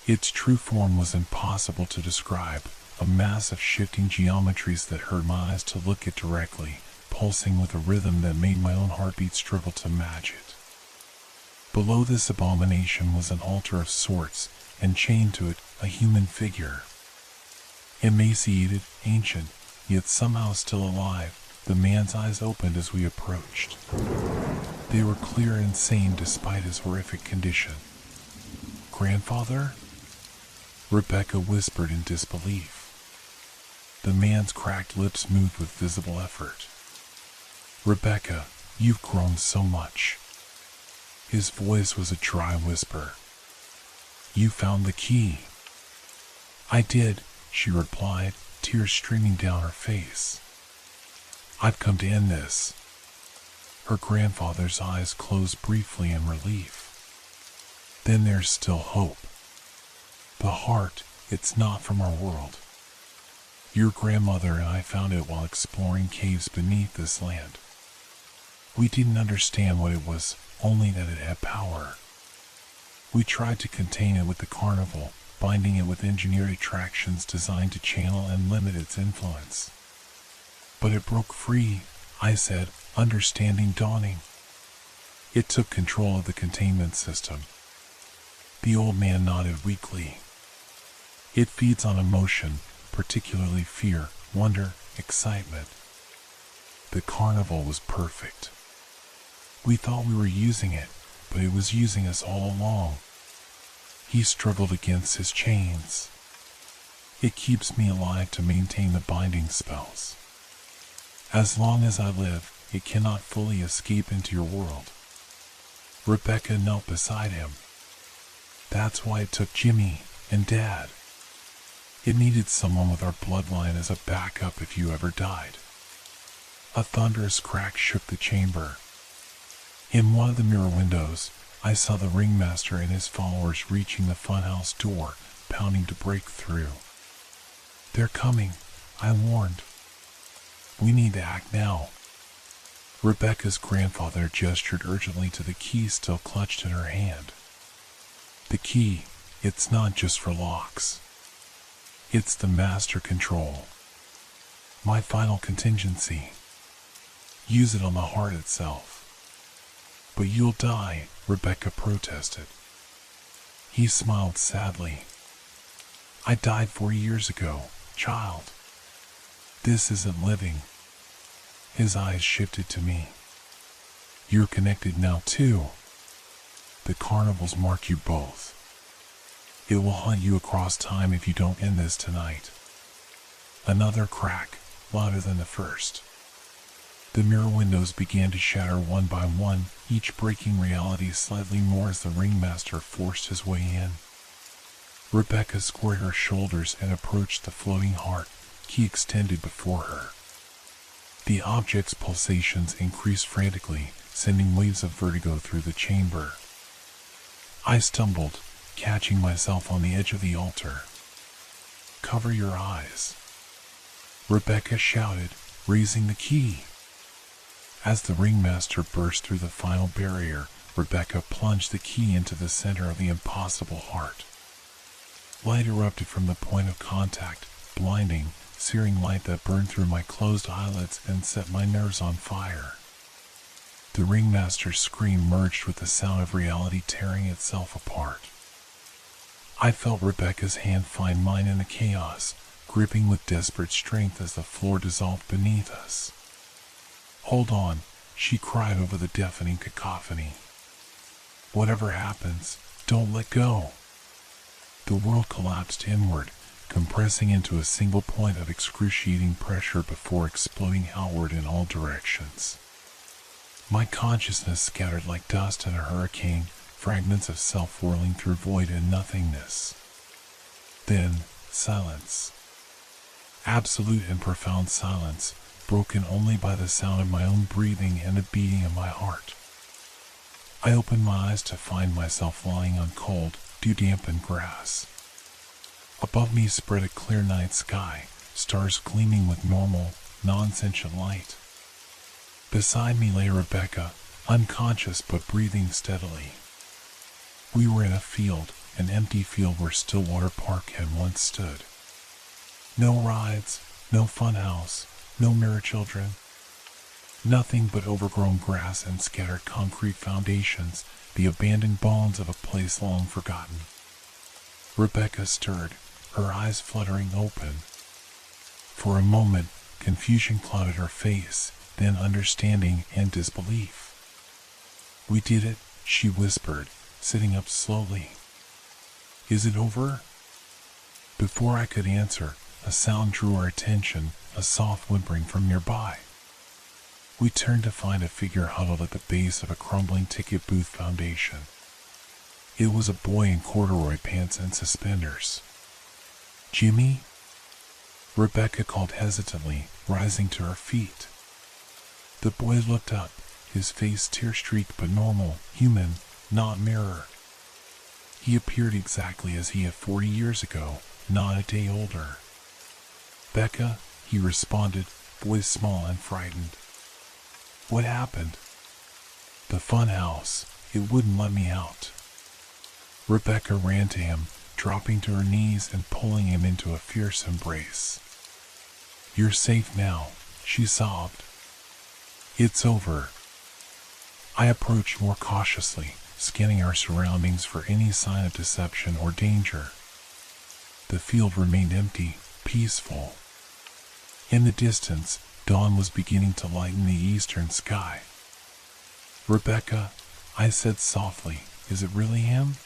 Its true form was impossible to describe, a mass of shifting geometries that hurt my eyes to look at directly, pulsing with a rhythm that made my own heartbeat struggle to match it. Below this abomination was an altar of sorts, and chained to it, a human figure. Emaciated, ancient, yet somehow still alive, the man's eyes opened as we approached. They were clear and sane despite his horrific condition. "Grandfather?" Rebecca whispered in disbelief. The man's cracked lips moved with visible effort. "Rebecca, you've grown so much." His voice was a dry whisper. "You found the key." "I did," she replied, tears streaming down her face. "I've come to end this." Her grandfather's eyes closed briefly in relief. "Then there's still hope. The heart, it's not from our world. Your grandmother and I found it while exploring caves beneath this land. We didn't understand what it was, only that it had power. We tried to contain it with the carnival, binding it with engineered attractions designed to channel and limit its influence. But it broke free," I said, understanding dawning. "It took control of the containment system." The old man nodded weakly. "It feeds on emotion, particularly fear, wonder, excitement. The carnival was perfect. We thought we were using it, but it was using us all along." He struggled against his chains. "It keeps me alive to maintain the binding spells. As long as I live, it cannot fully escape into your world." Rebecca knelt beside him. "That's why it took Jimmy and Dad. It needed someone with our bloodline as a backup if you ever died." A thunderous crack shook the chamber. In one of the mirror windows, I saw the ringmaster and his followers reaching the funhouse door, pounding to break through. "They're coming," I warned. "We need to act now." Rebecca's grandfather gestured urgently to the key still clutched in her hand. "The key, it's not just for locks. It's the master control. My final contingency. Use it on the heart itself." "But you'll die," Rebecca protested. He smiled sadly. "I died 4 years ago, child. This isn't living." His eyes shifted to me. "You're connected now too. The carnivals mark you both. It will hunt you across time if you don't end this tonight." Another crack, louder than the first. The mirror windows began to shatter one by one, each breaking reality slightly more as the ringmaster forced his way in. Rebecca squared her shoulders and approached the floating heart, key extended before her. The object's pulsations increased frantically, sending waves of vertigo through the chamber. I stumbled, catching myself on the edge of the altar. "Cover your eyes," Rebecca shouted, raising the key. As the ringmaster burst through the final barrier, Rebecca plunged the key into the center of the impossible heart. Light erupted from the point of contact, blinding, searing light that burned through my closed eyelids and set my nerves on fire. The ringmaster's scream merged with the sound of reality tearing itself apart. I felt Rebecca's hand find mine in the chaos, gripping with desperate strength as the floor dissolved beneath us. "Hold on," she cried over the deafening cacophony. "Whatever happens, don't let go." The world collapsed inward, compressing into a single point of excruciating pressure before exploding outward in all directions. My consciousness scattered like dust in a hurricane, fragments of self whirling through void and nothingness. Then, silence. Absolute and profound silence, broken only by the sound of my own breathing and the beating of my heart. I opened my eyes to find myself lying on cold, dew-dampened grass. Above me spread a clear night sky, stars gleaming with normal, non-sentient light. Beside me lay Rebecca, unconscious but breathing steadily. We were in a field, an empty field where Stillwater Park had once stood. No rides, no funhouse, no mirror children. Nothing but overgrown grass and scattered concrete foundations, the abandoned bones of a place long forgotten. Rebecca stirred, her eyes fluttering open. For a moment, confusion clouded her face, then understanding and disbelief. "We did it," she whispered, sitting up slowly. "Is it over?" Before I could answer, a sound drew our attention, a soft whimpering from nearby. We turned to find a figure huddled at the base of a crumbling ticket booth foundation. It was a boy in corduroy pants and suspenders. "Jimmy?" Rebecca called hesitantly, rising to her feet. The boy looked up, his face tear-streaked but normal, human, not mirrored. He appeared exactly as he had 40 years ago, not a day older. "Becca," he responded, voice small and frightened. "What happened?" "The funhouse. It wouldn't let me out." Rebecca ran to him, dropping to her knees and pulling him into a fierce embrace. "You're safe now," she sobbed. "It's over." I approached more cautiously, scanning our surroundings for any sign of deception or danger. The field remained empty, peaceful. In the distance, dawn was beginning to lighten the eastern sky. "Rebecca," I said softly, "is it really him?"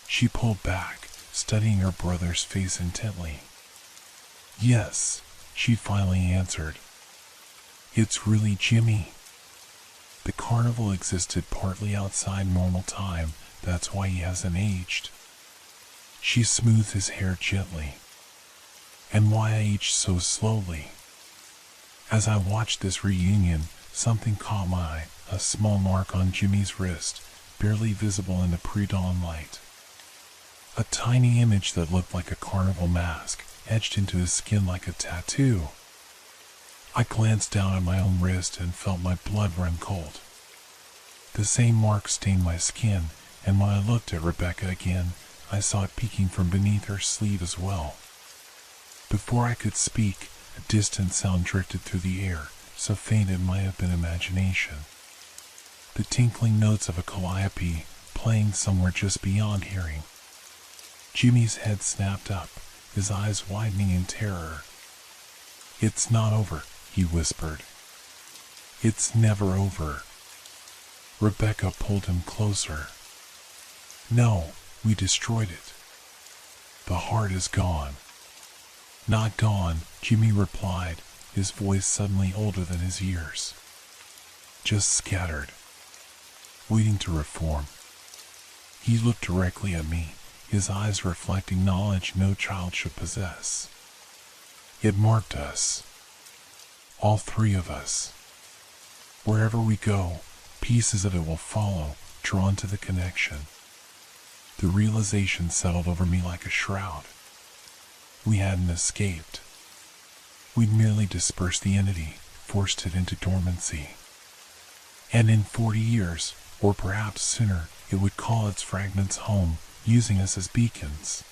She pulled back, studying her brother's face intently. "Yes," she finally answered. "It's really Jimmy." The carnival existed partly outside normal time, that's why he hasn't aged. She smoothed his hair gently. "And why I aged so slowly?" As I watched this reunion, something caught my eye, a small mark on Jimmy's wrist, barely visible in the pre-dawn light. A tiny image that looked like a carnival mask, etched into his skin like a tattoo. I glanced down at my own wrist and felt my blood run cold. The same mark stained my skin, and when I looked at Rebecca again, I saw it peeking from beneath her sleeve as well. Before I could speak, a distant sound drifted through the air, so faint it might have been imagination. The tinkling notes of a calliope, playing somewhere just beyond hearing. Jimmy's head snapped up, his eyes widening in terror. "It's not over," he whispered. "It's never over." Rebecca pulled him closer. "No, we destroyed it. The heart is gone." "Not gone," Jimmy replied, his voice suddenly older than his years. "Just scattered. Waiting to reform." He looked directly at me, his eyes reflecting knowledge no child should possess. It marked us. All three of us. Wherever we go, pieces of it will follow, drawn to the connection. The realization settled over me like a shroud. We hadn't escaped. We'd merely dispersed the entity, forced it into dormancy. And in 40 years, or perhaps sooner, it would call its fragments home, using us as beacons.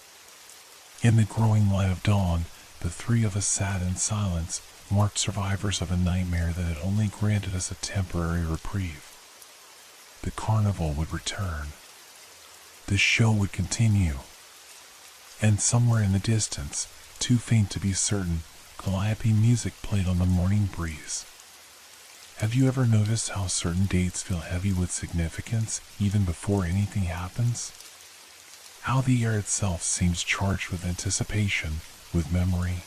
In the growing light of dawn, the three of us sat in silence, marked survivors of a nightmare that had only granted us a temporary reprieve. The carnival would return. The show would continue. And somewhere in the distance, too faint to be certain, calliope music played on the morning breeze. Have you ever noticed how certain dates feel heavy with significance even before anything happens? How the air itself seems charged with anticipation, with memory.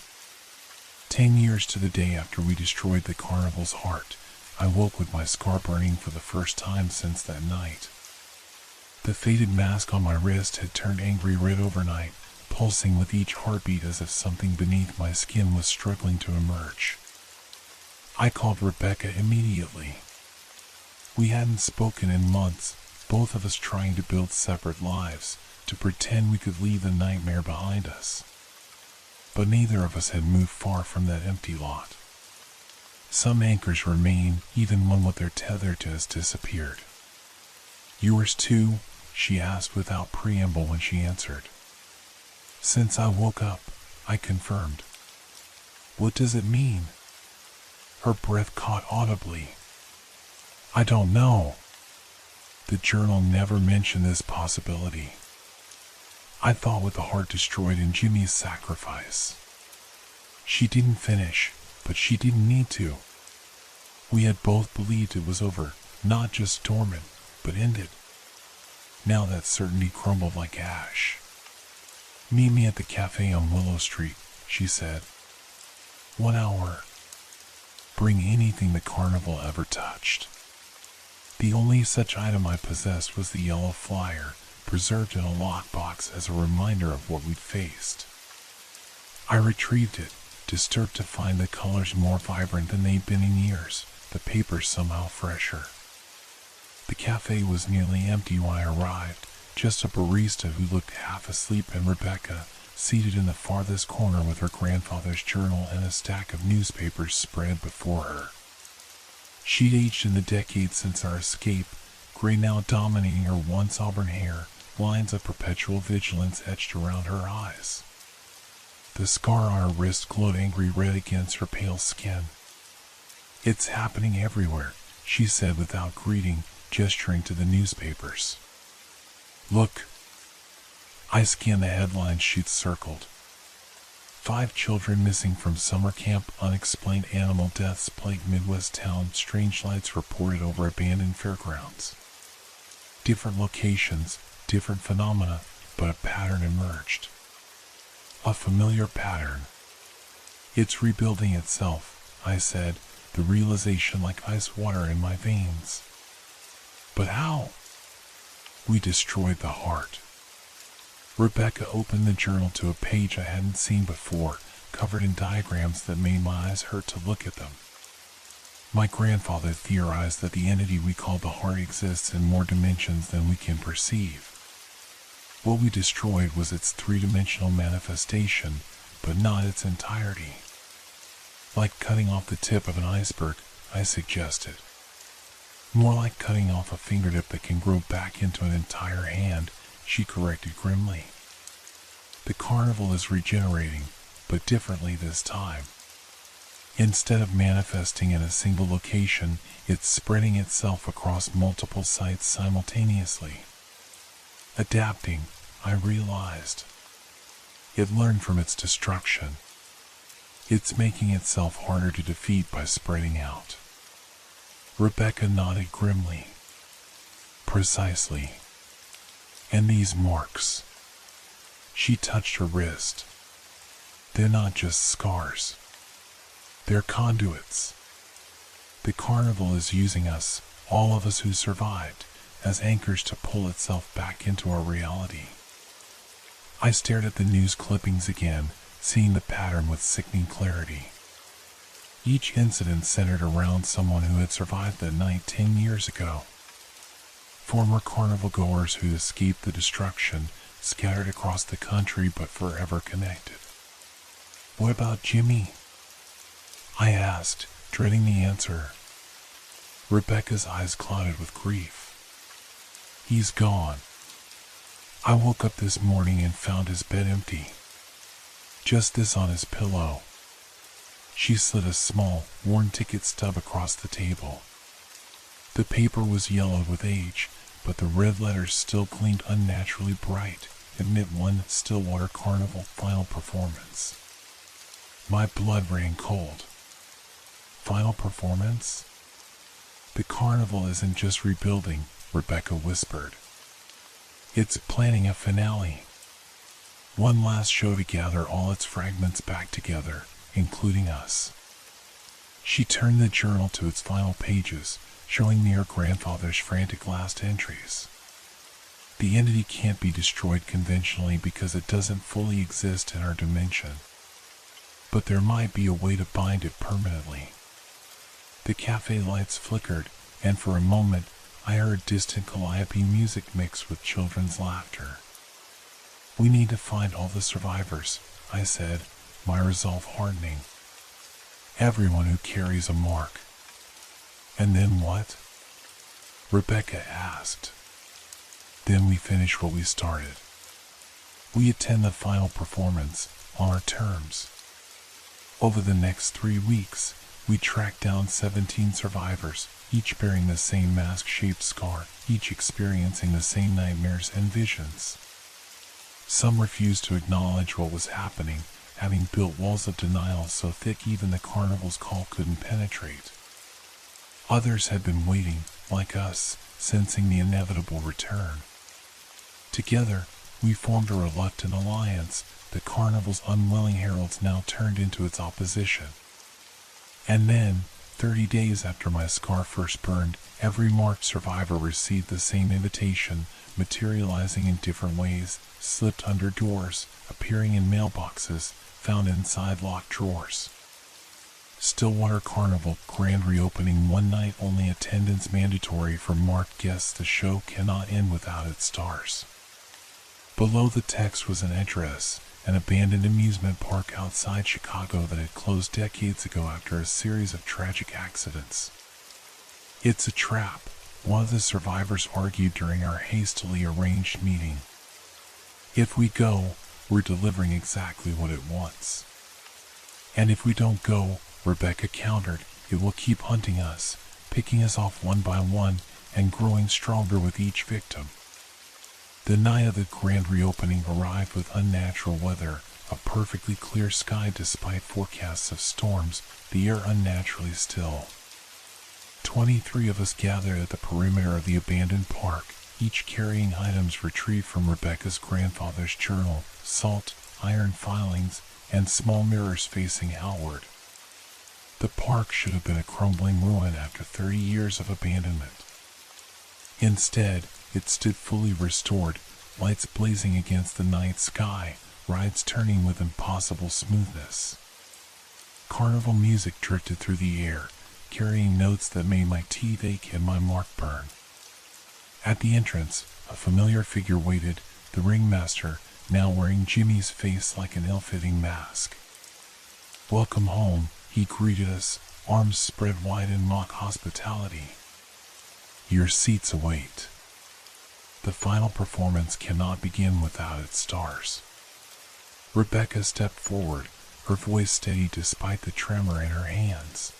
10 years to the day after we destroyed the carnival's heart, I woke with my scar burning for the first time since that night. The faded mask on my wrist had turned angry red overnight, pulsing with each heartbeat as if something beneath my skin was struggling to emerge. I called Rebecca immediately. We hadn't spoken in months, both of us trying to build separate lives, to pretend we could leave the nightmare behind us. But neither of us had moved far from that empty lot. Some anchors remain, even when what they're tethered to has disappeared. Yours too? She asked without preamble when she answered. Since I woke up, I confirmed. What does it mean? Her breath caught audibly. I don't know. The journal never mentioned this possibility. I thought with the heart destroyed in Jimmy's sacrifice. She didn't finish, but she didn't need to. We had both believed it was over, not just dormant, but ended. Now that certainty crumbled like ash. Meet me at the cafe on Willow Street, she said. 1 hour. Bring anything the carnival ever touched. The only such item I possessed was the yellow flyer, preserved in a lockbox as a reminder of what we'd faced. I retrieved it, disturbed to find the colors more vibrant than they'd been in years, the paper somehow fresher. The cafe was nearly empty when I arrived, just a barista who looked half asleep and Rebecca, seated in the farthest corner with her grandfather's journal and a stack of newspapers spread before her. She'd aged in the decades since our escape, gray now dominating her once auburn hair, lines of perpetual vigilance etched around her eyes. The scar on her wrist glowed angry red against her pale skin. It's happening everywhere, she said without greeting, gesturing to the newspapers. Look. I scanned the headlines she'd circled. 5 children missing from summer camp, unexplained animal deaths plague Midwest town, strange lights reported over abandoned fairgrounds. Different locations, different phenomena, but a pattern emerged. A familiar pattern. It's rebuilding itself, I said, the realization like ice water in my veins. But how? We destroyed the heart. Rebecca opened the journal to a page I hadn't seen before, covered in diagrams that made my eyes hurt to look at them. My grandfather theorized that the entity we call the heart exists in more dimensions than we can perceive. What we destroyed was its 3-dimensional manifestation, but not its entirety. Like cutting off the tip of an iceberg, I suggested. More like cutting off a fingertip that can grow back into an entire hand, she corrected grimly. The carnival is regenerating, but differently this time. Instead of manifesting in a single location, it's spreading itself across multiple sites simultaneously. Adapting, I realized. It learned from its destruction. It's making itself harder to defeat by spreading out. Rebecca nodded grimly. Precisely. And these marks. She touched her wrist. They're not just scars. They're conduits. The carnival is using us, all of us who survived, as anchors to pull itself back into our reality. I stared at the news clippings again, seeing the pattern with sickening clarity. Each incident centered around someone who had survived that night 10 years ago. Former carnival goers who escaped the destruction, scattered across the country but forever connected. What about Jimmy? I asked, dreading the answer. Rebecca's eyes clouded with grief. He's gone. I woke up this morning and found his bed empty. Just this on his pillow. She slid a small, worn ticket stub across the table. The paper was yellowed with age, but the red letters still gleamed unnaturally bright. It meant one Stillwater Carnival final performance. My blood ran cold. Final performance? The carnival isn't just rebuilding, Rebecca whispered. It's planning a finale. One last show to gather all its fragments back together, including us. She turned the journal to its final pages, showing me her grandfather's frantic last entries. The entity can't be destroyed conventionally because it doesn't fully exist in our dimension. But there might be a way to bind it permanently. The cafe lights flickered, and for a moment, I heard distant calliope music mixed with children's laughter. We need to find all the survivors, I said, my resolve hardening. Everyone who carries a mark. And then what? Rebecca asked. Then we finish what we started. We attend the final performance on our terms. Over the next 3 weeks, we track down 17 survivors, each bearing the same mask-shaped scar, each experiencing the same nightmares and visions. Some refused to acknowledge what was happening, having built walls of denial so thick even the carnival's call couldn't penetrate. Others had been waiting, like us, sensing the inevitable return. Together, we formed a reluctant alliance. The carnival's unwilling heralds now turned into its opposition. And then, 30 days after my scar first burned, every marked survivor received the same invitation, materializing in different ways, slipped under doors, appearing in mailboxes, found inside locked drawers. Stillwater Carnival, grand reopening, one night only, attendance mandatory for marked guests. The show cannot end without its stars. Below the text was an address, an abandoned amusement park outside Chicago that had closed decades ago after a series of tragic accidents. It's a trap, one of the survivors argued during our hastily arranged meeting. If we go, we're delivering exactly what it wants. And if we don't go, Rebecca countered, it will keep hunting us, picking us off one by one, and growing stronger with each victim. The night of the grand reopening arrived with unnatural weather, a perfectly clear sky despite forecasts of storms, the air unnaturally still. 23 of us gathered at the perimeter of the abandoned park, each carrying items retrieved from Rebecca's grandfather's journal, salt, iron filings, and small mirrors facing outward. The park should have been a crumbling ruin after 30 years of abandonment. Instead, it stood fully restored, lights blazing against the night sky, rides turning with impossible smoothness. Carnival music drifted through the air, carrying notes that made my teeth ache and my mark burn. At the entrance, a familiar figure waited, the ringmaster, now wearing Jimmy's face like an ill-fitting mask. Welcome home, he greeted us, arms spread wide in mock hospitality. Your seats await. The final performance cannot begin without its stars. Rebecca stepped forward, her voice steady despite the tremor in her hands.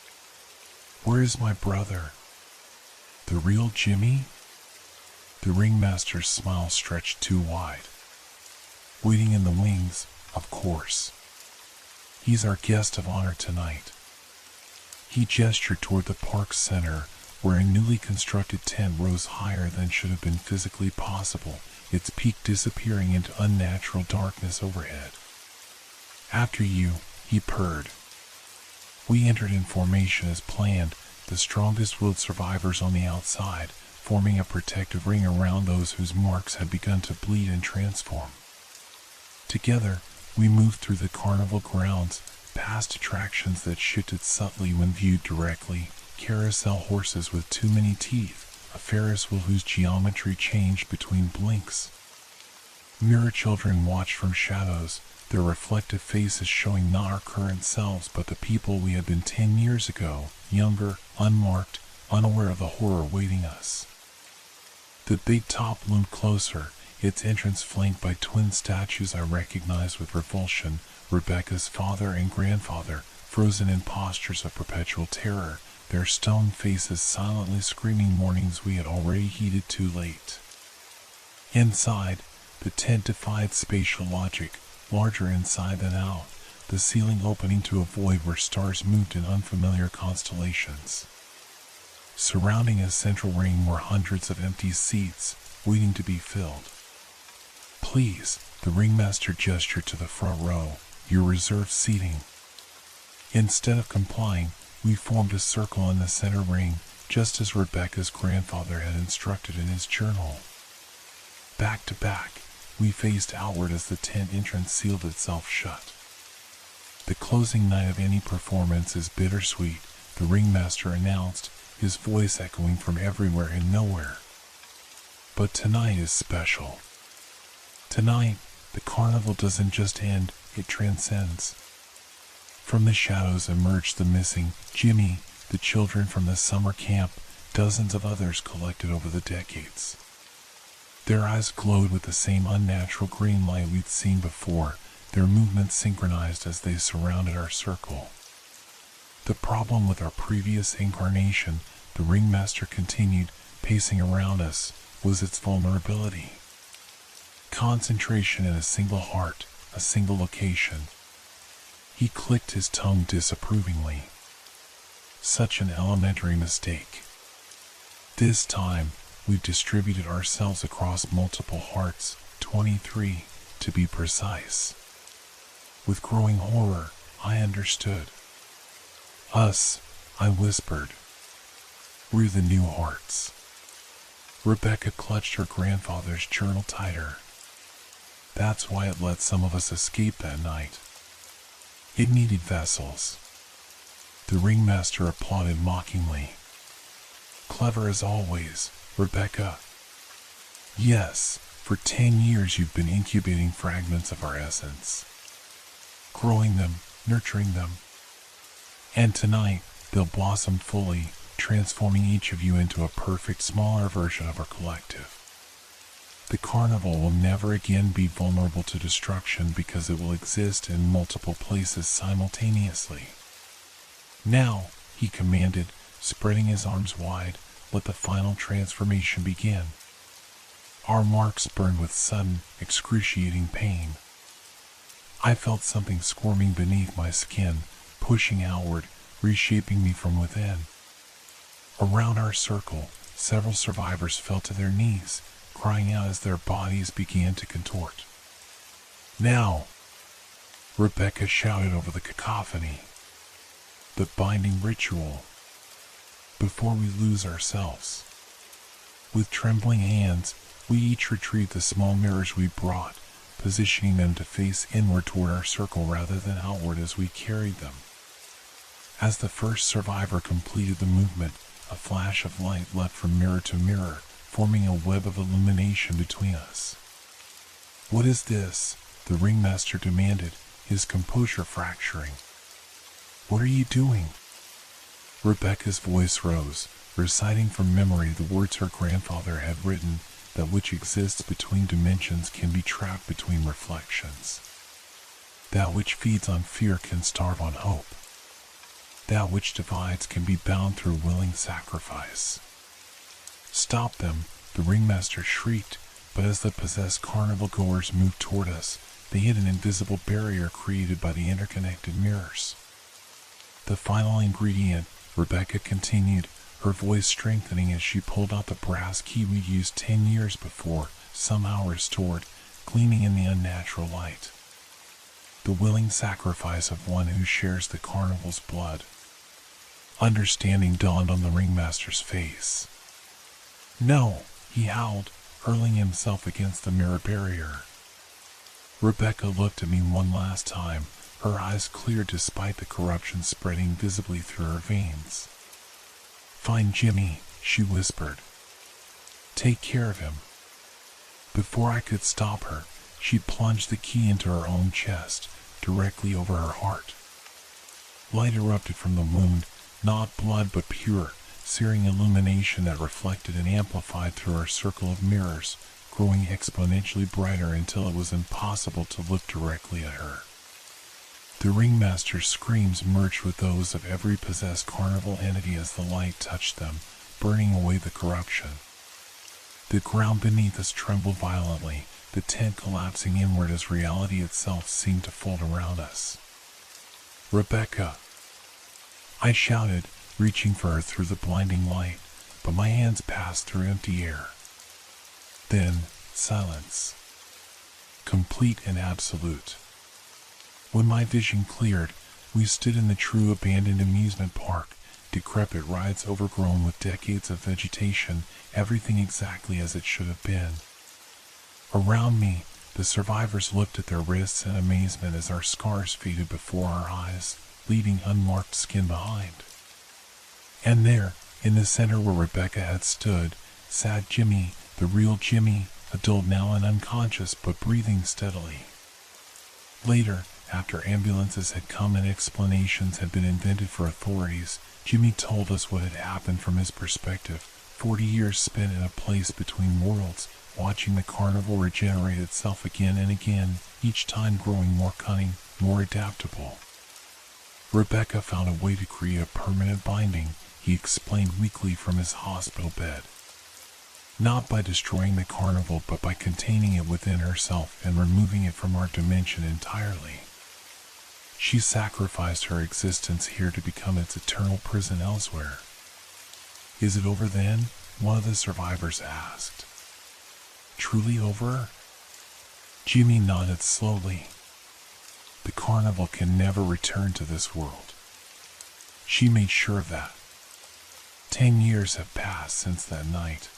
Where is my brother? The real Jimmy? The ringmaster's smile stretched too wide. Waiting in the wings, of course. He's our guest of honor tonight. He gestured toward the park center, where a newly constructed tent rose higher than should have been physically possible, its peak disappearing into unnatural darkness overhead. After you, he purred. We entered in formation as planned, the strongest willed survivors on the outside, forming a protective ring around those whose marks had begun to bleed and transform. Together, we moved through the carnival grounds, past attractions that shifted subtly when viewed directly, carousel horses with too many teeth, a Ferris wheel whose geometry changed between blinks. Mirror children watched from shadows, their reflective faces showing not our current selves but the people we had been 10 years ago, younger, unmarked, unaware of the horror awaiting us. The big top loomed closer, its entrance flanked by twin statues I recognized with revulsion, Rebecca's father and grandfather, frozen in postures of perpetual terror, their stone faces silently screaming warnings we had already heeded too late. Inside, the tent defied spatial logic, larger inside than out, the ceiling opening to a void where stars moved in unfamiliar constellations. Surrounding a central ring were hundreds of empty seats, waiting to be filled. "Please," the ringmaster gestured to the front row, "your reserved seating." Instead of complying, we formed a circle in the center ring, just as Rebecca's grandfather had instructed in his journal. Back to back, we faced outward as the tent entrance sealed itself shut. "The closing night of any performance is bittersweet," the ringmaster announced, his voice echoing from everywhere and nowhere. "But tonight is special. Tonight, the carnival doesn't just end, it transcends." From the shadows emerged the missing Jimmy, the children from the summer camp, dozens of others collected over the decades. Their eyes glowed with the same unnatural green light we'd seen before, their movements synchronized as they surrounded our circle. "The problem with our previous incarnation," the ringmaster continued, pacing around us, "was its vulnerability. Concentration in a single heart, a single location." He clicked his tongue disapprovingly. "Such an elementary mistake. This time, we've distributed ourselves across multiple hearts, 23, to be precise." With growing horror, I understood. "Us," I whispered. "We're the new hearts." Rebecca clutched her grandfather's journal tighter. "That's why it let some of us escape that night. It needed vessels." The ringmaster applauded mockingly. "Clever as always, Rebecca. Yes, for 10 years you've been incubating fragments of our essence, growing them, nurturing them. And tonight, they'll blossom fully, transforming each of you into a perfect smaller version of our collective. The carnival will never again be vulnerable to destruction because it will exist in multiple places simultaneously. Now," he commanded, spreading his arms wide, "let the final transformation begin." Our marks burned with sudden, excruciating pain. I felt something squirming beneath my skin, pushing outward, reshaping me from within. Around our circle, several survivors fell to their knees, crying out as their bodies began to contort. "Now!" Rebecca shouted over the cacophony. "The binding ritual. Before we lose ourselves." With trembling hands, we each retrieved the small mirrors we brought, positioning them to face inward toward our circle rather than outward as we carried them. As the first survivor completed the movement, a flash of light leapt from mirror to mirror, forming a web of illumination between us. "What is this?" the ringmaster demanded, his composure fracturing. "What are you doing?" Rebecca's voice rose, reciting from memory the words her grandfather had written, that which exists between dimensions can be trapped between reflections. That which feeds on fear can starve on hope. That which divides can be bound through willing sacrifice. "Stop them," the ringmaster shrieked, but as the possessed carnival goers moved toward us, they hit an invisible barrier created by the interconnected mirrors. "The final ingredient," Rebecca continued, her voice strengthening as she pulled out the brass key we used 10 years before, somehow restored, gleaming in the unnatural light. "The willing sacrifice of one who shares the carnival's blood." Understanding dawned on the ringmaster's face. "No!" he howled, hurling himself against the mirror barrier. Rebecca looked at me one last time, her eyes clear despite the corruption spreading visibly through her veins. "Find Jimmy," she whispered. "Take care of him." Before I could stop her, she plunged the key into her own chest, directly over her heart. Light erupted from the wound, not blood but pure, searing illumination that reflected and amplified through our circle of mirrors, growing exponentially brighter until it was impossible to look directly at her. The ringmaster's screams merged with those of every possessed carnival entity as the light touched them, burning away the corruption. The ground beneath us trembled violently, the tent collapsing inward as reality itself seemed to fold around us. "Rebecca!" I shouted, reaching for her through the blinding light, but my hands passed through empty air. Then, silence. Complete and absolute. When my vision cleared, we stood in the true abandoned amusement park, decrepit rides overgrown with decades of vegetation, everything exactly as it should have been. Around me, the survivors looked at their wrists in amazement as our scars faded before our eyes, leaving unmarked skin behind. And there, in the center where Rebecca had stood, sat Jimmy, the real Jimmy, adult now and unconscious but breathing steadily. Later, after ambulances had come and explanations had been invented for authorities, Jimmy told us what had happened from his perspective, 40 years spent in a place between worlds, watching the carnival regenerate itself again and again, each time growing more cunning, more adaptable. Rebecca found a way to create a permanent binding, he explained weakly from his hospital bed. Not by destroying the carnival, but by containing it within herself and removing it from our dimension entirely. She sacrificed her existence here to become its eternal prison elsewhere. "Is it over then?" one of the survivors asked. "Truly over?" Jimmy nodded slowly. "The carnival can never return to this world." She made sure of that. 10 years have passed since that night.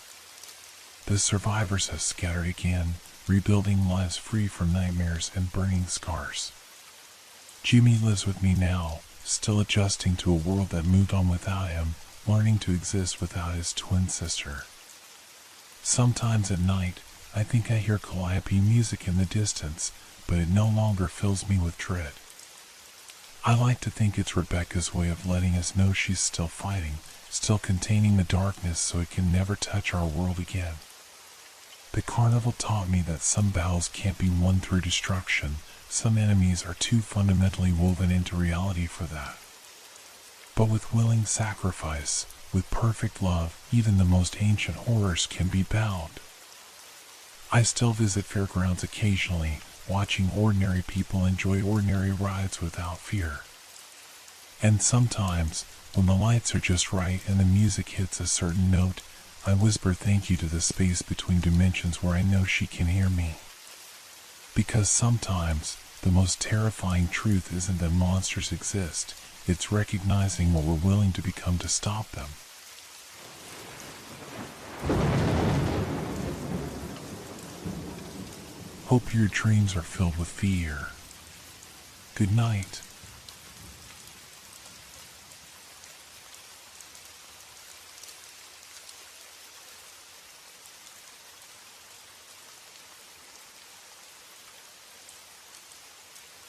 The survivors have scattered again, rebuilding lives free from nightmares and burning scars. Jimmy lives with me now, still adjusting to a world that moved on without him, learning to exist without his twin sister. Sometimes at night, I think I hear calliope music in the distance, but it no longer fills me with dread. I like to think it's Rebecca's way of letting us know she's still fighting, still containing the darkness so it can never touch our world again. The carnival taught me that some battles can't be won through destruction, some enemies are too fundamentally woven into reality for that. But with willing sacrifice, with perfect love, even the most ancient horrors can be bound. I still visit fairgrounds occasionally, watching ordinary people enjoy ordinary rides without fear. And sometimes, when the lights are just right and the music hits a certain note, I whisper thank you to the space between dimensions where I know she can hear me. Because sometimes, the most terrifying truth isn't that monsters exist, it's recognizing what we're willing to become to stop them. Hope your dreams are filled with fear. Good night.